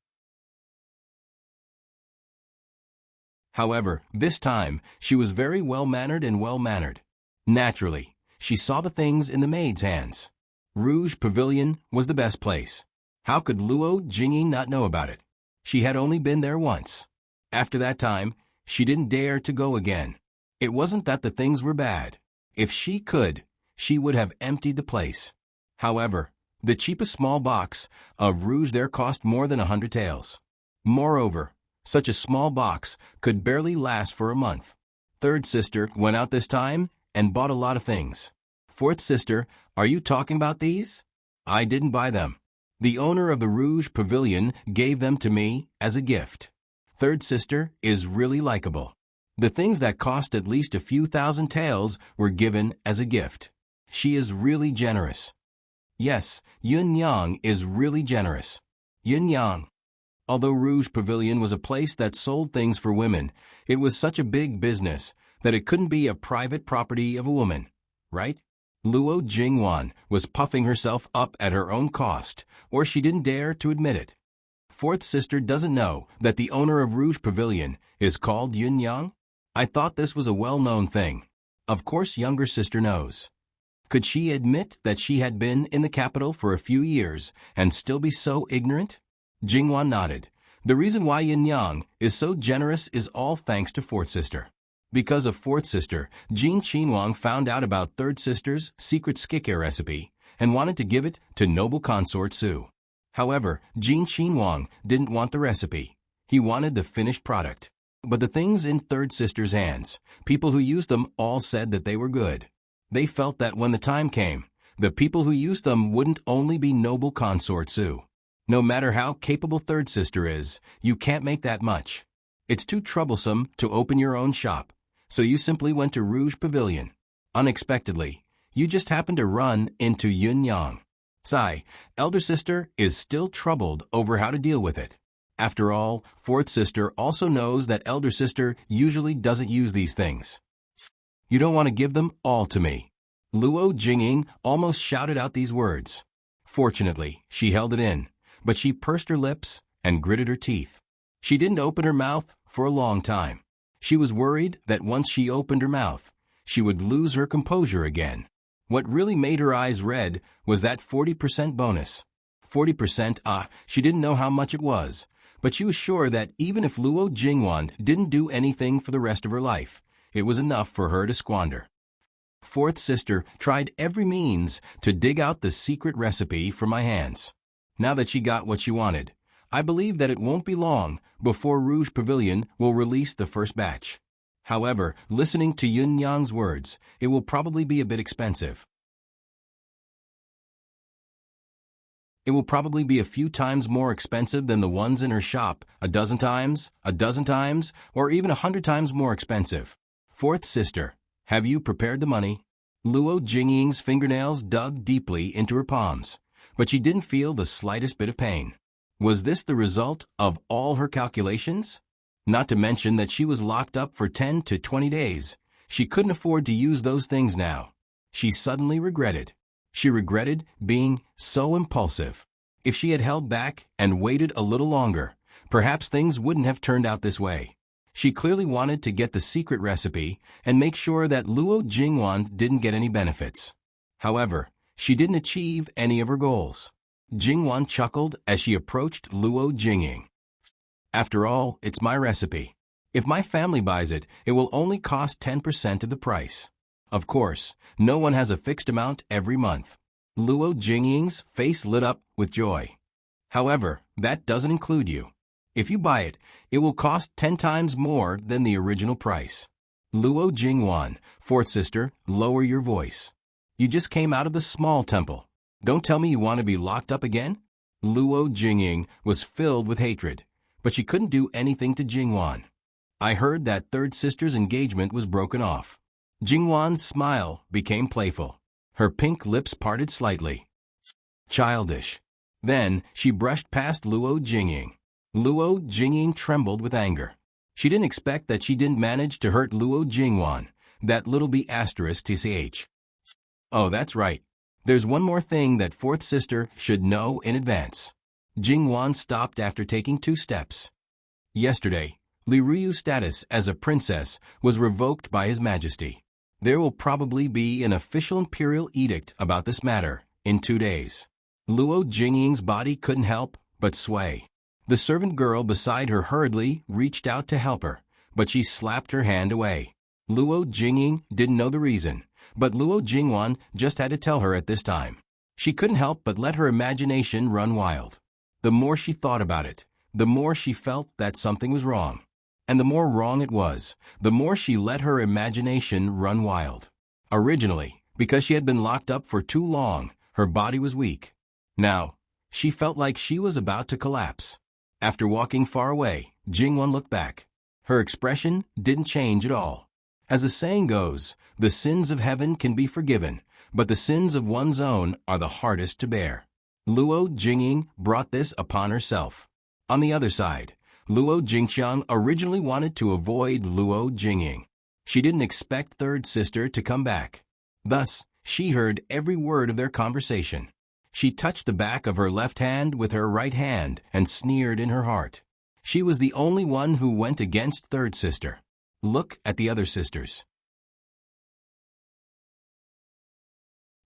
However, this time, she was very well-mannered and well-mannered. Naturally, she saw the things in the maid's hands. Rouge Pavilion was the best place. How could Luo Jingying not know about it? She had only been there once. After that time, she didn't dare to go again. It wasn't that the things were bad. If she could, she would have emptied the place. However, the cheapest small box of rouge there cost more than 100 taels. Moreover, such a small box could barely last for a month. Third sister went out this time and bought a lot of things. Fourth sister, are you talking about these? I didn't buy them. The owner of the Rouge Pavilion gave them to me as a gift. Third sister is really likable. The things that cost at least a few thousand taels were given as a gift. She is really generous. Yes, Yun Yang is really generous. Yun Yang. Although Rouge Pavilion was a place that sold things for women, it was such a big business that it couldn't be a private property of a woman, right? Luo Jingwan was puffing herself up at her own cost, or she didn't dare to admit it. Fourth sister doesn't know that the owner of Rouge Pavilion is called Yun Yang? I thought this was a well-known thing. Of course younger sister knows. Could she admit that she had been in the capital for a few years and still be so ignorant? Jingwan nodded. The reason why Yin Yang is so generous is all thanks to fourth sister. Because of fourth sister, Jin Qinhuang found out about third sister's secret skincare recipe and wanted to give it to noble consort Su. However, Jin Qinhuang didn't want the recipe. He wanted the finished product. But the things in third sister's hands, people who used them all said that they were good. They felt that when the time came, the people who used them wouldn't only be noble consort Su. No matter how capable third sister is, you can't make that much. It's too troublesome to open your own shop, so you simply went to Rouge Pavilion. Unexpectedly, you just happened to run into Yun Yang. Sai, elder sister, is still troubled over how to deal with it. After all, fourth sister also knows that elder sister usually doesn't use these things. You don't want to give them all to me. Luo Jingying almost shouted out these words. Fortunately, she held it in, but she pursed her lips and gritted her teeth. She didn't open her mouth for a long time. She was worried that once she opened her mouth, she would lose her composure again. What really made her eyes red was that 40% bonus. 40%, she didn't know how much it was, but she was sure that even if Luo Jingwan didn't do anything for the rest of her life, it was enough for her to squander. Fourth sister tried every means to dig out the secret recipe from my hands. Now that she got what she wanted, I believe that it won't be long before Rouge Pavilion will release the first batch. However, listening to Yun Yang's words, it will probably be a bit expensive. It will probably be a few times more expensive than the ones in her shop, a dozen times, or even 100 times more expensive. Fourth sister, have you prepared the money? Luo Jingying's fingernails dug deeply into her palms, but she didn't feel the slightest bit of pain. Was this the result of all her calculations? Not to mention that she was locked up for 10 to 20 days. She couldn't afford to use those things now. She suddenly regretted. She regretted being so impulsive. If she had held back and waited a little longer, perhaps things wouldn't have turned out this way. She clearly wanted to get the secret recipe and make sure that Luo Jingwan didn't get any benefits. However, she didn't achieve any of her goals. Jingwan chuckled as she approached Luo Jingying. After all, it's my recipe. If my family buys it, it will only cost 10% of the price. Of course, no one has a fixed amount every month. Luo Jingying's face lit up with joy. However, that doesn't include you. If you buy it, it will cost 10 times more than the original price. Luo Jingwan, fourth sister, lower your voice. You just came out of the small temple. Don't tell me you want to be locked up again? Luo Jingying was filled with hatred, but she couldn't do anything to Jingwan. I heard that third sister's engagement was broken off. Jingwan's smile became playful. Her pink lips parted slightly. Childish. Then she brushed past Luo Jingying. Luo Jingying trembled with anger. She didn't expect that she didn't manage to hurt Luo Jingwan, that little b***th. Oh, that's right. There's one more thing that fourth sister should know in advance. Jingwan stopped after taking 2 steps. Yesterday, Li Ruyu's status as a princess was revoked by His Majesty. There will probably be an official imperial edict about this matter in 2 days. Luo Jingying's body couldn't help but sway. The servant girl beside her hurriedly reached out to help her, but she slapped her hand away. Luo Jingying didn't know the reason, but Luo Jingwan just had to tell her at this time. She couldn't help but let her imagination run wild. The more she thought about it, the more she felt that something was wrong. And the more wrong it was, the more she let her imagination run wild. Originally, because she had been locked up for too long, her body was weak. Now, she felt like she was about to collapse. After walking far away, Jingwan looked back. Her expression didn't change at all. As the saying goes, the sins of heaven can be forgiven, but the sins of one's own are the hardest to bear. Luo Jingying brought this upon herself. On the other side, Luo Jingqiang originally wanted to avoid Luo Jingying. She didn't expect third sister to come back. Thus, she heard every word of their conversation. She touched the back of her left hand with her right hand and sneered in her heart. She was the only one who went against third sister. Look at the other sisters.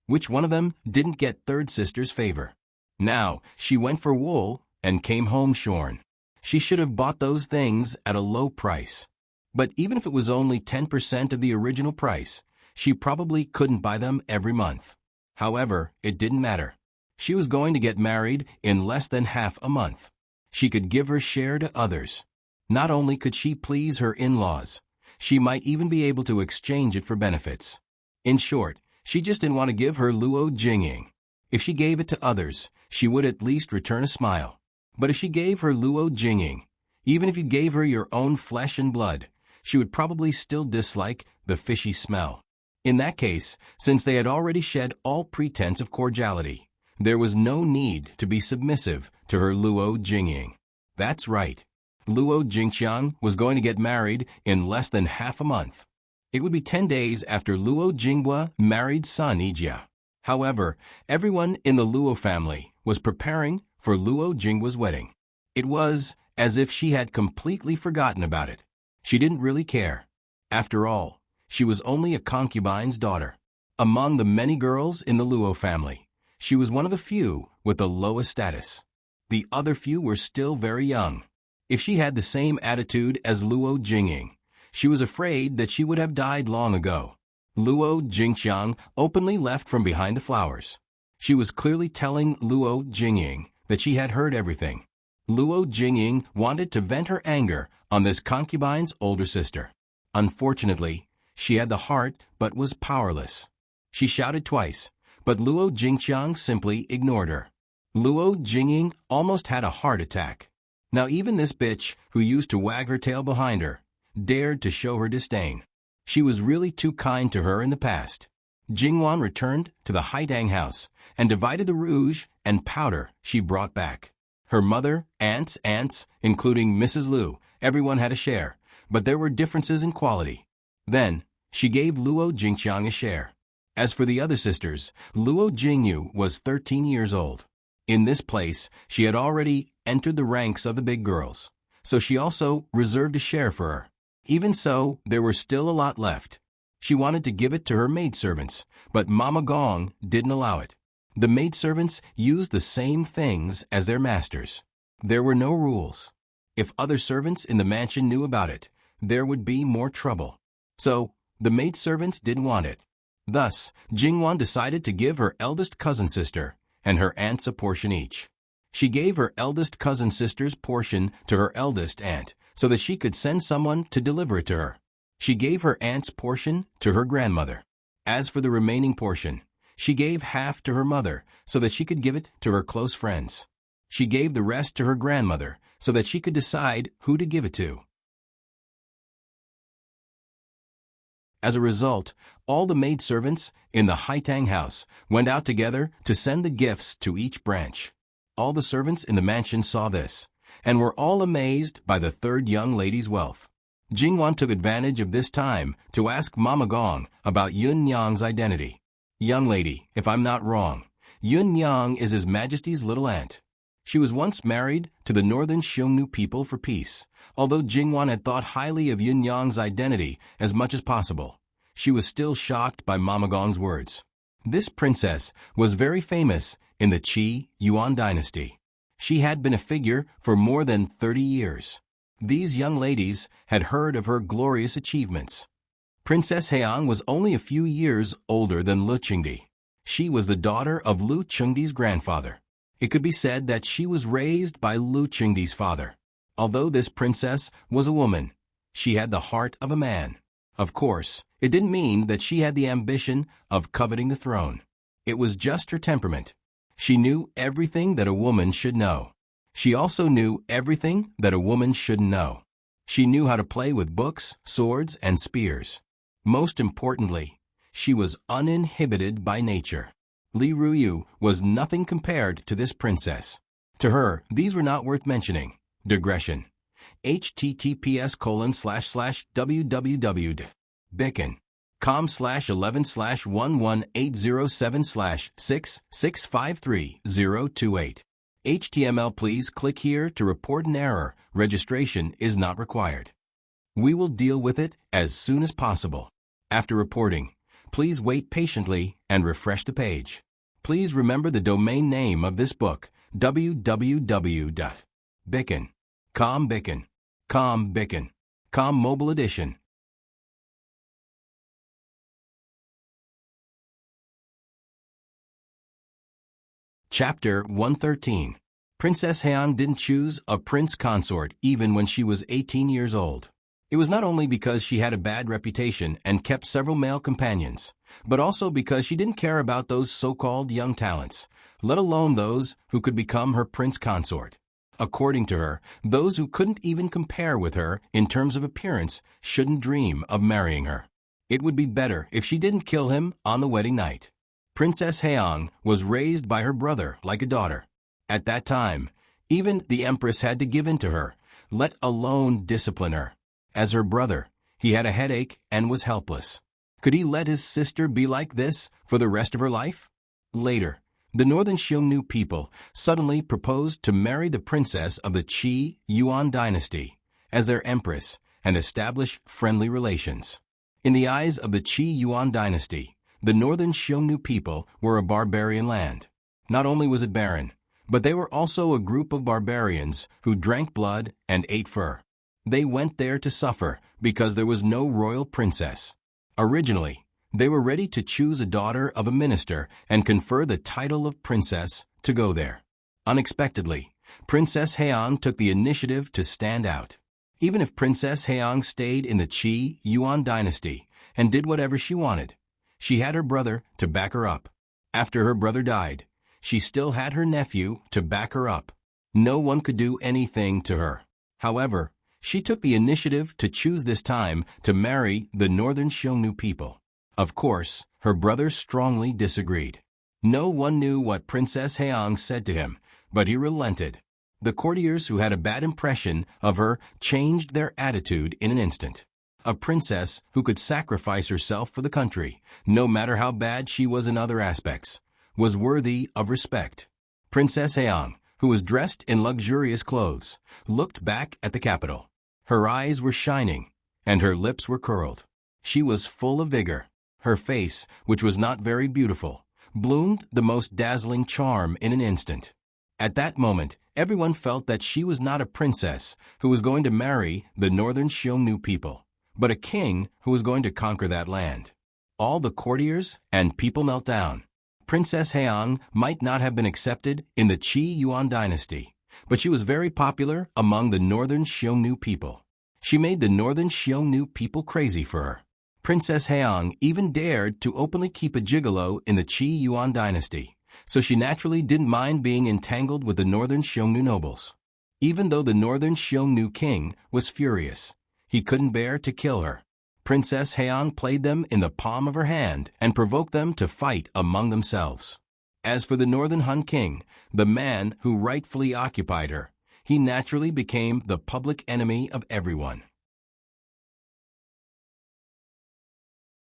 Which one of them didn't get third sister's favor? Now, she went for wool and came home shorn. She should have bought those things at a low price. But even if it was only 10% of the original price, she probably couldn't buy them every month. However, it didn't matter. She was going to get married in less than half a month. She could give her share to others. Not only could she please her in-laws, she might even be able to exchange it for benefits. In short, she just didn't want to give her Luo Jingying. If she gave it to others, she would at least return a smile. But if she gave her Luo Jingying, even if you gave her your own flesh and blood, she would probably still dislike the fishy smell. In that case, since they had already shed all pretense of cordiality, there was no need to be submissive to her Luo Jingying. That's right. Luo Jingqiang was going to get married in less than half a month. It would be 10 days after Luo Jinghua married Sun Yijia. However, everyone in the Luo family was preparing for Luo Jinghua's wedding. It was as if she had completely forgotten about it. She didn't really care. After all, she was only a concubine's daughter. Among the many girls in the Luo family, she was one of the few with the lowest status. The other few were still very young. If she had the same attitude as Luo Jingying, she was afraid that she would have died long ago. Luo Jingxiang openly left from behind the flowers. She was clearly telling Luo Jingying that she had heard everything. Luo Jingying wanted to vent her anger on this concubine's older sister. Unfortunately, she had the heart but was powerless. She shouted twice, but Luo Jingxiang simply ignored her. Luo Jingying almost had a heart attack. Now even this bitch, who used to wag her tail behind her, dared to show her disdain. She was really too kind to her in the past. Jingwan returned to the Haitang house and divided the rouge and powder she brought back. Her mother, aunts, including Mrs. Lu, everyone had a share, but there were differences in quality. Then, she gave Luo Jingxiang a share. As for the other sisters, Luo Jingyu was 13 years old. In this place, she had already entered the ranks of the big girls, so she also reserved a share for her. Even so, there were still a lot left. She wanted to give it to her maidservants, but Mama Gong didn't allow it. The maidservants used the same things as their masters. There were no rules. If other servants in the mansion knew about it, there would be more trouble. So, the maidservants didn't want it. Thus, Jingwan decided to give her eldest cousin sister and her aunts a portion each. She gave her eldest cousin sister's portion to her eldest aunt so that she could send someone to deliver it to her. She gave her aunt's portion to her grandmother. As for the remaining portion, she gave half to her mother so that she could give it to her close friends. She gave the rest to her grandmother so that she could decide who to give it to. As a result, all the maidservants in the Haitang house went out together to send the gifts to each branch. All the servants in the mansion saw this, and were all amazed by the third young lady's wealth. Jingwan took advantage of this time to ask Mama Gong about Yun Nyang's identity. Young lady, if I'm not wrong, Yun Nyang is His Majesty's little aunt. She was once married to the northern Xiongnu people for peace. Although Jingwan had thought highly of Yun Nyang's identity as much as possible, she was still shocked by Mama Gong's words. This princess was very famous in the Qi Yuan dynasty. She had been a figure for more than 30 years. These young ladies had heard of her glorious achievements. Princess Heang was only a few years older than Lu Qingdi. She was the daughter of Lu Qingdi's grandfather. It could be said that she was raised by Lu Qingdi's father. Although this princess was a woman, she had the heart of a man. Of course, it didn't mean that she had the ambition of coveting the throne. It was just her temperament. She knew everything that a woman should know. She also knew everything that a woman shouldn't know. She knew how to play with books, swords, and spears. Most importantly, she was uninhibited by nature. Li Ruyu was nothing compared to this princess. To her, these were not worth mentioning. Digression. https://www.bicken.com/11/11807/6653028. HTML. Please click here to report an error. Registration is not required. We will deal with it as soon as possible. After reporting, please wait patiently and refresh the page. Please remember the domain name of this book, www.bicken.com Mobile Edition. Chapter 113. Princess Heang didn't choose a prince consort even when she was 18 years old. It was not only because she had a bad reputation and kept several male companions, but also because she didn't care about those so-called young talents, let alone those who could become her prince consort. According to her, those who couldn't even compare with her in terms of appearance shouldn't dream of marrying her. It would be better if she didn't kill him on the wedding night. Princess Heang was raised by her brother like a daughter. At that time, even the empress had to give in to her, let alone discipline her. As her brother, he had a headache and was helpless. Could he let his sister be like this for the rest of her life? Later, the northern Xiongnu people suddenly proposed to marry the princess of the Qi Yuan dynasty as their empress and establish friendly relations. In the eyes of the Qi Yuan dynasty, the northern Xiongnu people were a barbarian land. Not only was it barren, but they were also a group of barbarians who drank blood and ate fur. They went there to suffer because there was no royal princess. Originally, they were ready to choose a daughter of a minister and confer the title of princess to go there. Unexpectedly, Princess Heang took the initiative to stand out. Even if Princess Heang stayed in the Qi Yuan dynasty and did whatever she wanted, she had her brother to back her up. After her brother died, she still had her nephew to back her up. No one could do anything to her. However, she took the initiative to choose this time to marry the northern Xiongnu people. Of course, her brother strongly disagreed. No one knew what Princess Heang said to him, but he relented. The courtiers who had a bad impression of her changed their attitude in an instant. A princess who could sacrifice herself for the country, no matter how bad she was in other aspects, was worthy of respect. Princess Heang, who was dressed in luxurious clothes, looked back at the capital. Her eyes were shining, and her lips were curled. She was full of vigor. Her face, which was not very beautiful, bloomed the most dazzling charm in an instant. At that moment, everyone felt that she was not a princess who was going to marry the northern Xiongnu people, but a king who was going to conquer that land. All the courtiers and people knelt down. Princess Heang might not have been accepted in the Qi Yuan dynasty, but she was very popular among the northern Xiongnu people. She made the northern Xiongnu people crazy for her. Princess Heang even dared to openly keep a gigolo in the Qi Yuan dynasty, so she naturally didn't mind being entangled with the northern Xiongnu nobles. Even though the northern Xiongnu king was furious, he couldn't bear to kill her. Princess Heang played them in the palm of her hand and provoked them to fight among themselves. As for the northern Han king, the man who rightfully occupied her, he naturally became the public enemy of everyone.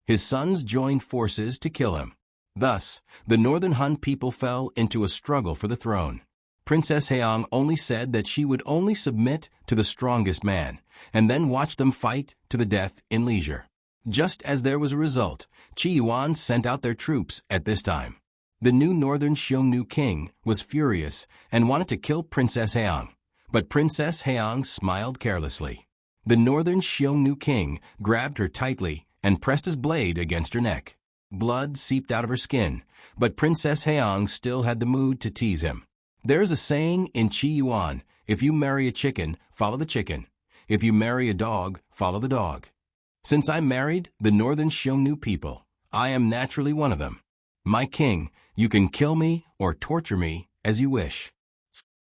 His sons joined forces to kill him. Thus, the northern Han people fell into a struggle for the throne. Princess Heang only said that she would only submit to the strongest man, and then watch them fight to the death in leisure. Just as there was a result, Qi Yuan sent out their troops at this time. The new northern Xiongnu king was furious and wanted to kill Princess Heang, but Princess Heang smiled carelessly. The northern Xiongnu king grabbed her tightly and pressed his blade against her neck. Blood seeped out of her skin, but Princess Heang still had the mood to tease him. There is a saying in Qi Yuan, if you marry a chicken, follow the chicken. If you marry a dog, follow the dog. Since I married the northern Xiongnu people, I am naturally one of them. My king, you can kill me or torture me as you wish.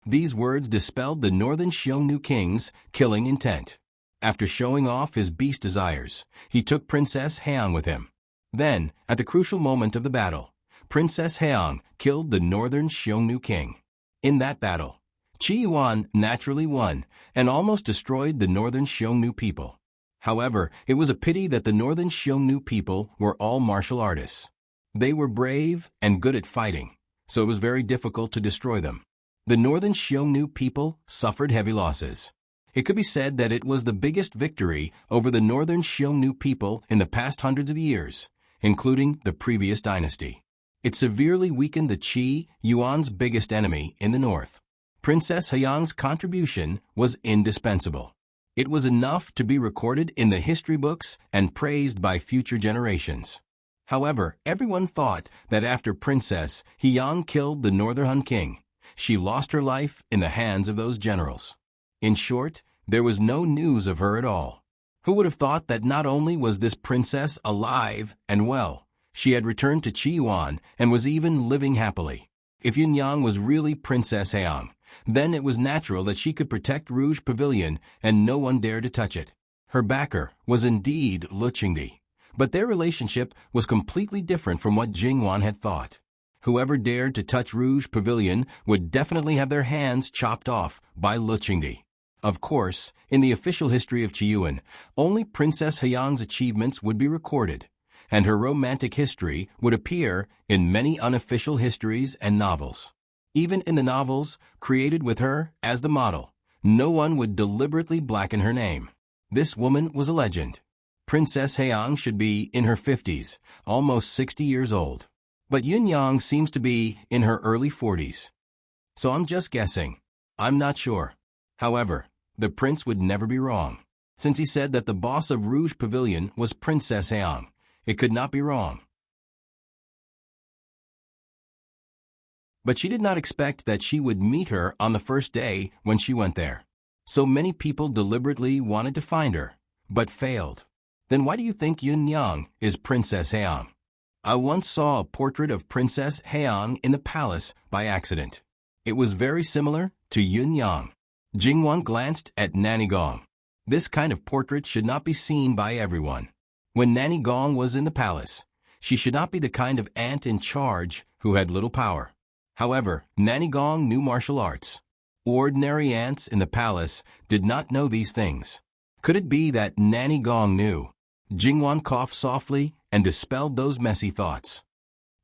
These words dispelled the northern Xiongnu king's killing intent. After showing off his beast desires, he took Princess Heang with him. Then, at the crucial moment of the battle, Princess Heang killed the northern Xiongnu king. In that battle, Qi Yuan naturally won and almost destroyed the northern Xiongnu people. However, it was a pity that the northern Xiongnu people were all martial artists. They were brave and good at fighting, so it was very difficult to destroy them. The northern Xiongnu people suffered heavy losses. It could be said that it was the biggest victory over the northern Xiongnu people in the past hundreds of years, including the previous dynasty. It severely weakened the Qi Yuan's biggest enemy in the north. Princess Heang's contribution was indispensable. It was enough to be recorded in the history books and praised by future generations. However, everyone thought that after Princess Heang killed the northern Han king, she lost her life in the hands of those generals. In short, there was no news of her at all. Who would have thought that not only was this princess alive and well, she had returned to Qi Yuan and was even living happily. If Yin Yang was really Princess Heang, then it was natural that she could protect Rouge Pavilion and no one dared to touch it. Her backer was indeed Lu Qingdi, but their relationship was completely different from what Jingwan had thought. Whoever dared to touch Rouge Pavilion would definitely have their hands chopped off by Lu Qingdi. Of course, in the official history of Qiyuan, only Princess Heang's achievements would be recorded. and her romantic history would appear in many unofficial histories and novels. Even in the novels created with her as the model, no one would deliberately blacken her name. This woman was a legend. Princess Haeang should be in her 50s, almost 60 years old. But Yun-yang seems to be in her early 40s. So I'm just guessing. I'm not sure. However, the prince would never be wrong. Since he said that the boss of Rouge Pavilion was Princess Haeang, it could not be wrong. But she did not expect that she would meet her on the first day when she went there. So many people deliberately wanted to find her, but failed. Then why do you think Yun-yang is Princess Haeang? I once saw a portrait of Princess Haeang in the palace by accident. It was very similar to Yun-yang. Jingwan glanced at Nanny Gong. This kind of portrait should not be seen by everyone. When Nanny Gong was in the palace, she should not be the kind of aunt in charge who had little power. However, Nanny Gong knew martial arts. Ordinary aunts in the palace did not know these things. Could it be that Nanny Gong knew? Jingwan coughed softly and dispelled those messy thoughts.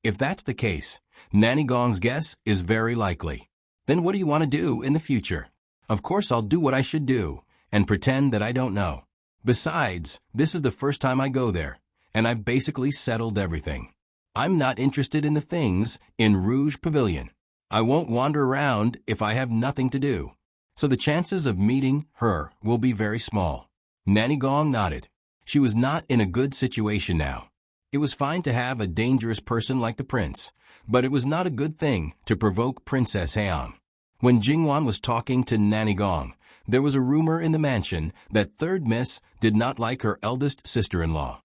If that's the case, Nanny Gong's guess is very likely. Then what do you want to do in the future? Of course I'll do what I should do, and pretend that I don't know. Besides, this is the first time I go there, and I've basically settled everything. I'm not interested in the things in Rouge Pavilion. I won't wander around if I have nothing to do. So the chances of meeting her will be very small. Nanny Gong nodded. She was not in a good situation now. It was fine to have a dangerous person like the prince, but it was not a good thing to provoke Princess Haeang. When Jingwan was talking to Nanny Gong, there was a rumor in the mansion that Third Miss did not like her eldest sister-in-law.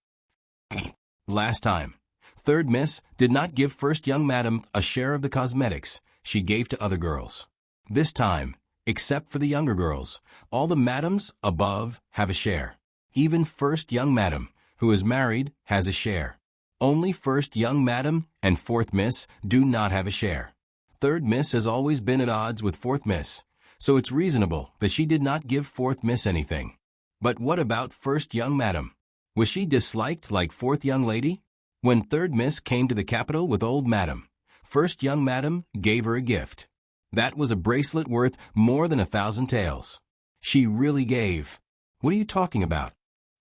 Last time, Third Miss did not give First Young Madam a share of the cosmetics she gave to other girls. This time, except for the younger girls, all the madams above have a share. Even First Young Madam, who is married, has a share. Only First Young Madam and Fourth Miss do not have a share. Third Miss has always been at odds with Fourth Miss, so it's reasonable that she did not give Fourth Miss anything. But what about First Young Madam? Was she disliked like Fourth Young Lady? When Third Miss came to the capital with Old Madam, First Young Madam gave her a gift. That was a bracelet worth more than 1,000 taels. She really gave. What are you talking about?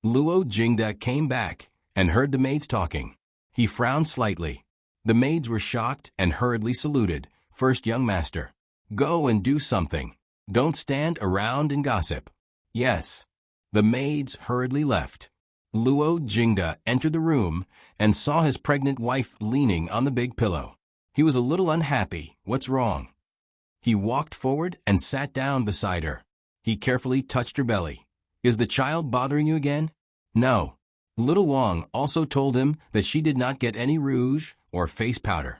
Luo Jingda came back and heard the maids talking. He frowned slightly. The maids were shocked and hurriedly saluted. First Young Master. Go and do something. Don't stand around and gossip. Yes. The maids hurriedly left. Luo Jingda entered the room and saw his pregnant wife leaning on the big pillow. He was a little unhappy. What's wrong? He walked forward and sat down beside her. He carefully touched her belly. Is the child bothering you again? No. Little Wang also told him that she did not get any rouge or face powder.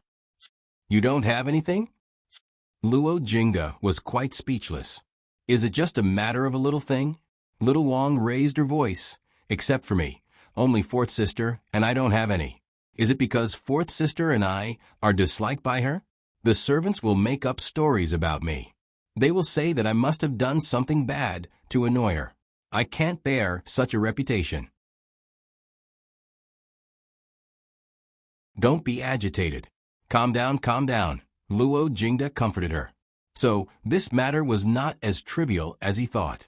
You don't have anything? Luo Jingda was quite speechless. Is it just a matter of a little thing? Little Wang raised her voice. Except for me, only Fourth Sister, and I don't have any. Is it because Fourth Sister and I are disliked by her? The servants will make up stories about me. They will say that I must have done something bad to annoy her. I can't bear such a reputation. Don't be agitated. Calm down, Luo Jingda comforted her. So, this matter was not as trivial as he thought.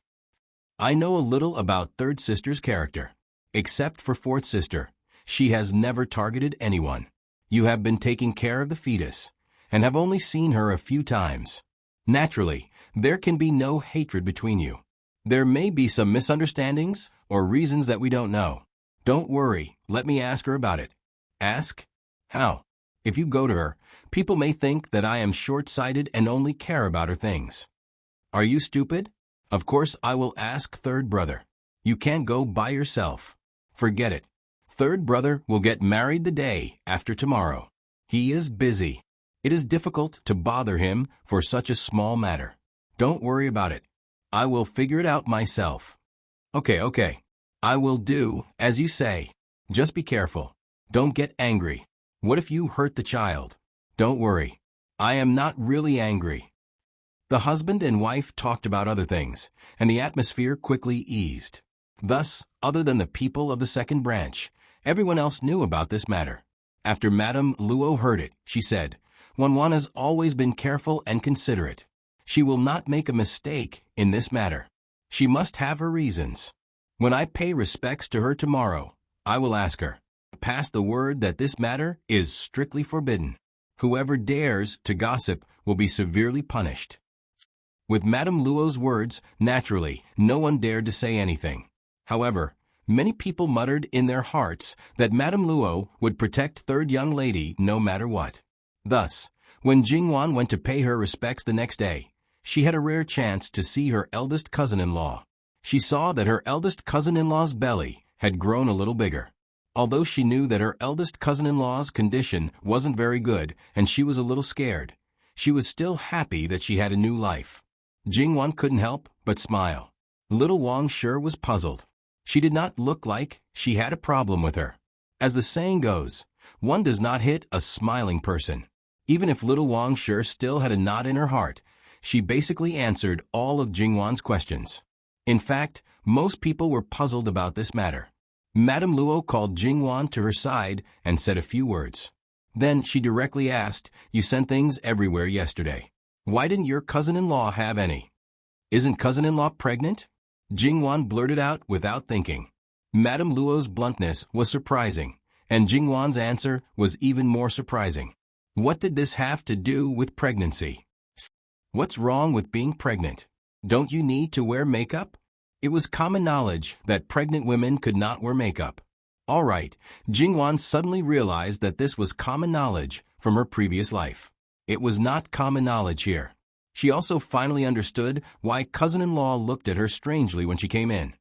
I know a little about Third Sister's character. Except for Fourth Sister, she has never targeted anyone. You have been taking care of the fetus, and have only seen her a few times. Naturally, there can be no hatred between you. There may be some misunderstandings or reasons that we don't know. Don't worry, let me ask her about it. Ask? How? If you go to her, people may think that I am short-sighted and only care about her things. Are you stupid? Of course I will ask Third Brother. You can't go by yourself. Forget it. Third Brother will get married the day after tomorrow. He is busy. It is difficult to bother him for such a small matter. Don't worry about it. I will figure it out myself. Okay. I will do as you say. Just be careful. Don't get angry. What if you hurt the child? Don't worry. I am not really angry. The husband and wife talked about other things, and the atmosphere quickly eased. Thus, other than the people of the second branch, Everyone else knew about this matter. After Madame Luo heard it, she said, Wanwan has always been careful and considerate. She will not make a mistake in this matter. She must have her reasons. When I pay respects to her tomorrow, I will ask her. Pass the word that this matter is strictly forbidden. Whoever dares to gossip will be severely punished. With Madame Luo's words, naturally, no one dared to say anything. However, many people muttered in their hearts that Madame Luo would protect third young lady no matter what. Thus, when Jingwan went to pay her respects the next day, she had a rare chance to see her eldest cousin-in-law. She saw that her eldest cousin-in-law's belly had grown a little bigger. Although she knew that her eldest cousin-in-law's condition wasn't very good and she was a little scared, she was still happy that she had a new life. Jingwan couldn't help but smile. Little Wang sure was puzzled. She did not look like she had a problem with her. As the saying goes, one does not hit a smiling person. Even if little Wang sure still had a knot in her heart, she basically answered all of Jingwan's questions. In fact, most people were puzzled about this matter. Madame Luo called Jingwan to her side and said a few words. Then she directly asked, "You sent things everywhere yesterday. Why didn't your cousin-in-law have any? Isn't cousin-in-law pregnant?" Jingwan blurted out without thinking. Madame Luo's bluntness was surprising, and Jingwan's answer was even more surprising. What did this have to do with pregnancy? What's wrong with being pregnant? Don't you need to wear makeup? It was common knowledge that pregnant women could not wear makeup. All right, Jingwan suddenly realized that this was common knowledge from her previous life. It was not common knowledge here. She also finally understood why cousin-in-law looked at her strangely when she came in.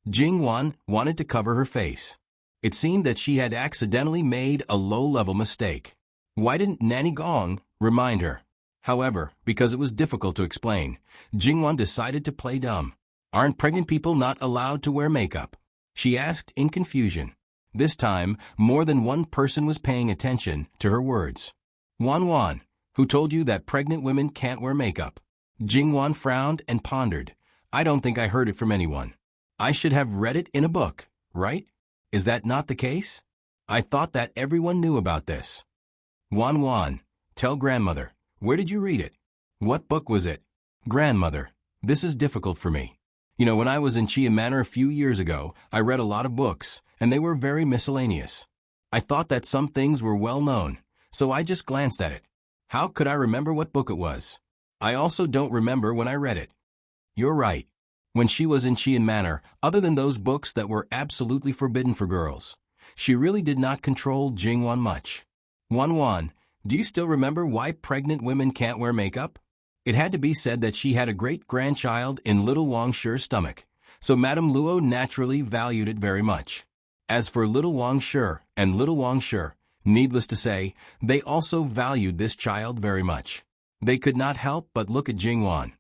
Jingwan wanted to cover her face. It seemed that she had accidentally made a low-level mistake. Why didn't Nanny Gong remind her? However, because it was difficult to explain, Jingwan decided to play dumb. Aren't pregnant people not allowed to wear makeup? She asked in confusion. This time, more than one person was paying attention to her words. Wanwan, who told you that pregnant women can't wear makeup? Jingwan frowned and pondered. I don't think I heard it from anyone. I should have read it in a book, right? Is that not the case? I thought that everyone knew about this. Wanwan, tell grandmother, where did you read it? What book was it? Grandmother, this is difficult for me. When I was in Chia Manor a few years ago, I read a lot of books, and they were very miscellaneous. I thought that some things were well known, so I just glanced at it. How could I remember what book it was? I also don't remember when I read it. You're right. When she was in Chia Manor, other than those books that were absolutely forbidden for girls, she really did not control Jingwan much. Wanwan, do you still remember why pregnant women can't wear makeup? It had to be said that she had a great-grandchild in little Wang Shi's stomach, so Madame Luo naturally valued it very much. As for little Wang Shi and little Wang Shi, needless to say, they also valued this child very much. They could not help but look at Jingwan.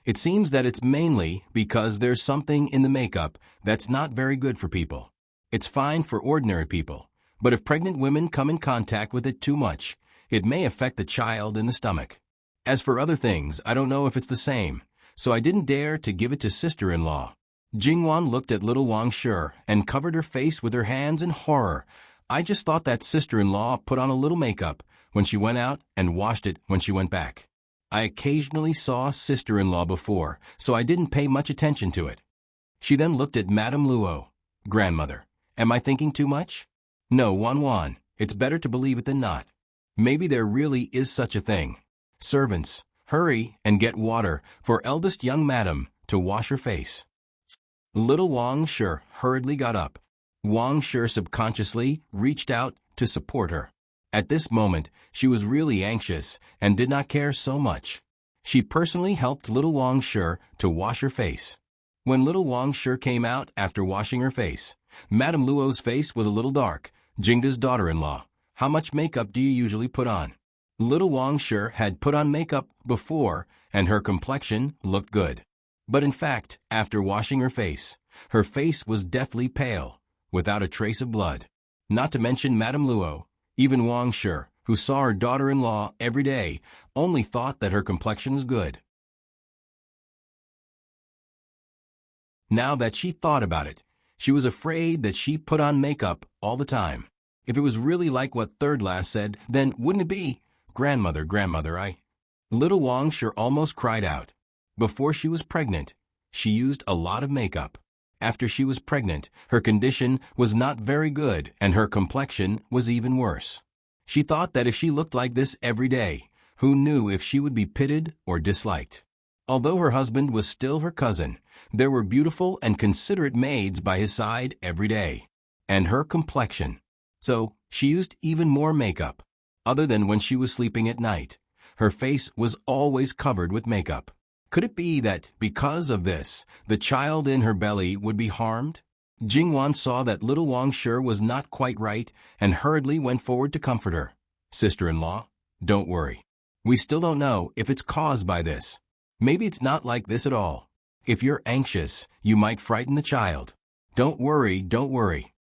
It seems that it's mainly because there's something in the makeup that's not very good for people. It's fine for ordinary people, but if pregnant women come in contact with it too much, it may affect the child in the stomach. As for other things, I don't know if it's the same, so I didn't dare to give it to sister-in-law. Jingwan looked at little Wang Shi and covered her face with her hands in horror. I just thought that sister-in-law put on a little makeup when she went out and washed it when she went back. I occasionally saw sister-in-law before, so I didn't pay much attention to it. She then looked at Madame Luo. Grandmother, am I thinking too much? No, Wanwan, it's better to believe it than not. Maybe there really is such a thing. Servants, hurry and get water for eldest young madam to wash her face. Little Wang Shi hurriedly got up. Wang Shi subconsciously reached out to support her. At this moment, she was really anxious and did not care so much. She personally helped little Wang Shi to wash her face. When little Wang Shi came out after washing her face, Madame Luo's face was a little dark. Jingda's daughter-in-law, how much makeup do you usually put on? Little Wang Shi had put on makeup before, and her complexion looked good. But in fact, after washing her face was deathly pale, without a trace of blood. Not to mention Madame Luo, even Wang Shi, who saw her daughter-in-law every day, only thought that her complexion was good. Now that she thought about it, she was afraid that she put on makeup all the time. If it was really like what Third Lass said, then wouldn't it be, "Grandmother, grandmother, I..." Little Wang sure almost cried out. Before she was pregnant, she used a lot of makeup. After she was pregnant, her condition was not very good and her complexion was even worse. She thought that if she looked like this every day, who knew if she would be pitied or disliked? Although her husband was still her cousin, there were beautiful and considerate maids by his side every day. And her complexion. So, she used even more makeup. Other than when she was sleeping at night, her face was always covered with makeup. Could it be that, because of this, the child in her belly would be harmed? Jingwan saw that little Wang Shi was not quite right and hurriedly went forward to comfort her. "Sister-in-law, don't worry. We still don't know if it's caused by this. Maybe it's not like this at all. If you're anxious, you might frighten the child. Don't worry, don't worry."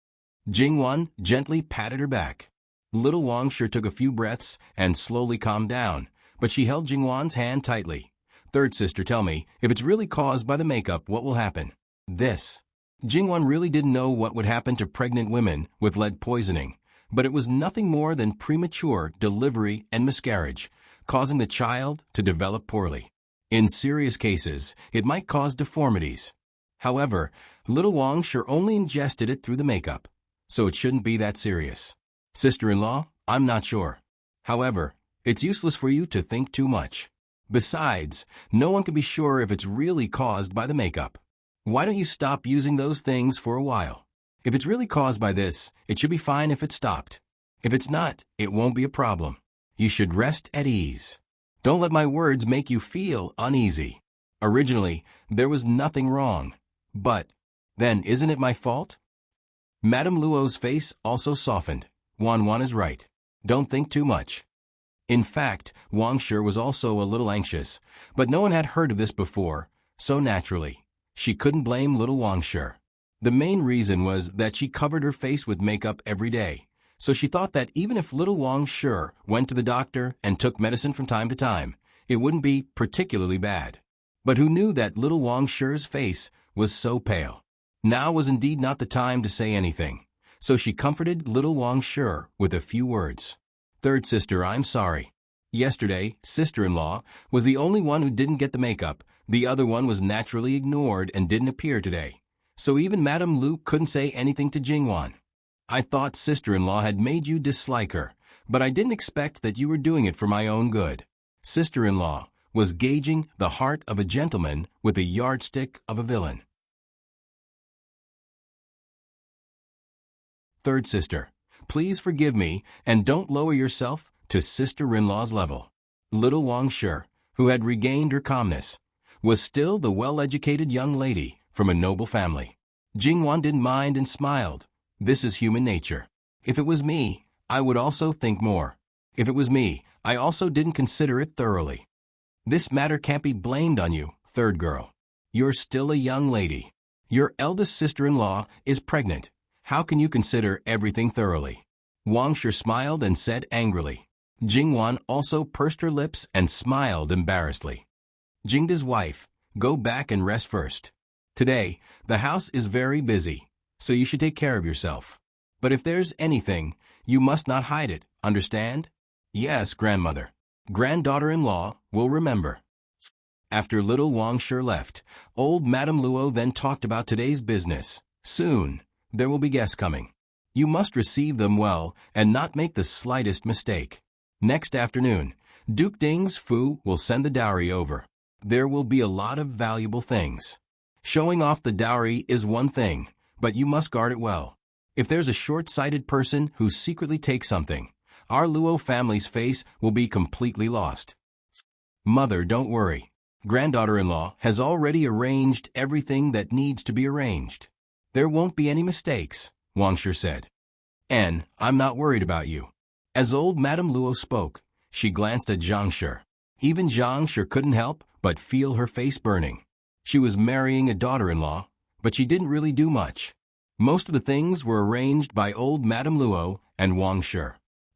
Jingwan gently patted her back. Little Wang Shi took a few breaths and slowly calmed down, but she held Jingwan's hand tightly. "Third sister, tell me, if it's really caused by the makeup, what will happen?" This. Jingwan really didn't know what would happen to pregnant women with lead poisoning, but it was nothing more than premature delivery and miscarriage, causing the child to develop poorly. In serious cases, it might cause deformities. However, little Wang sure only ingested it through the makeup, so it shouldn't be that serious. "Sister-in-law, I'm not sure. However, it's useless for you to think too much. Besides, no one can be sure if it's really caused by the makeup. Why don't you stop using those things for a while? If it's really caused by this, it should be fine if it stopped. If it's not, it won't be a problem. You should rest at ease. Don't let my words make you feel uneasy. Originally, there was nothing wrong. But, then isn't it my fault?" Madame Luo's face also softened. Wan is right. Don't think too much. In fact, Wang Shi was also a little anxious, but no one had heard of this before, so naturally, she couldn't blame little Wang Shi. The main reason was that she covered her face with makeup every day, so she thought that even if little Wang Shi went to the doctor and took medicine from time to time, it wouldn't be particularly bad. But who knew that little Wang Shi's face was so pale? Now was indeed not the time to say anything, so she comforted little Wang Shi with a few words. "Third sister, I'm sorry. Yesterday, sister-in-law was the only one who didn't get the makeup. The other one was naturally ignored and didn't appear today. So even Madame Lu couldn't say anything to Jingwan. I thought sister-in-law had made you dislike her, but I didn't expect that you were doing it for my own good." Sister-in-law was gauging the heart of a gentleman with a yardstick of a villain. "Third sister, please forgive me and don't lower yourself to sister-in-law's level." Little Wang Shi, who had regained her calmness, was still the well-educated young lady from a noble family. Jingwan didn't mind and smiled. "This is human nature. If it was me, I would also think more. If it was me, I also didn't consider it thoroughly. This matter can't be blamed on you, third girl. You're still a young lady. Your eldest sister-in-law is pregnant. How can you consider everything thoroughly?" Wang Shi smiled and said angrily. Jingwan also pursed her lips and smiled embarrassedly. "Jingda's wife, go back and rest first. Today, the house is very busy, so you should take care of yourself. But if there's anything, you must not hide it, understand?" "Yes, grandmother. Granddaughter-in-law will remember." After little Wang Shi left, old Madame Luo then talked about today's business. "Soon, there will be guests coming. You must receive them well and not make the slightest mistake. Next afternoon, Duke Ding's Fu will send the dowry over. There will be a lot of valuable things. Showing off the dowry is one thing, but you must guard it well. If there's a short-sighted person who secretly takes something, our Luo family's face will be completely lost." "Mother, don't worry. Granddaughter-in-law has already arranged everything that needs to be arranged. There won't be any mistakes," Wang Shi said. "And I'm not worried about you." As old Madame Luo spoke, she glanced at Zhang Shi. Even Zhang Shi couldn't help but feel her face burning. She was marrying a daughter-in-law, but she didn't really do much. Most of the things were arranged by old Madame Luo and Wang Shi.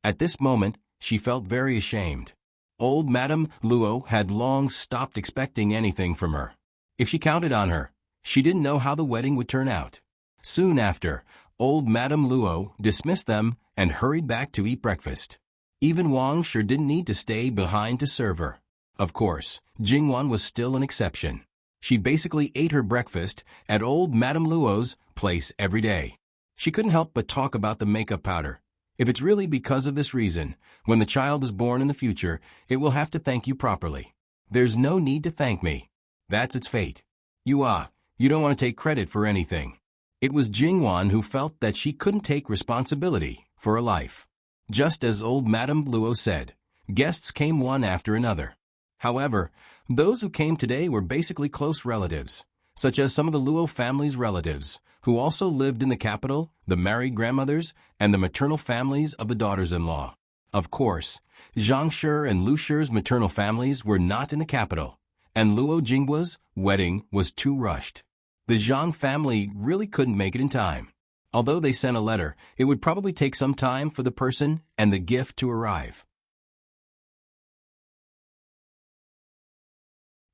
At this moment, she felt very ashamed. Old Madame Luo had long stopped expecting anything from her. If she counted on her, She didn't know how the wedding would turn out. Soon after, old Madame Luo dismissed them and hurried back to eat breakfast. Even Wang sure didn't need to stay behind to serve her. Of course, Jingwan was still an exception. She basically ate her breakfast at old Madame Luo's place every day. She couldn't help but talk about the makeup powder. If it's really because of this reason, when the child is born in the future, it will have to thank you properly. There's no need to thank me. That's its fate. You don't want to take credit for anything. It was Jingwan who felt that she couldn't take responsibility for a life. Just as old Madame Luo said, guests came one after another. However, those who came today were basically close relatives, such as some of the Luo family's relatives, who also lived in the capital, the married grandmothers, and the maternal families of the daughters-in-law. Of course, Zhang Shi and Lu Shi's maternal families were not in the capital, and Luo Jinggua's wedding was too rushed. The Zhang family really couldn't make it in time. Although they sent a letter, it would probably take some time for the person and the gift to arrive.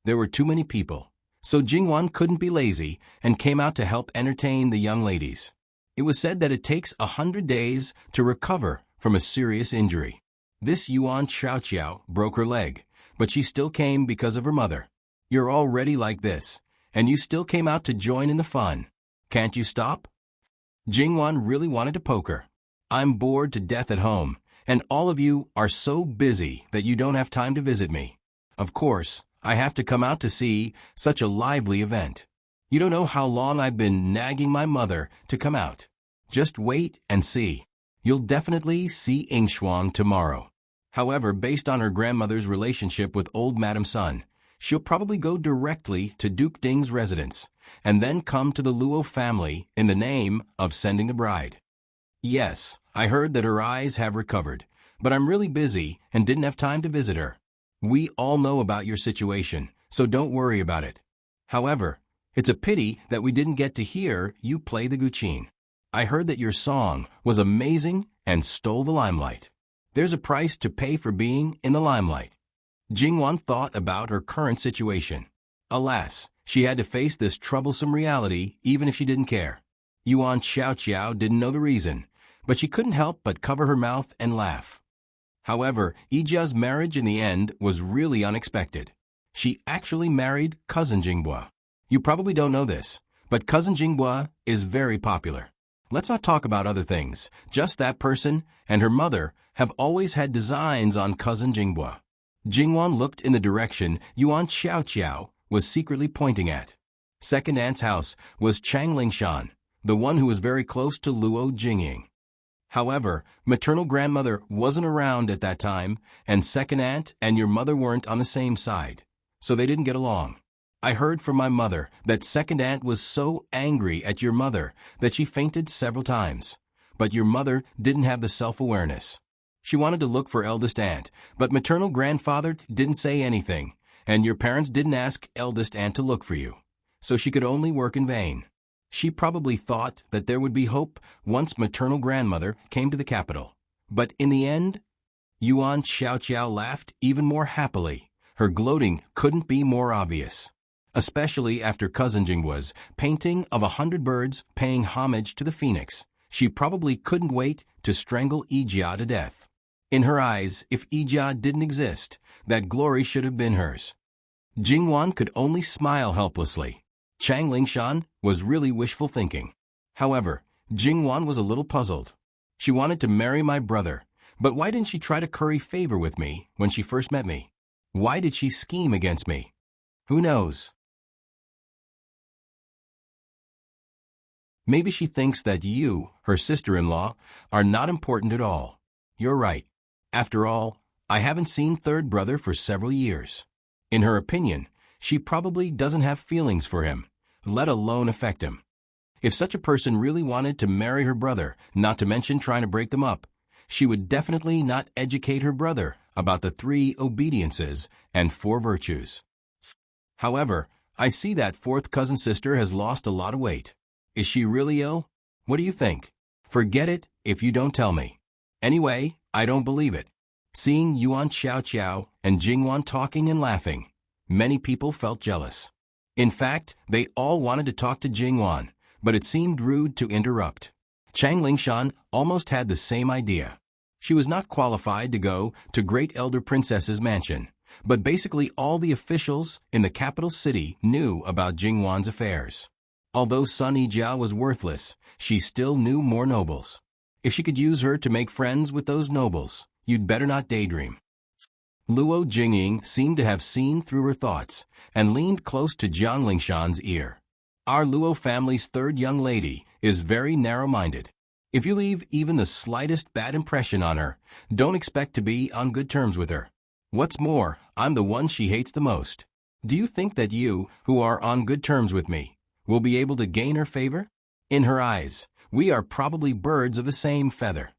There were too many people, so Jingwan couldn't be lazy and came out to help entertain the young ladies. It was said that it takes 100 days to recover from a serious injury. This Yuan Xiaoqiao broke her leg, but she still came because of her mother. You're already like this, and you still came out to join in the fun. Can't you stop? Jingwan really wanted to poke her. I'm bored to death at home, and all of you are so busy that you don't have time to visit me. Of course, I have to come out to see such a lively event. You don't know how long I've been nagging my mother to come out. Just wait and see. You'll definitely see Ingshuang tomorrow. However, based on her grandmother's relationship with old Madame Sun, she'll probably go directly to Duke Ding's residence, and then come to the Luo family in the name of sending the bride. Yes, I heard that her eyes have recovered, but I'm really busy and didn't have time to visit her. We all know about your situation, so don't worry about it. However, it's a pity that we didn't get to hear you play the guqin. I heard that your song was amazing and stole the limelight. There's a price to pay for being in the limelight. Jingwan thought about her current situation. Alas, she had to face this troublesome reality even if she didn't care. Yuan Xiaoqiao didn't know the reason, but she couldn't help but cover her mouth and laugh. However, Yijia's marriage in the end was really unexpected. She actually married cousin Jingbua. You probably don't know this, but cousin Jingbua is very popular. Let's not talk about other things. Just that person and her mother have always had designs on cousin Jingbua. Jingwan looked in the direction Yuan Xiaoqiao was secretly pointing at. Second aunt's house was Chang Lingshan, the one who was very close to Luo Jingying. However, maternal grandmother wasn't around at that time, and second aunt and your mother weren't on the same side, so they didn't get along. I heard from my mother that second aunt was so angry at your mother that she fainted several times, but your mother didn't have the self-awareness. She wanted to look for eldest aunt, but maternal grandfather didn't say anything, and your parents didn't ask eldest aunt to look for you, so she could only work in vain. She probably thought that there would be hope once maternal grandmother came to the capital. But in the end, Yuan Xiaoqiao laughed even more happily. Her gloating couldn't be more obvious. Especially after cousin Jinggua's painting of 100 birds paying homage to the phoenix. She probably couldn't wait to strangle Yijia to death. In her eyes, if Yijia didn't exist, that glory should have been hers. Jingwan could only smile helplessly. Chang Lingshan was really wishful thinking. However, Jingwan was a little puzzled. She wanted to marry my brother, but why didn't she try to curry favor with me when she first met me? Why did she scheme against me? Who knows? Maybe she thinks that you, her sister-in-law, are not important at all. You're right. After all, I haven't seen third brother for several years. In her opinion, she probably doesn't have feelings for him, let alone affect him. If such a person really wanted to marry her brother, not to mention trying to break them up, she would definitely not educate her brother about the 3 obediences and 4 virtues. However, I see that fourth cousin sister has lost a lot of weight. Is she really ill? What do you think? Forget it if you don't tell me. Anyway, I don't believe it. Seeing Yuan Xiaoqiao and Jingwan talking and laughing, many people felt jealous. In fact, they all wanted to talk to Jingwan, but it seemed rude to interrupt. Chang Lingshan almost had the same idea. She was not qualified to go to Great Elder Princess's mansion, but basically all the officials in the capital city knew about Jingwan's affairs. Although Sun Yijiao was worthless, she still knew more nobles. If she could use her to make friends with those nobles, you'd better not daydream. Luo Jingying seemed to have seen through her thoughts and leaned close to Jiang Lingshan's ear. Our Luo family's third young lady is very narrow-minded. If you leave even the slightest bad impression on her, don't expect to be on good terms with her. What's more, I'm the one she hates the most. Do you think that you, who are on good terms with me, will be able to gain her favor? In her eyes, we are probably birds of the same feather.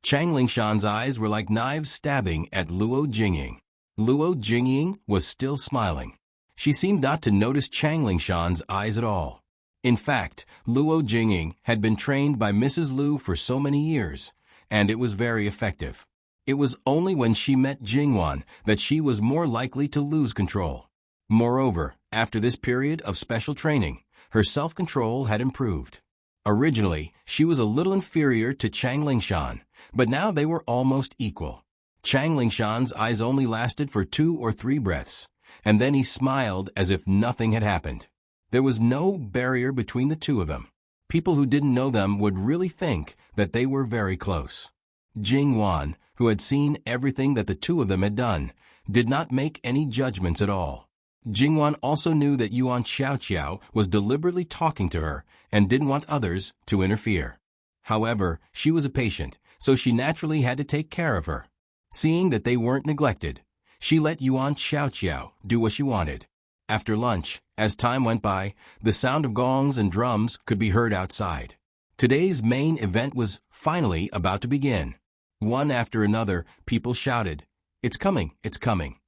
Chang Lingshan's eyes were like knives stabbing at Luo Jingying. Luo Jingying was still smiling. She seemed not to notice Chang Lingshan's eyes at all. In fact, Luo Jingying had been trained by Mrs. Lu for so many years, and it was very effective. It was only when she met Jingwan that she was more likely to lose control. Moreover, after this period of special training, her self-control had improved. Originally, she was a little inferior to Chang Lingshan, but now they were almost equal. Chang Lingshan's eyes only lasted for 2 or 3 breaths, and then he smiled as if nothing had happened. There was no barrier between the two of them. People who didn't know them would really think that they were very close. Jingwan, who had seen everything that the two of them had done, did not make any judgments at all. Jingwan also knew that Yuan Xiaoqiao was deliberately talking to her and didn't want others to interfere. However, she was a patient, so she naturally had to take care of her. Seeing that they weren't neglected, she let Yuan Xiaoqiao do what she wanted. After lunch, as time went by, the sound of gongs and drums could be heard outside. Today's main event was finally about to begin. One after another, people shouted, "It's coming, it's coming."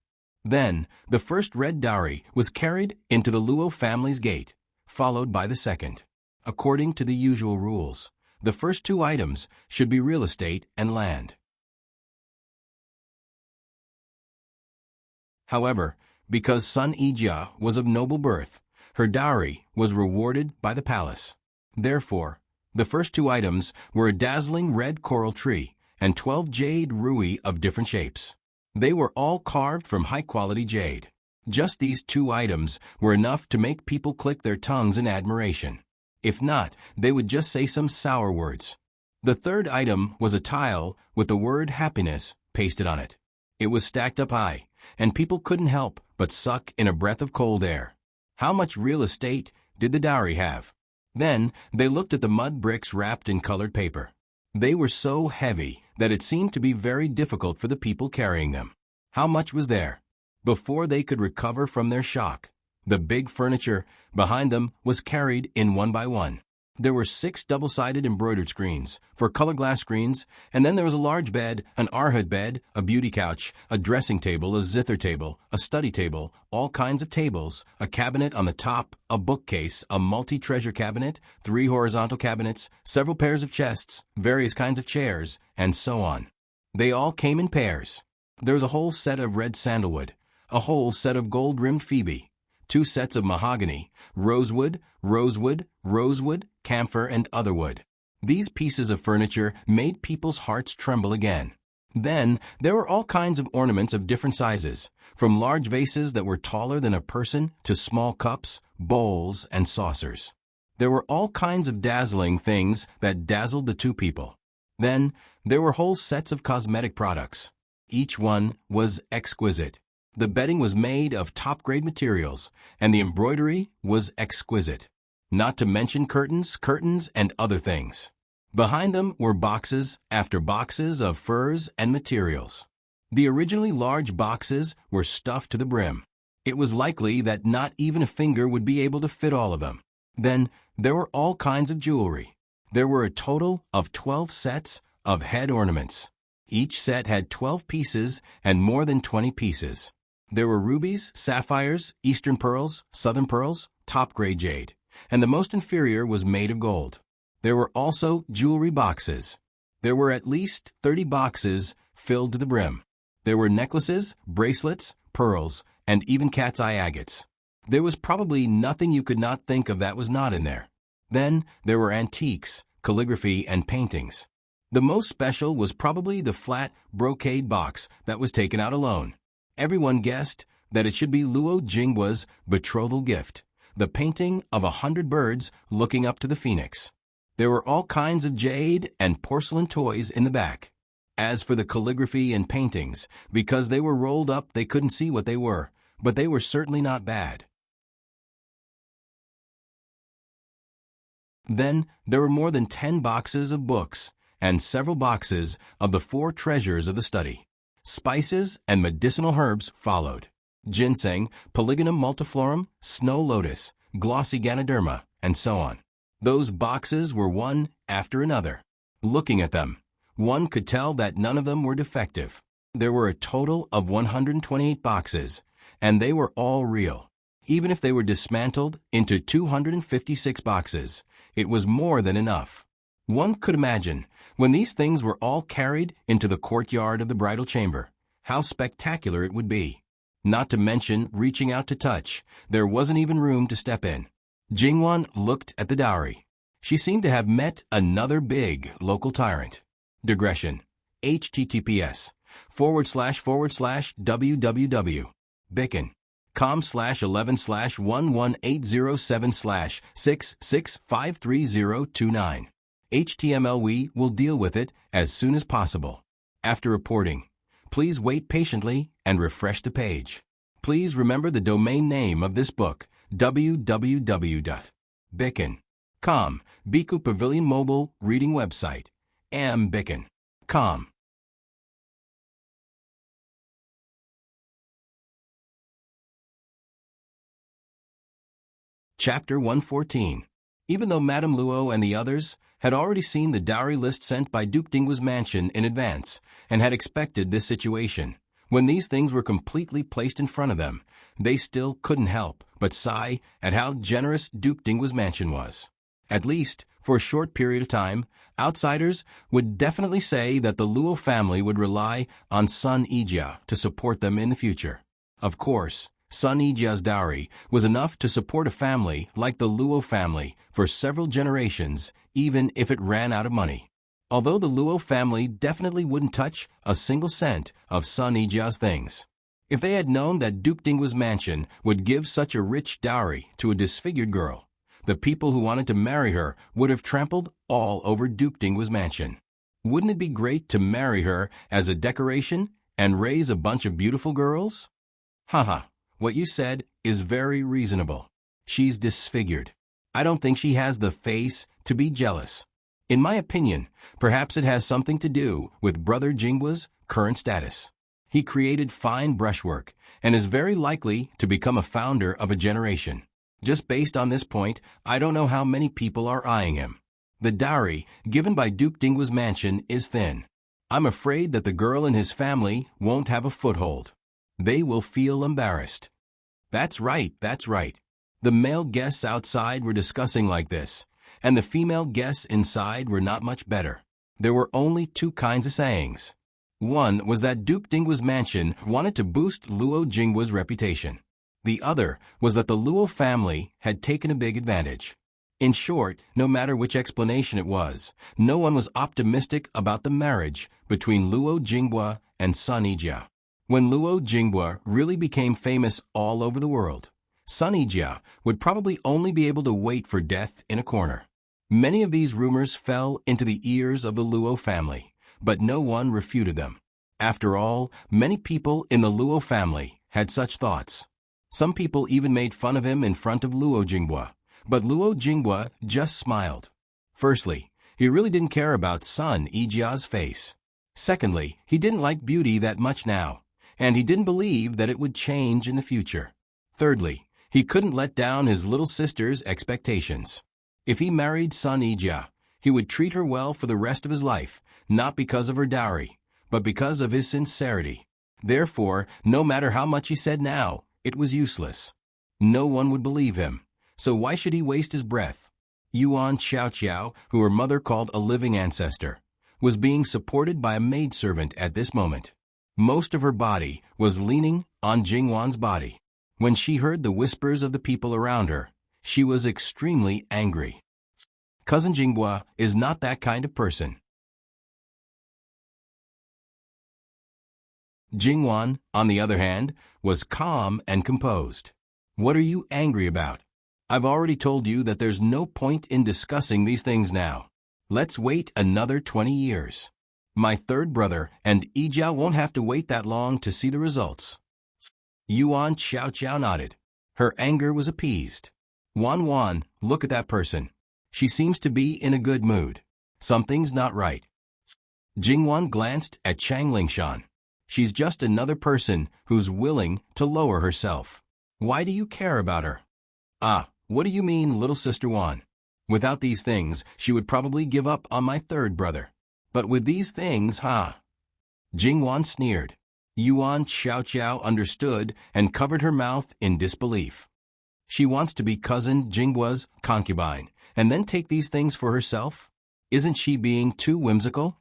Then, the first red dowry was carried into the Luo family's gate, followed by the second. According to the usual rules, the first 2 items should be real estate and land. However, because Sun Yijia was of noble birth, her dowry was rewarded by the palace. Therefore, the first 2 items were a dazzling red coral tree and 12 jade rui of different shapes. They were all carved from high-quality jade. Just these 2 items were enough to make people click their tongues in admiration. If not, they would just say some sour words. The third item was a tile with the word happiness pasted on it. It was stacked up high, and people couldn't help but suck in a breath of cold air. How much real estate did the dowry have? Then they looked at the mud bricks wrapped in colored paper. They were so heavy that it seemed to be very difficult for the people carrying them. How much was there? Before they could recover from their shock, the big furniture behind them was carried in one by one. There were 6 double-sided embroidered screens for color glass screens, and then there was a large bed, an arhat bed, a beauty couch, a dressing table, a zither table, a study table, all kinds of tables, a cabinet on the top, a bookcase, a multi-treasure cabinet, 3 horizontal cabinets, several pairs of chests, various kinds of chairs, and so on. They all came in pairs. There was a whole set of red sandalwood, a whole set of gold-rimmed phoebe, 2 sets of mahogany, rosewood, camphor, and other wood. These pieces of furniture made people's hearts tremble again. Then, there were all kinds of ornaments of different sizes, from large vases that were taller than a person to small cups, bowls, and saucers. There were all kinds of dazzling things that dazzled the 2 people. Then, there were whole sets of cosmetic products. Each one was exquisite. The bedding was made of top-grade materials, and the embroidery was exquisite. Not to mention curtains, and other things. Behind them were boxes after boxes of furs and materials. The originally large boxes were stuffed to the brim. It was likely that not even a finger would be able to fit all of them. Then, there were all kinds of jewelry. There were a total of 12 sets of head ornaments. Each set had 12 pieces and more than 20 pieces. There were rubies, sapphires, eastern pearls, southern pearls, top-grade jade, and the most inferior was made of gold. There were also jewelry boxes. There were at least 30 boxes filled to the brim. There were necklaces, bracelets, pearls, and even cat's eye agates. There was probably nothing you could not think of that was not in there. Then there were antiques, calligraphy, and paintings. The most special was probably the flat brocade box that was taken out alone. Everyone guessed that it should be Luo Jinghua's betrothal gift, the painting of 100 birds looking up to the phoenix. There were all kinds of jade and porcelain toys in the back. As for the calligraphy and paintings, because they were rolled up they couldn't see what they were, but they were certainly not bad. Then there were more than 10 boxes of books, and several boxes of the 4 treasures of the study. Spices and medicinal herbs followed. Ginseng, Polygonum multiflorum, snow lotus, glossy ganoderma, and so on. Those boxes were one after another. Looking at them, one could tell that none of them were defective. There were a total of 128 boxes, and they were all real. Even if they were dismantled into 256 boxes, it was more than enough. One could imagine, when these things were all carried into the courtyard of the bridal chamber, how spectacular it would be. Not to mention reaching out to touch, there wasn't even room to step in. Jingwan looked at the dowry. She seemed to have met another big local tyrant. Digression. https://www.bicon.com/11/11807/6653029. HTML. We will deal with it as soon as possible. After reporting, please wait patiently and refresh the page. Please remember the domain name of this book, www.bicon.com, Biku Pavilion Mobile Reading Website, mbicon.com. Chapter 114. Even though Madame Luo and the others had already seen the dowry list sent by Duke Dinghua's mansion in advance and had expected this situation, when these things were completely placed in front of them, they still couldn't help but sigh at how generous Duke Dinghua's mansion was. At least, for a short period of time, outsiders would definitely say that the Luo family would rely on Sun Yijia to support them in the future. Of course, Sun Yijia's dowry was enough to support a family like the Luo family for several generations, even if it ran out of money. Although the Luo family definitely wouldn't touch a single cent of Sun Yijia's things. If they had known that Duke Dinghua's mansion would give such a rich dowry to a disfigured girl, the people who wanted to marry her would have trampled all over Duke Dinghua's mansion. Wouldn't it be great to marry her as a decoration and raise a bunch of beautiful girls? Haha. What you said is very reasonable. She's disfigured. I don't think she has the face to be jealous. In my opinion, perhaps it has something to do with Brother Jinghua's current status. He created fine brushwork and is very likely to become a founder of a generation. Just based on this point, I don't know how many people are eyeing him. The dowry given by Duke Dinghua's mansion is thin. I'm afraid that the girl and his family won't have a foothold. They will feel embarrassed. That's right. The male guests outside were discussing like this, and the female guests inside were not much better. There were only 2 kinds of sayings. One was that Duke Dinghua's mansion wanted to boost Luo Jinghua's reputation. The other was that the Luo family had taken a big advantage. In short, no matter which explanation it was, no one was optimistic about the marriage between Luo Jinghua and Sun Yijia. When Luo Jinghua really became famous all over the world, Sun Yijia would probably only be able to wait for death in a corner. Many of these rumors fell into the ears of the Luo family, but no one refuted them. After all, many people in the Luo family had such thoughts. Some people even made fun of him in front of Luo Jinghua, but Luo Jinghua just smiled. Firstly, he really didn't care about Sun Yijia's face. Secondly, he didn't like beauty that much now, and he didn't believe that it would change in the future. Thirdly, he couldn't let down his little sister's expectations. If he married Sun Yijia, he would treat her well for the rest of his life, not because of her dowry, but because of his sincerity. Therefore, no matter how much he said now, it was useless. No one would believe him, so why should he waste his breath? Yuan Xiaoqiao, who her mother called a living ancestor, was being supported by a maidservant at this moment. Most of her body was leaning on Jingwan's body. When she heard the whispers of the people around her, she was extremely angry. Cousin Jinghua is not that kind of person. Jingwan, on the other hand, was calm and composed. What are you angry about? I've already told you that there's no point in discussing these things now. Let's wait another 20 years. My third brother and Ijia won't have to wait that long to see the results. Yuan Xiaoqiao nodded. Her anger was appeased. Wan, look at that person. She seems to be in a good mood. Something's not right. Jingwan glanced at Chang Lingshan. She's just another person who's willing to lower herself. Why do you care about her? Ah, what do you mean, little sister Wan? Without these things, she would probably give up on my third brother. But with these things, Jingwan sneered. Yuan Xiaoqiao understood and covered her mouth in disbelief. She wants to be cousin Jinghua's concubine and then take these things for herself? Isn't she being too whimsical?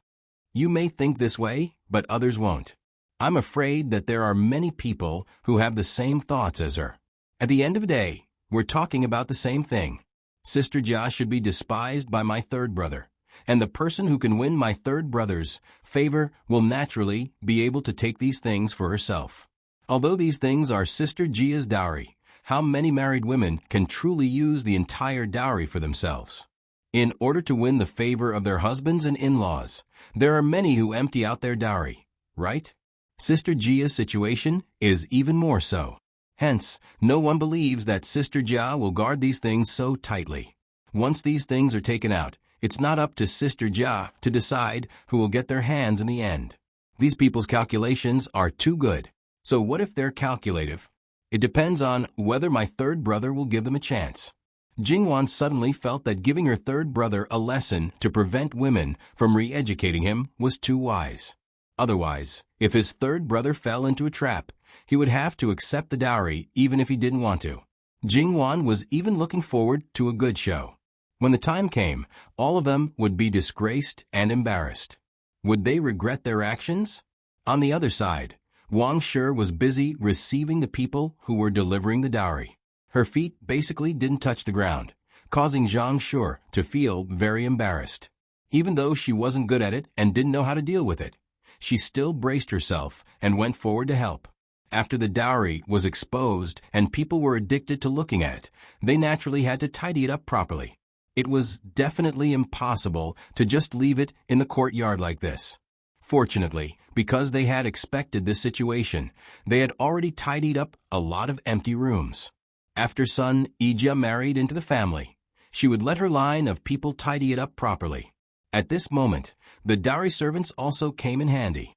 You may think this way, but others won't. I'm afraid that there are many people who have the same thoughts as her. At the end of the day, we're talking about the same thing. Sister Jia should be despised by my third brother, and the person who can win my third brother's favor will naturally be able to take these things for herself. Although these things are Sister Jia's dowry, how many married women can truly use the entire dowry for themselves? In order to win the favor of their husbands and in-laws, there are many who empty out their dowry, right? Sister Jia's situation is even more so. Hence, no one believes that Sister Jia will guard these things so tightly. Once these things are taken out, it's not up to Sister Jia to decide who will get their hands in the end. These people's calculations are too good. So what if they're calculative? It depends on whether my third brother will give them a chance. Jingwan suddenly felt that giving her third brother a lesson to prevent women from re-educating him was too wise. Otherwise, if his third brother fell into a trap, he would have to accept the dowry even if he didn't want to. Jingwan was even looking forward to a good show. When the time came, all of them would be disgraced and embarrassed. Would they regret their actions? On the other side, Wang Shi was busy receiving the people who were delivering the dowry. Her feet basically didn't touch the ground, causing Zhang Shi to feel very embarrassed. Even though she wasn't good at it and didn't know how to deal with it, she still braced herself and went forward to help. After the dowry was exposed and people were addicted to looking at it, they naturally had to tidy it up properly. It was definitely impossible to just leave it in the courtyard like this. Fortunately, because they had expected this situation, they had already tidied up a lot of empty rooms. After son Ijia married into the family, she would let her line of people tidy it up properly. At this moment, the dowry servants also came in handy.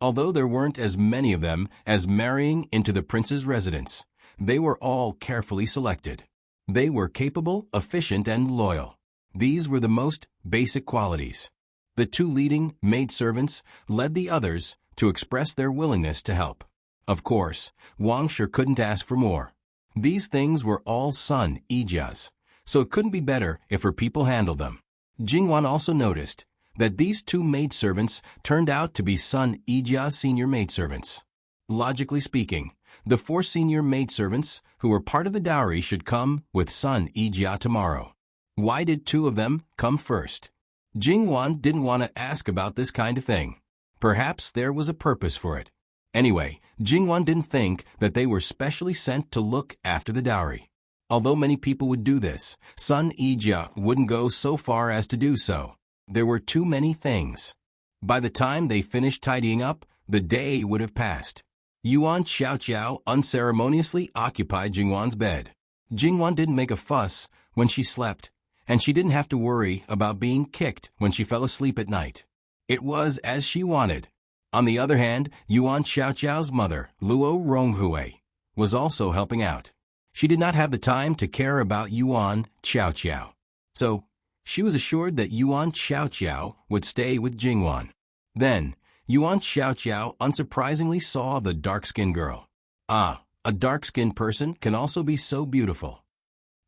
Although there weren't as many of them as marrying into the prince's residence, they were all carefully selected. They were capable, efficient, and loyal. These were the most basic qualities. The two leading maidservants led the others to express their willingness to help. Of course, Wang Shi couldn't ask for more. These things were all son Ijia's, so it couldn't be better if her people handled them. Jingwan also noticed that these two maidservants turned out to be son Ijia's senior maidservants. Logically speaking, the 4 senior maidservants who were part of the dowry should come with son Ijia tomorrow. Why did 2 of them come first? Jingwan didn't want to ask about this kind of thing. Perhaps there was a purpose for it. Anyway, Jingwan didn't think that they were specially sent to look after the dowry. Although many people would do this, son Ijia wouldn't go so far as to do so. There were too many things. By the time they finished tidying up, the day would have passed. Yuan Xiaoqiao unceremoniously occupied Jingwan's bed. Jingwan didn't make a fuss when she slept, and she didn't have to worry about being kicked when she fell asleep at night. It was as she wanted. On the other hand, Yuan Xiaoqiao's mother, Luo Ronghui, was also helping out. She did not have the time to care about Yuan Xiaoqiao. So, she was assured that Yuan Xiaoqiao would stay with Jingwan. Then, Yuan Xiaoqiao unsurprisingly saw the dark-skinned girl. Ah, a dark-skinned person can also be so beautiful.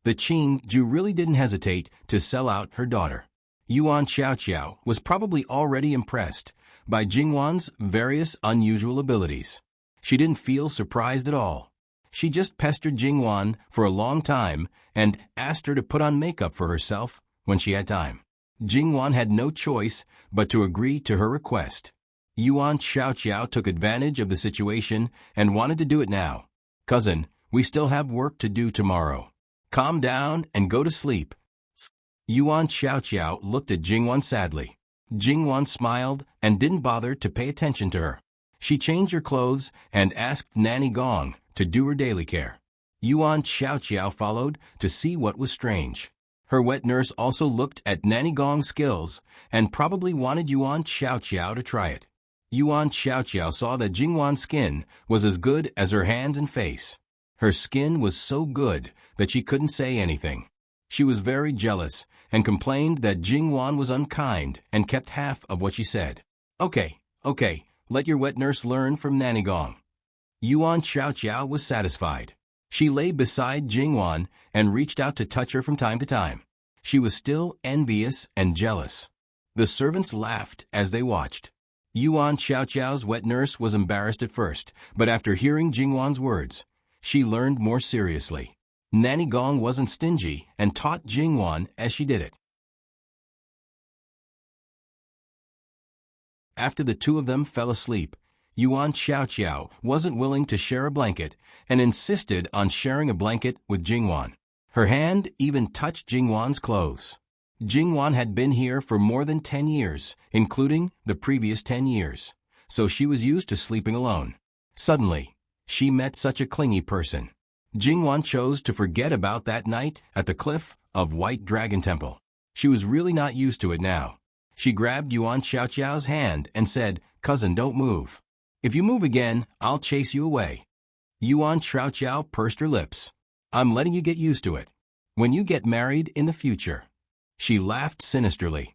The Qing Ju really didn't hesitate to sell out her daughter. Yuan Xiaoqiao was probably already impressed by Jingwan's various unusual abilities. She didn't feel surprised at all. She just pestered Jingwan for a long time and asked her to put on makeup for herself when she had time. Jingwan had no choice but to agree to her request. Yuan Xiaoqiao took advantage of the situation and wanted to do it now. "Cousin, we still have work to do tomorrow. Calm down and go to sleep." Yuan Xiaoqiao looked at Jingwan sadly. Jingwan smiled and didn't bother to pay attention to her. She changed her clothes and asked Nanny Gong to do her daily care. Yuan Xiaoqiao followed to see what was strange. Her wet nurse also looked at Nanny Gong's skills and probably wanted Yuan Xiaoqiao to try it. Yuan Xiaoqiao saw that Jingwan's skin was as good as her hands and face. Her skin was so good that she couldn't say anything. She was very jealous and complained that Jingwan was unkind and kept half of what she said. Okay, let your wet nurse learn from Nanny Gong." Yuan Xiaoqiao was satisfied. She lay beside Jingwan and reached out to touch her from time to time. She was still envious and jealous. The servants laughed as they watched. Yuan Xiaoqiao's wet nurse was embarrassed at first, but after hearing Jingwan's words, she learned more seriously. Nanny Gong wasn't stingy and taught Jingwan as she did it. After the two of them fell asleep, Yuan Xiaoqiao wasn't willing to share a blanket and insisted on sharing a blanket with Jingwan. Her hand even touched Jingwan's clothes. Jingwan had been here for more than 10 years, including the previous 10 years, so she was used to sleeping alone. Suddenly, she met such a clingy person. Jingwan chose to forget about that night at the cliff of White Dragon Temple. She was really not used to it now. She grabbed Yuan Xiaoqiao's hand and said, "Cousin, don't move. If you move again, I'll chase you away." Yuan Xiaoqiao pursed her lips. "I'm letting you get used to it. When you get married in the future." She laughed sinisterly.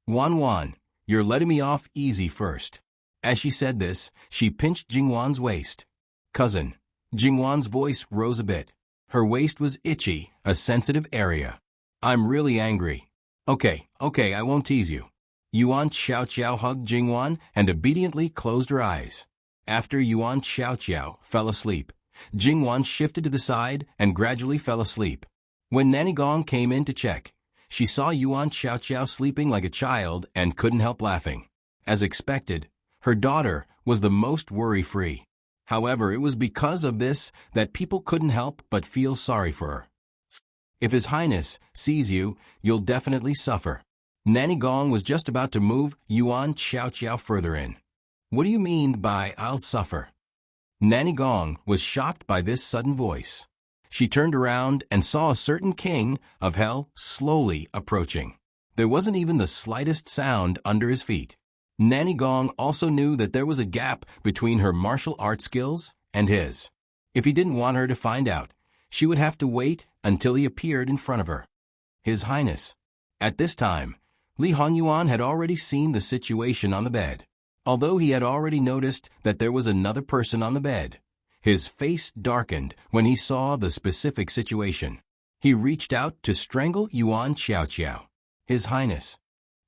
"Wan, you're letting me off easy first." As she said this, she pinched Jingwan's waist. "Cousin." Jingwan's voice rose a bit. Her waist was itchy, a sensitive area. "I'm really angry." Okay, I won't tease you." Yuan Xiaoqiao hugged Jingwan and obediently closed her eyes. After Yuan Xiaoqiao fell asleep, Jingwan shifted to the side and gradually fell asleep. When Nanny Gong came in to check, she saw Yuan Xiaoqiao sleeping like a child and couldn't help laughing. As expected, her daughter was the most worry-free. However, it was because of this that people couldn't help but feel sorry for her. "If His Highness sees you, you'll definitely suffer." Nanny Gong was just about to move Yuan Xiaoqiao further in. "What do you mean by I'll suffer?" Nanny Gong was shocked by this sudden voice. She turned around and saw a certain king of hell slowly approaching. There wasn't even the slightest sound under his feet. Nanny Gong also knew that there was a gap between her martial arts skills and his. If he didn't want her to find out, she would have to wait until he appeared in front of her. His Highness. At this time, Li Hongyuan had already seen the situation on the bed. Although he had already noticed that there was another person on the bed, his face darkened when he saw the specific situation. He reached out to strangle Yuan Xiaoqiao. His Highness.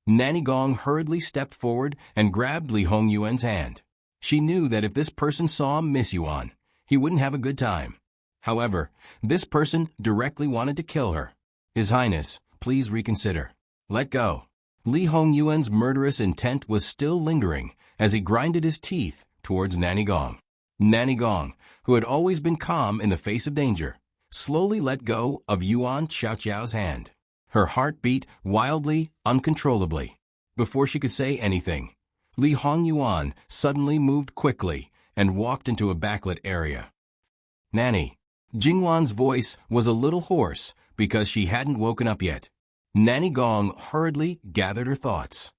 Nanny Gong hurriedly stepped forward and grabbed Li Hongyuan's hand. She knew that if this person saw Miss Yuan, he wouldn't have a good time. However, this person directly wanted to kill her. His Highness, please reconsider. Let go. Li Hongyuan's murderous intent was still lingering as he grinded his teeth towards Nanny Gong. Nanny Gong, who had always been calm in the face of danger, slowly let go of Yuan Xiaoqiao's hand. Her heart beat wildly, uncontrollably. Before she could say anything, Li Hongyuan suddenly moved quickly and walked into a backlit area. "Nanny." Jingwan's voice was a little hoarse because she hadn't woken up yet. Nanny Gong hurriedly gathered her thoughts.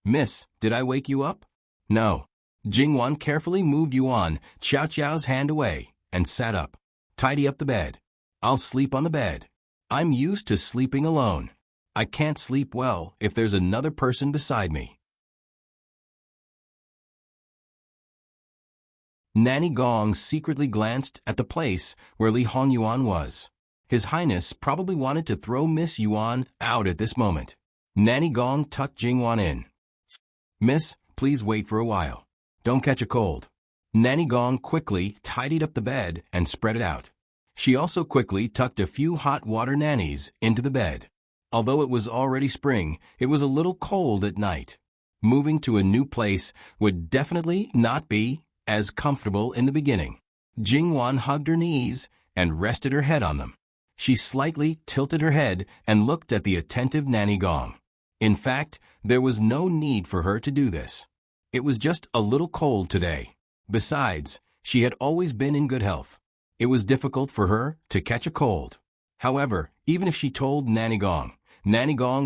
"Miss, did I wake you up?" "No." Jingwan carefully moved Yuan Xiaoqiao's hand away and sat up. "Tidy up the bed." "I'll sleep on the bed. I'm used to sleeping alone. I can't sleep well if there's another person beside me." Nanny Gong secretly glanced at the place where Li Hongyuan was. His Highness probably wanted to throw Miss Yuan out at this moment. Nanny Gong tucked Jingwan in. "Miss, please wait for a while. Don't catch a cold." Nanny Gong quickly tidied up the bed and spread it out. She also quickly tucked a few hot water nannies into the bed. Although it was already spring, it was a little cold at night. Moving to a new place would definitely not be as comfortable in the beginning. Jingwan hugged her knees and rested her head on them. She slightly tilted her head and looked at the attentive Nanny Gong. In fact, there was no need for her to do this. It was just a little cold today. Besides, she had always been in good health. It was difficult for her to catch a cold. However, even if she told Nanny Gong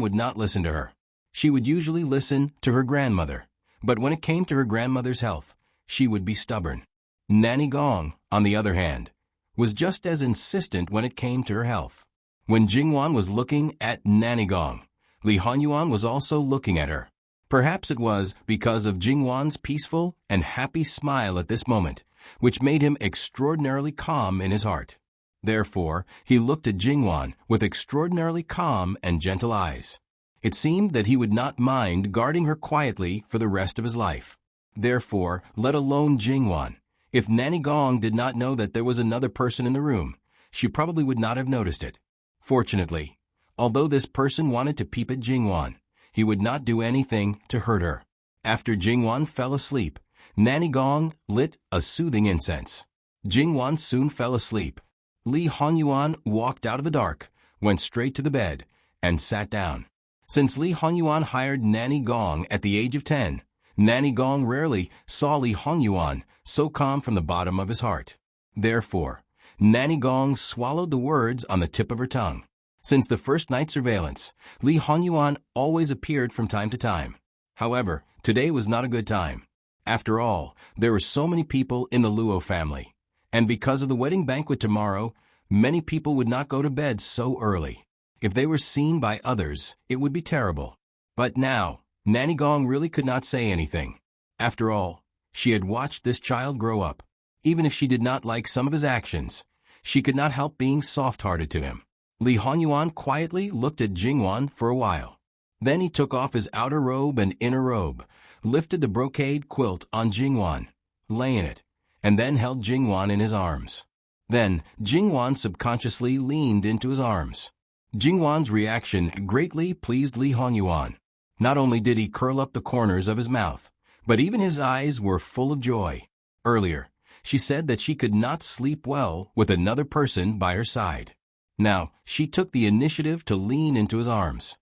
would not listen to her. She would usually listen to her grandmother, but when it came to her grandmother's health, she would be stubborn. Nanny Gong, on the other hand, was just as insistent when it came to her health. When Jingwan was looking at Nanny Gong, Li Honyuan was also looking at her. Perhaps it was because of Jingwan's peaceful and happy smile at this moment, which made him extraordinarily calm in his heart. Therefore, he looked at Jingwan with extraordinarily calm and gentle eyes. It seemed that he would not mind guarding her quietly for the rest of his life. Therefore, let alone Jingwan. If Nanny Gong did not know that there was another person in the room, she probably would not have noticed it. Fortunately, although this person wanted to peep at Jingwan, he would not do anything to hurt her. After Jingwan fell asleep, Nanny Gong lit a soothing incense. Jingwan soon fell asleep. Li Honyuan walked out of the dark, went straight to the bed, and sat down. Since Li Honyuan hired Nanny Gong at the age of 10, Nanny Gong rarely saw Li Honyuan so calm from the bottom of his heart. Therefore, Nanny Gong swallowed the words on the tip of her tongue. Since the first night surveillance, Li Honyuan always appeared from time to time. However, today was not a good time. After all, there were so many people in the Luo family, and because of the wedding banquet tomorrow, many people would not go to bed so early. If they were seen by others, it would be terrible. But now, Nanny Gong really could not say anything. After all, she had watched this child grow up. Even if she did not like some of his actions, she could not help being soft-hearted to him. Li Honyuan quietly looked at Jingwan for a while. Then he took off his outer robe and inner robe, lifted the brocade quilt on Jingwan, lay in it, and then held Jingwan in his arms. Then, Jingwan subconsciously leaned into his arms. Jingwan's reaction greatly pleased Li Honyuan. Not only did he curl up the corners of his mouth, but even his eyes were full of joy. Earlier, she said that she could not sleep well with another person by her side. Now, she took the initiative to lean into his arms.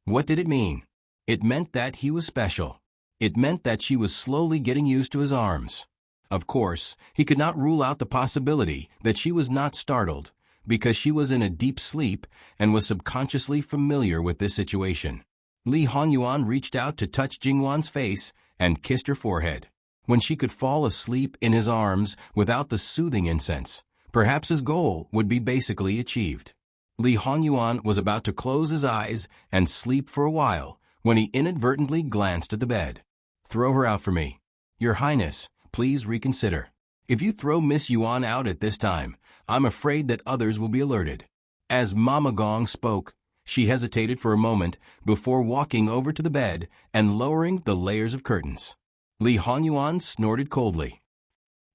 What did it mean? It meant that he was special. It meant that she was slowly getting used to his arms. Of course, he could not rule out the possibility that she was not startled, because she was in a deep sleep and was subconsciously familiar with this situation. Li Honyuan reached out to touch Jingwan's face and kissed her forehead. When she could fall asleep in his arms without the soothing incense, perhaps his goal would be basically achieved. Li Honyuan was about to close his eyes and sleep for a while when he inadvertently glanced at the bed. "Throw her out for me. Your Highness, please reconsider. If you throw Miss Yuan out at this time, I'm afraid that others will be alerted." As Mama Gong spoke, she hesitated for a moment before walking over to the bed and lowering the layers of curtains. Li Honyuan snorted coldly.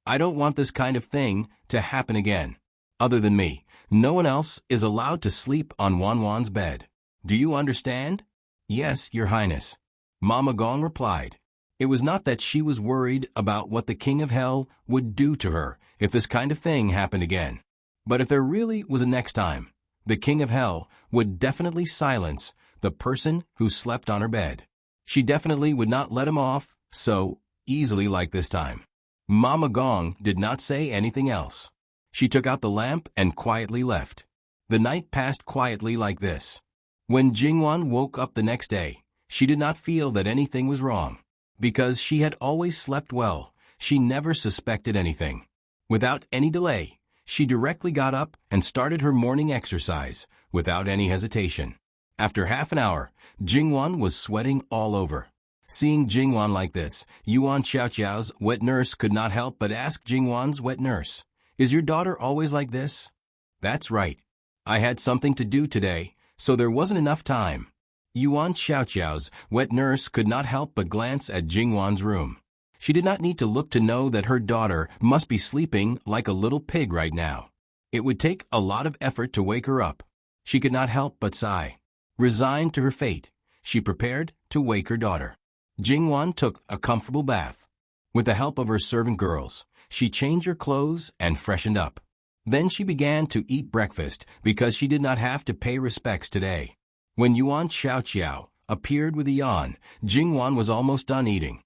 "I don't want this kind of thing to happen again. Other than me, no one else is allowed to sleep on Wanwan's bed. Do you understand?" "Yes, Your Highness," Mama Gong replied. It was not that she was worried about what the King of Hell would do to her if this kind of thing happened again. But if there really was a next time, the King of Hell would definitely silence the person who slept on her bed. She definitely would not let him off so easily like this time. Mama Gong did not say anything else. She took out the lamp and quietly left. The night passed quietly like this. When Jingwan woke up the next day, she did not feel that anything was wrong. Because she had always slept well, she never suspected anything. Without any delay, she directly got up and started her morning exercise without any hesitation. After half an hour, Jingwan was sweating all over. Seeing Jingwan like this, Yuan Xiaoqiao's wet nurse could not help but ask Jingwan's wet nurse, "Is your daughter always like this?" "That's right. I had something to do today, so there wasn't enough time. Yuan Xiaoqiao's wet nurse could not help but glance at Jingwan's room. She did not need to look to know that her daughter must be sleeping like a little pig right now. It would take a lot of effort to wake her up. She could not help but sigh. Resigned to her fate, she prepared to wake her daughter. Jingwan took a comfortable bath. With the help of her servant girls, she changed her clothes and freshened up. Then she began to eat breakfast because she did not have to pay respects today. When Yuan Xiaoqiao appeared with a yawn, Jingwan was almost done eating.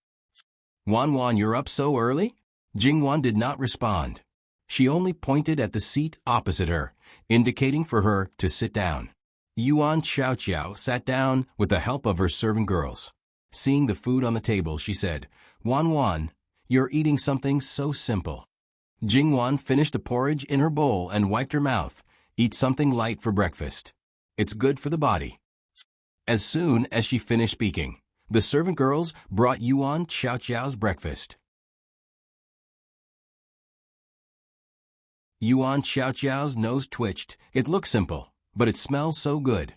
"Wan, you're up so early?" Jingwan did not respond. She only pointed at the seat opposite her, indicating for her to sit down. Yuan Xiaoqiao sat down with the help of her servant girls. Seeing the food on the table, she said, "Wan, you're eating something so simple." Jingwan finished the porridge in her bowl and wiped her mouth. "Eat something light for breakfast. It's good for the body." As soon as she finished speaking, the servant girls brought Yuan Xiaoqiao's breakfast. Yuan Xiaoqiao's nose twitched. It looked simple, but it smells so good.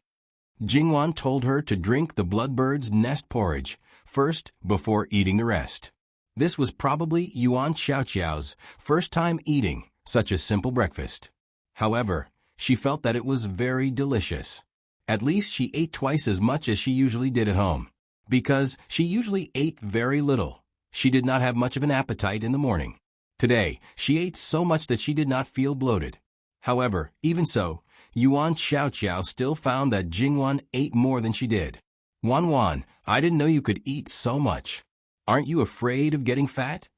Jingwan told her to drink the bloodbird's nest porridge first before eating the rest. This was probably Yuan Xiaoqiao's first time eating such a simple breakfast. However, she felt that it was very delicious. At least she ate twice as much as she usually did at home. Because she usually ate very little, she did not have much of an appetite in the morning. Today, she ate so much that she did not feel bloated. However, even so, Yuan Xiaoqiao still found that Jingwan ate more than she did. "Wan, I didn't know you could eat so much. Aren't you afraid of getting fat?"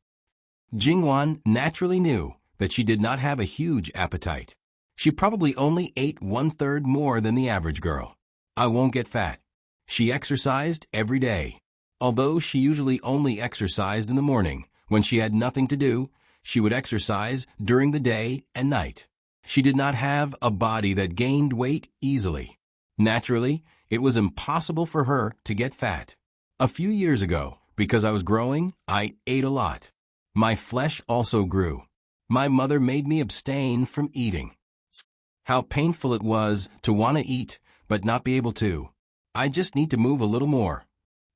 Jingwan naturally knew that she did not have a huge appetite. She probably only ate 1/3 more than the average girl. "I won't get fat." She exercised every day. Although she usually only exercised in the morning, when she had nothing to do, she would exercise during the day and night. She did not have a body that gained weight easily. Naturally, it was impossible for her to get fat. A few years ago, because I was growing, I ate a lot. My flesh also grew. My mother made me abstain from eating. How painful it was to want to eat, but not be able to. I just need to move a little more.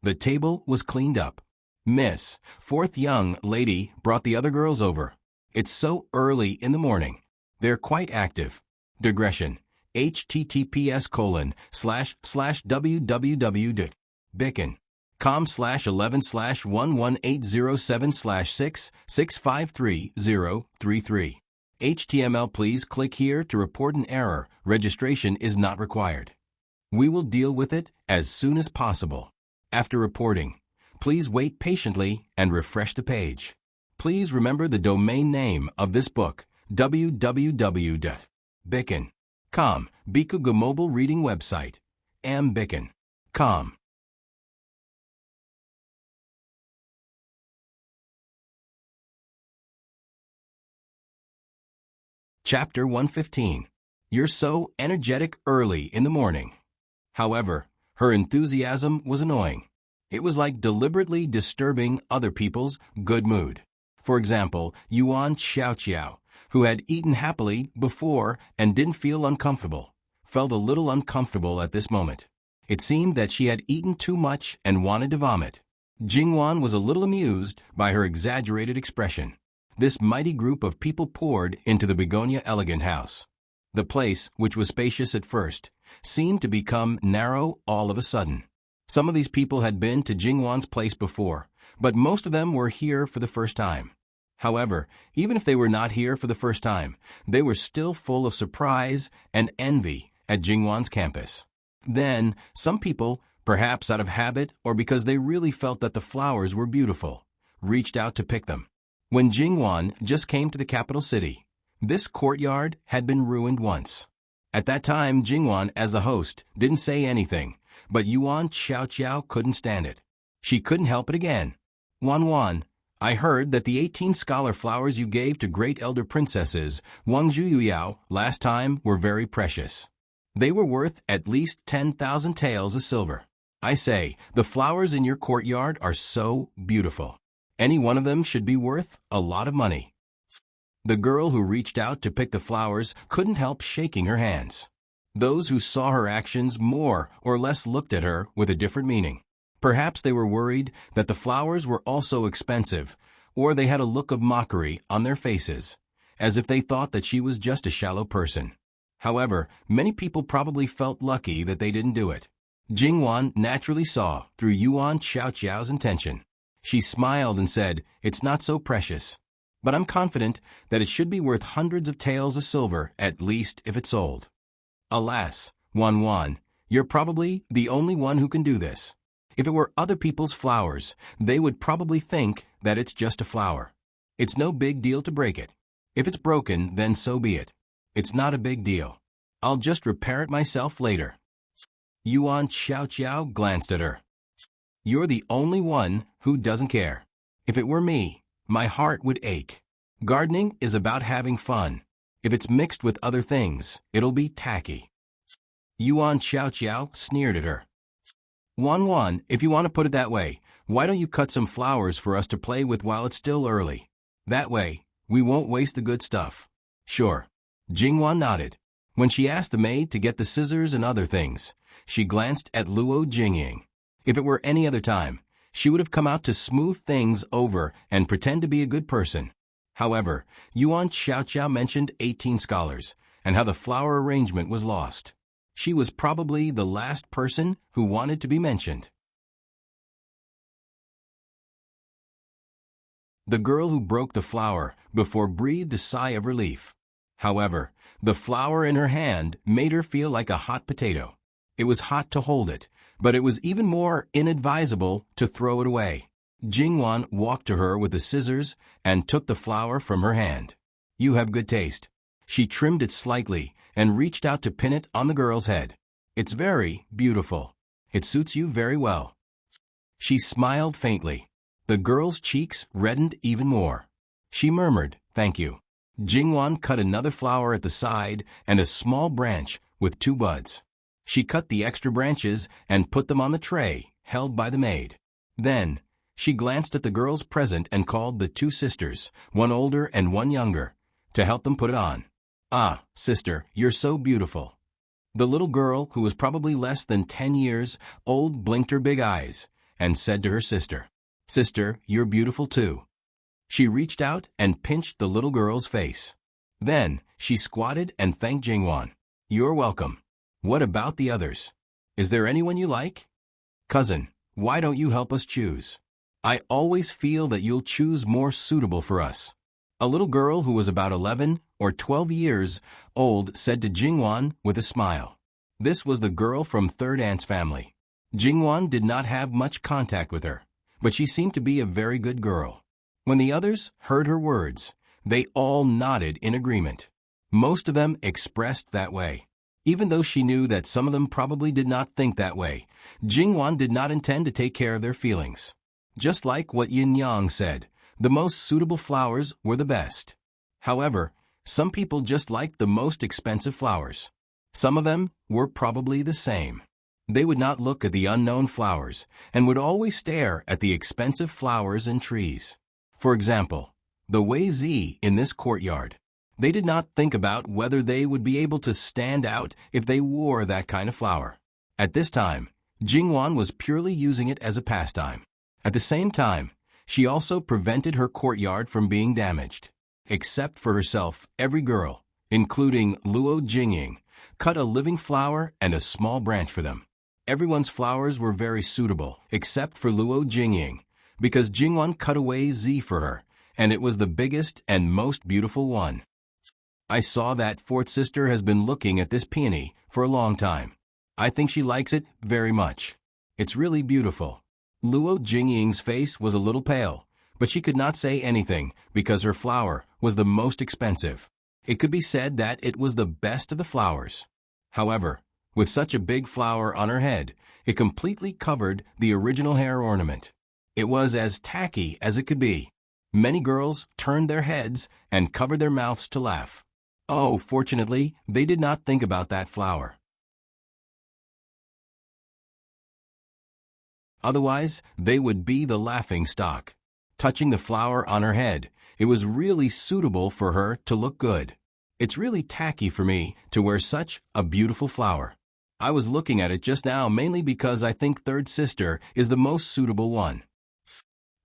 The table was cleaned up. Miss, fourth young lady, brought the other girls over. It's so early in the morning. They're quite active. Digression. https://www.bicken.com/11/11807/6653033. HTML. Please click here to report an error. Registration is not required. We will deal with it as soon as possible. After reporting, please wait patiently and refresh the page. Please remember the domain name of this book, www.bicken.com, Bikuga mobile reading website, mbicken.com. Chapter 115. You're so energetic early in the morning. However, her enthusiasm was annoying. It was like deliberately disturbing other people's good mood. For example, Yuan Xiaoqiao, who had eaten happily before and didn't feel uncomfortable, felt a little uncomfortable at this moment. It seemed that she had eaten too much and wanted to vomit. Jingwan was a little amused by her exaggerated expression. This mighty group of people poured into the Begonia Elegant house. The place, which was spacious at first, seemed to become narrow all of a sudden. Some of these people had been to Jingwan's place before, but most of them were here for the first time. However, even if they were not here for the first time, they were still full of surprise and envy at Jingwan's campus. Then, some people, perhaps out of habit or because they really felt that the flowers were beautiful, reached out to pick them. When Jingwan just came to the capital city, this courtyard had been ruined once. At that time, Jingwan, as the host, didn't say anything, but Yuan Xiaoqiao couldn't stand it. She couldn't help it again. "Wan, I heard that the 18 scholar flowers you gave to great elder princesses Wang Zhuyuyao last time were very precious. They were worth at least 10,000 taels of silver. I say, the flowers in your courtyard are so beautiful. Any one of them should be worth a lot of money." The girl who reached out to pick the flowers couldn't help shaking her hands. Those who saw her actions more or less looked at her with a different meaning. Perhaps they were worried that the flowers were also expensive, or they had a look of mockery on their faces, as if they thought that she was just a shallow person. However, many people probably felt lucky that they didn't do it. Jingwan naturally saw through Yuan Xiaoqiao's intention. She smiled and said, "It's not so precious. But I'm confident that it should be worth hundreds of taels of silver, at least if it sold." Alas, Wan, you're probably the only one who can do this. If it were other people's flowers, they would probably think that it's just a flower. It's no big deal to break it. If it's broken, then so be it. It's not a big deal. I'll just repair it myself later. Yuan Xiaoqiao glanced at her. You're the only one who doesn't care. If it were me, my heart would ache. Gardening is about having fun. If it's mixed with other things, it'll be tacky. Yuan Xiaoqiao sneered at her. Wan, if you want to put it that way, why don't you cut some flowers for us to play with while it's still early? That way, we won't waste the good stuff. Sure. Jingwan nodded. When she asked the maid to get the scissors and other things, she glanced at Luo Jingying. If it were any other time, she would have come out to smooth things over and pretend to be a good person. However, Yuan Xiaoqiao mentioned 18 scholars and how the flower arrangement was lost. She was probably the last person who wanted to be mentioned. The girl who broke the flower before breathed a sigh of relief. However, the flower in her hand made her feel like a hot potato. It was hot to hold it, but it was even more inadvisable to throw it away. Jingwan walked to her with the scissors and took the flower from her hand. You have good taste. She trimmed it slightly and reached out to pin it on the girl's head. It's very beautiful. It suits you very well. She smiled faintly. The girl's cheeks reddened even more. She murmured, "Thank you." Jingwan cut another flower at the side and a small branch with 2 buds. She cut the extra branches and put them on the tray held by the maid. Then, she glanced at the girl's present and called the 2 sisters, one older and one younger, to help them put it on. "Ah, sister, you're so beautiful." The little girl, who was probably less than 10 years old, blinked her big eyes and said to her sister, "Sister, you're beautiful too." She reached out and pinched the little girl's face. Then, she squatted and thanked Jingwan. "You're welcome. What about the others? Is there anyone you like? Cousin, why don't you help us choose? I always feel that you'll choose more suitable for us." A little girl who was about 11 or 12 years old said to Jingwan with a smile. This was the girl from Third Aunt's family. Jingwan did not have much contact with her, but she seemed to be a very good girl. When the others heard her words, they all nodded in agreement. Most of them expressed that way. Even though she knew that some of them probably did not think that way, Jingwan did not intend to take care of their feelings. Just like what Yin Yang said, the most suitable flowers were the best. However, some people just liked the most expensive flowers. Some of them were probably the same. They would not look at the unknown flowers and would always stare at the expensive flowers and trees. For example, the Wei Zi in this courtyard. They did not think about whether they would be able to stand out if they wore that kind of flower. At this time, Jingwan was purely using it as a pastime. At the same time, she also prevented her courtyard from being damaged. Except for herself, every girl, including Luo Jingying, cut a living flower and a small branch for them. Everyone's flowers were very suitable, except for Luo Jingying, because Jingwan cut away Z for her, and it was the biggest and most beautiful one. I saw that 4th sister has been looking at this peony for a long time. I think she likes it very much. It's really beautiful. Luo Jingying's face was a little pale, but she could not say anything because her flower was the most expensive. It could be said that it was the best of the flowers. However, with such a big flower on her head, it completely covered the original hair ornament. It was as tacky as it could be. Many girls turned their heads and covered their mouths to laugh. Oh, fortunately, they did not think about that flower. Otherwise, they would be the laughing stock. Touching the flower on her head, it was really suitable for her to look good. It's really tacky for me to wear such a beautiful flower. I was looking at it just now mainly because I think third sister is the most suitable one.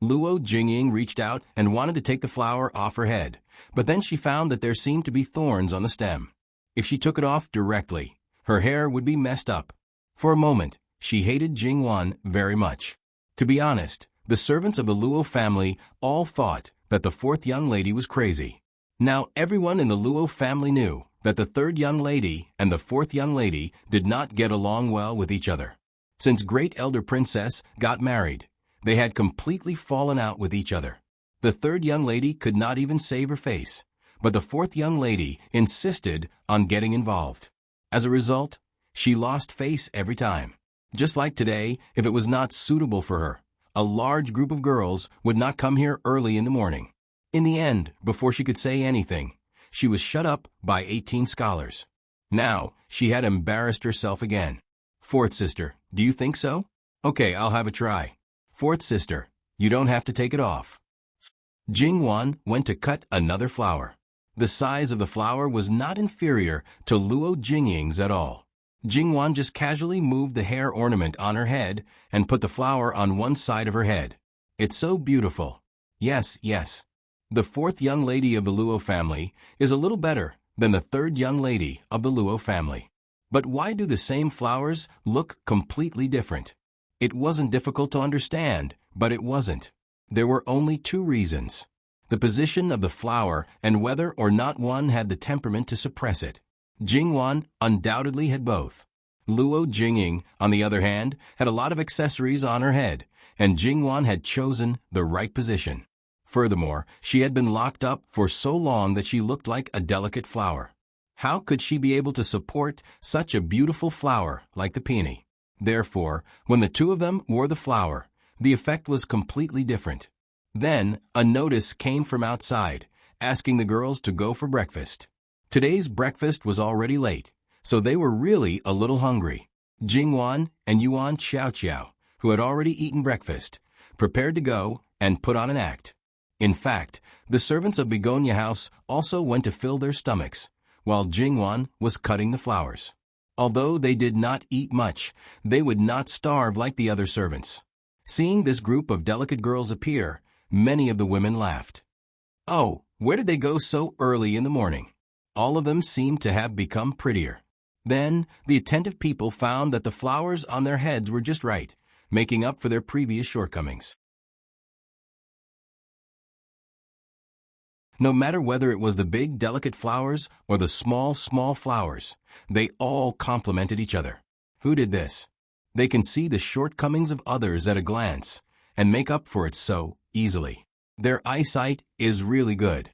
Luo Jingying reached out and wanted to take the flower off her head, but then she found that there seemed to be thorns on the stem. If she took it off directly, her hair would be messed up. For a moment, she hated Jingwan very much. To be honest, the servants of the Luo family all thought that the fourth young lady was crazy. Now everyone in the Luo family knew that the third young lady and the fourth young lady did not get along well with each other. Since Great Elder Princess got married, they had completely fallen out with each other. The third young lady could not even save her face, but the fourth young lady insisted on getting involved. As a result, she lost face every time. Just like today, if it was not suitable for her, a large group of girls would not come here early in the morning. In the end, before she could say anything, she was shut up by 18 scholars. Now, she had embarrassed herself again. Fourth sister, do you think so? Okay, I'll have a try. Fourth sister, you don't have to take it off. Jingwan went to cut another flower. The size of the flower was not inferior to Luo Jingying's at all. Jingwan just casually moved the hair ornament on her head and put the flower on one side of her head. It's so beautiful. Yes, yes. The fourth young lady of the Luo family is a little better than the third young lady of the Luo family. But why do the same flowers look completely different? It wasn't difficult to understand, but it wasn't. There were only two reasons: the position of the flower and whether or not one had the temperament to suppress it. Jingwan undoubtedly had both. Luo Jingying, on the other hand, had a lot of accessories on her head, and Jingwan had chosen the right position. Furthermore, she had been locked up for so long that she looked like a delicate flower. How could she be able to support such a beautiful flower like the peony? Therefore, when the two of them wore the flower, the effect was completely different. Then, a notice came from outside, asking the girls to go for breakfast. Today's breakfast was already late, so they were really a little hungry. Jingwan and Yuan Xiaoqiao, who had already eaten breakfast, prepared to go and put on an act. In fact, the servants of Begonia House also went to fill their stomachs, while Jingwan was cutting the flowers. Although they did not eat much, they would not starve like the other servants. Seeing this group of delicate girls appear, many of the women laughed. Oh, where did they go so early in the morning? All of them seemed to have become prettier. Then, the attentive people found that the flowers on their heads were just right, making up for their previous shortcomings. No matter whether it was the big, delicate flowers or the small, small flowers, they all complemented each other. Who did this? They can see the shortcomings of others at a glance and make up for it so easily. Their eyesight is really good.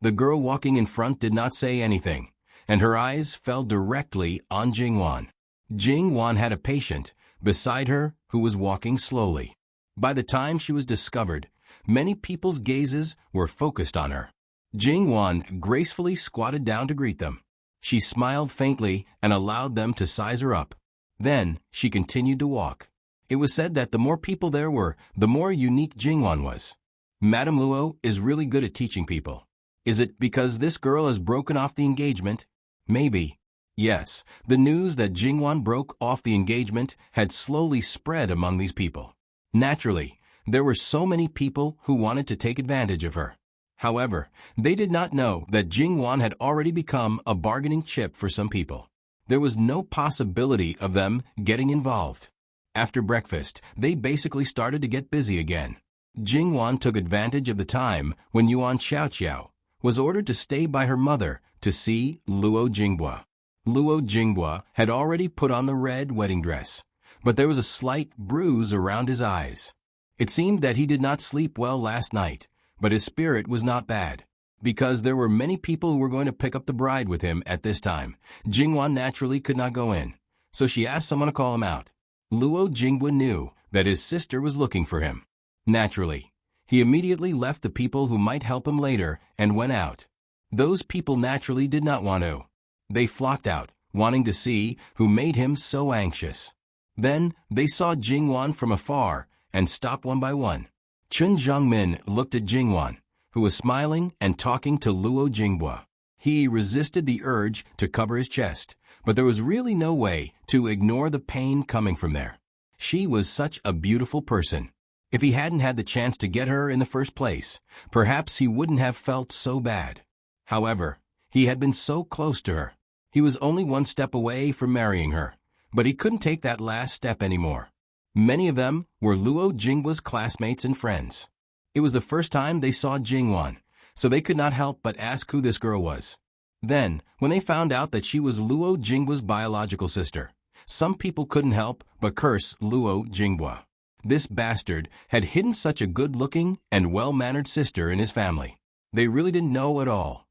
The girl walking in front did not say anything, and her eyes fell directly on Jingwan. Jingwan had a patient beside her who was walking slowly. By the time she was discovered, many people's gazes were focused on her. Jingwan gracefully squatted down to greet them. She smiled faintly and allowed them to size her up. Then she continued to walk. It was said that the more people there were, the more unique Jingwan was. Madame Luo is really good at teaching people. Is it because this girl has broken off the engagement? Maybe. Yes, the news that Jingwan broke off the engagement had slowly spread among these people. Naturally, there were so many people who wanted to take advantage of her. However, they did not know that Jingwan had already become a bargaining chip for some people. There was no possibility of them getting involved. After breakfast, they basically started to get busy again. Jingwan took advantage of the time when Yuan Xiaoqiao was ordered to stay by her mother to see Luo Jinghua. Luo Jinghua had already put on the red wedding dress, but there was a slight bruise around his eyes. It seemed that he did not sleep well last night, but his spirit was not bad. Because there were many people who were going to pick up the bride with him at this time, Jingwan naturally could not go in, so she asked someone to call him out. Luo Jinghua knew that his sister was looking for him. Naturally, he immediately left the people who might help him later and went out. Those people naturally did not want to. They flocked out, wanting to see who made him so anxious. Then they saw Jingwan from afar and stopped one by one. Chun Zhongmin looked at Jingwan, who was smiling and talking to Luo Jinghua. He resisted the urge to cover his chest, but there was really no way to ignore the pain coming from there. She was such a beautiful person. If he hadn't had the chance to get her in the first place, perhaps he wouldn't have felt so bad. However, he had been so close to her. He was only one step away from marrying her, but he couldn't take that last step anymore. Many of them were Luo Jinghua's classmates and friends. It was the first time they saw Jingwan, so they could not help but ask who this girl was. Then, when they found out that she was Luo Jinghua's biological sister, some people couldn't help but curse Luo Jinghua. This bastard had hidden such a good-looking and well-mannered sister in his family. They really didn't know at all.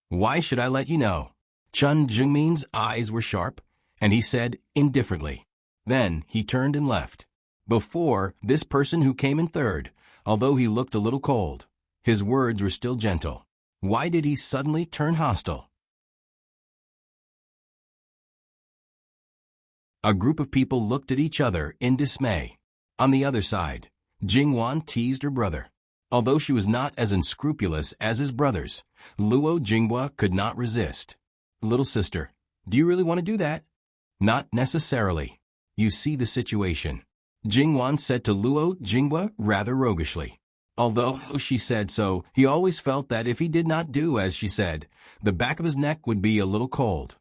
Why should I let you know? Chun Jungmin's eyes were sharp, and he said indifferently. Then he turned and left. Before, this person who came in third, although he looked a little cold, his words were still gentle. Why did he suddenly turn hostile? A group of people looked at each other in dismay. On the other side, Jingwan teased her brother. Although she was not as unscrupulous as his brothers, Luo Jinghua could not resist. Little sister, do you really want to do that? Not necessarily. You see the situation. Jingwan said to Luo Jinghua rather roguishly. Although she said so, he always felt that if he did not do as she said, the back of his neck would be a little cold.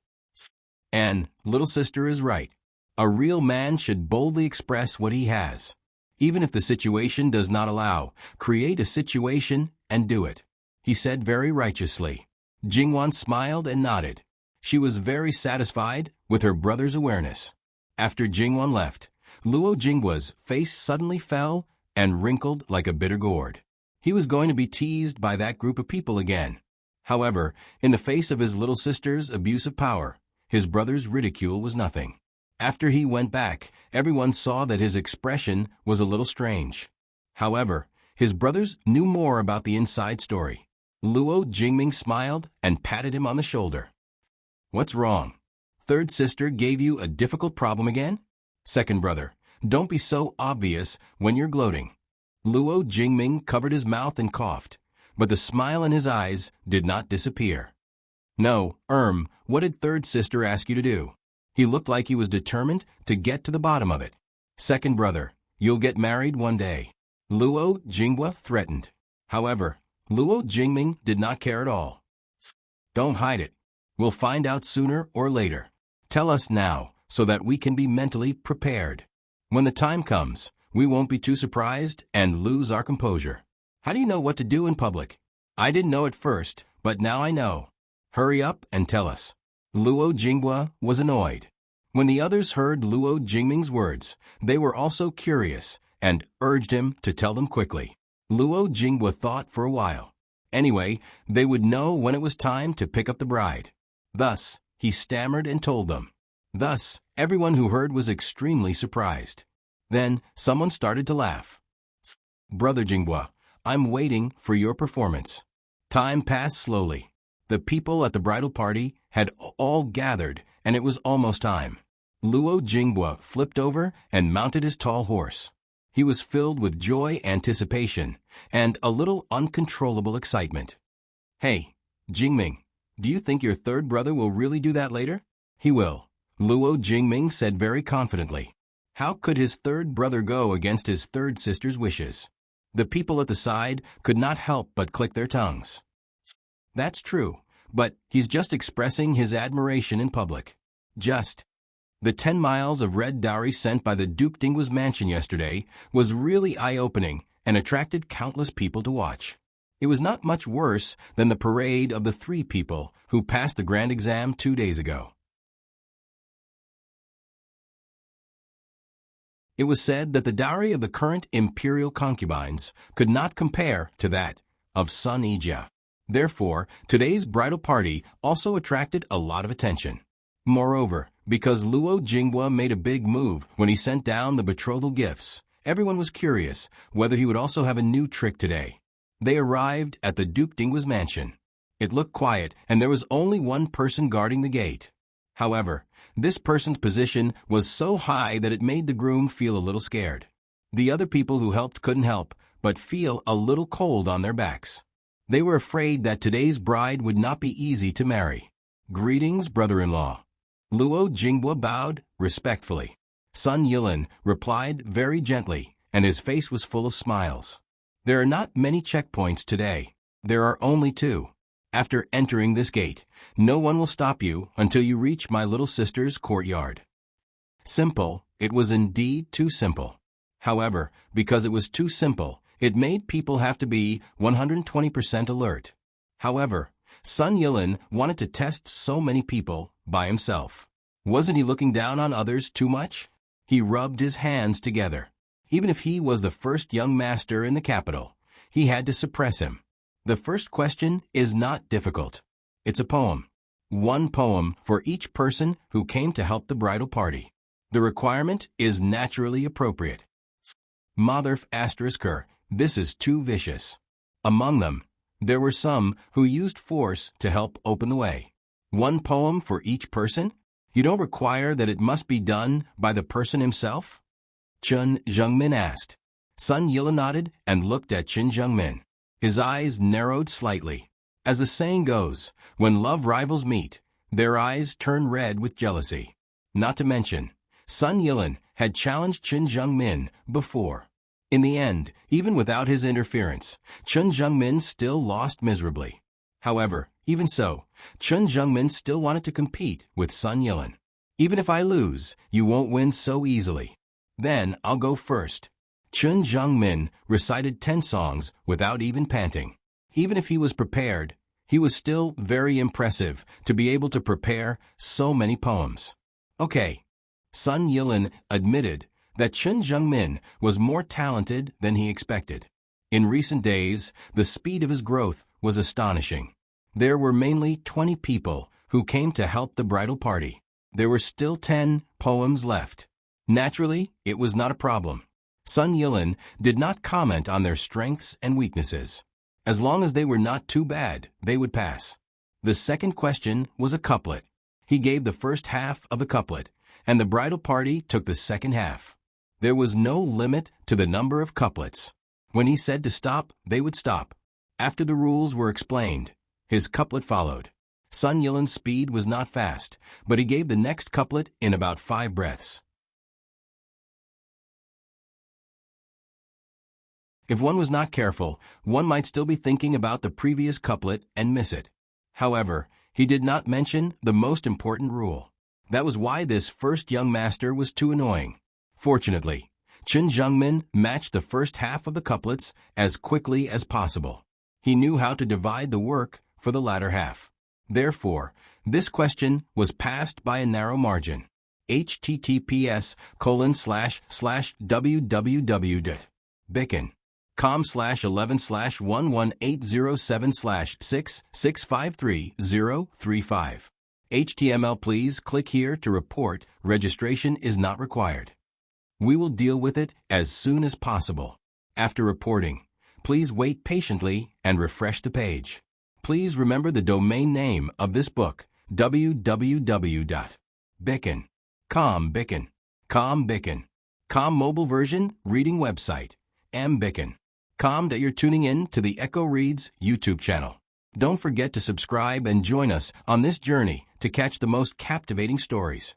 And little sister is right. A real man should boldly express what he has. Even if the situation does not allow, create a situation and do it. He said very righteously. Jingwan smiled and nodded. She was very satisfied with her brother's awareness. After Jingwan left, Luo Jinghua's face suddenly fell and wrinkled like a bitter gourd. He was going to be teased by that group of people again. However, in the face of his little sister's abuse of power, his brother's ridicule was nothing. After he went back, everyone saw that his expression was a little strange. However, his brothers knew more about the inside story. Luo Jingming smiled and patted him on the shoulder. What's wrong? Third sister gave you a difficult problem again? Second brother, don't be so obvious when you're gloating. Luo Jingming covered his mouth and coughed, but the smile in his eyes did not disappear. No, what did third sister ask you to do? He looked like he was determined to get to the bottom of it. Second brother, you'll get married one day. Luo Jinghua threatened. However, Luo Jingming did not care at all. Don't hide it. We'll find out sooner or later. Tell us now so that we can be mentally prepared. When the time comes, we won't be too surprised and lose our composure. How do you know what to do in public? I didn't know at first, but now I know. Hurry up and tell us. Luo Jinghua was annoyed. When the others heard Luo Jingming's words, they were also curious and urged him to tell them quickly. Luo Jinghua thought for a while. Anyway, they would know when it was time to pick up the bride. Thus, he stammered and told them. Thus, everyone who heard was extremely surprised. Then, someone started to laugh. Brother Jinghua, I'm waiting for your performance. Time passed slowly. The people at the bridal party had all gathered, and it was almost time. Luo Jinghua flipped over and mounted his tall horse. He was filled with joy, anticipation, and a little uncontrollable excitement. Hey, Jingming, do you think your third brother will really do that later? He will, Luo Jingming said very confidently. How could his third brother go against his third sister's wishes? The people at the side could not help but click their tongues. That's true, but he's just expressing his admiration in public. Just. The 10 miles of red dowry sent by the Duke Dinghua's mansion yesterday was really eye-opening and attracted countless people to watch. It was not much worse than the parade of the 3 people who passed the grand exam 2 days ago. It was said that the dowry of the current imperial concubines could not compare to that of Sun Yijia. Therefore, today's bridal party also attracted a lot of attention. Moreover, because Luo Jinghua made a big move when he sent down the betrothal gifts, everyone was curious whether he would also have a new trick today. They arrived at the Duke Dinghua's mansion. It looked quiet, and there was only one person guarding the gate. However, this person's position was so high that it made the groom feel a little scared. The other people who helped couldn't help but feel a little cold on their backs. They were afraid that today's bride would not be easy to marry. Greetings, brother-in-law. Luo Jinghua bowed respectfully. Sun Yilin replied very gently, and his face was full of smiles. There are not many checkpoints today. There are only 2. After entering this gate, no one will stop you until you reach my little sister's courtyard. Simple, it was indeed too simple. However, because it was too simple, it made people have to be 120% alert. However, Sun Yilin wanted to test so many people by himself. Wasn't he looking down on others too much? He rubbed his hands together. Even if he was the first young master in the capital, he had to suppress him. The first question is not difficult. It's a poem. 1 poem for each person who came to help the bridal party. The requirement is naturally appropriate. Motherf *her, this is too vicious. Among them, there were some who used force to help open the way. 1 poem for each person? You don't require that it must be done by the person himself? Chen Zhengmin asked. Sun Yilin nodded and looked at Chen Zhengmin. His eyes narrowed slightly. As the saying goes, when love rivals meet, their eyes turn red with jealousy. Not to mention, Sun Yilin had challenged Chen Zhengmin before. In the end, even without his interference, Chen Zhengmin still lost miserably. However, even so, Chen Zhengmin still wanted to compete with Sun Yilin. Even if I lose, you won't win so easily. Then I'll go first. Chen Zhengmin recited 10 songs without even panting. Even if he was prepared, he was still very impressive to be able to prepare so many poems. Okay. Sun Yilin admitted that Chen Zhengmin was more talented than he expected. In recent days, the speed of his growth was astonishing. There were mainly 20 people who came to help the bridal party. There were still 10 poems left. Naturally, it was not a problem. Sun Yilin did not comment on their strengths and weaknesses. As long as they were not too bad, they would pass. The second question was a couplet. He gave the first half of the couplet, and the bridal party took the second half. There was no limit to the number of couplets. When he said to stop, they would stop. After the rules were explained, his couplet followed. Sun Yilin's speed was not fast, but he gave the next couplet in about 5 breaths. If one was not careful, one might still be thinking about the previous couplet and miss it. However, he did not mention the most important rule. That was why this first young master was too annoying. Fortunately, Chen Zhengmin matched the first half of the couplets as quickly as possible. He knew how to divide the work for the latter half. Therefore, this question was passed by a narrow margin. https://www.bicken.com/11/11807/6653035. HTML. Please click here to report. Registration is not required. We will deal with it as soon as possible. After reporting, please wait patiently and refresh the page. Please remember the domain name of this book, www.bicken.com. Com mobile version, reading website, mbicken.com. That you're tuning in to the Echo Reads YouTube channel. Don't forget to subscribe and join us on this journey to catch the most captivating stories.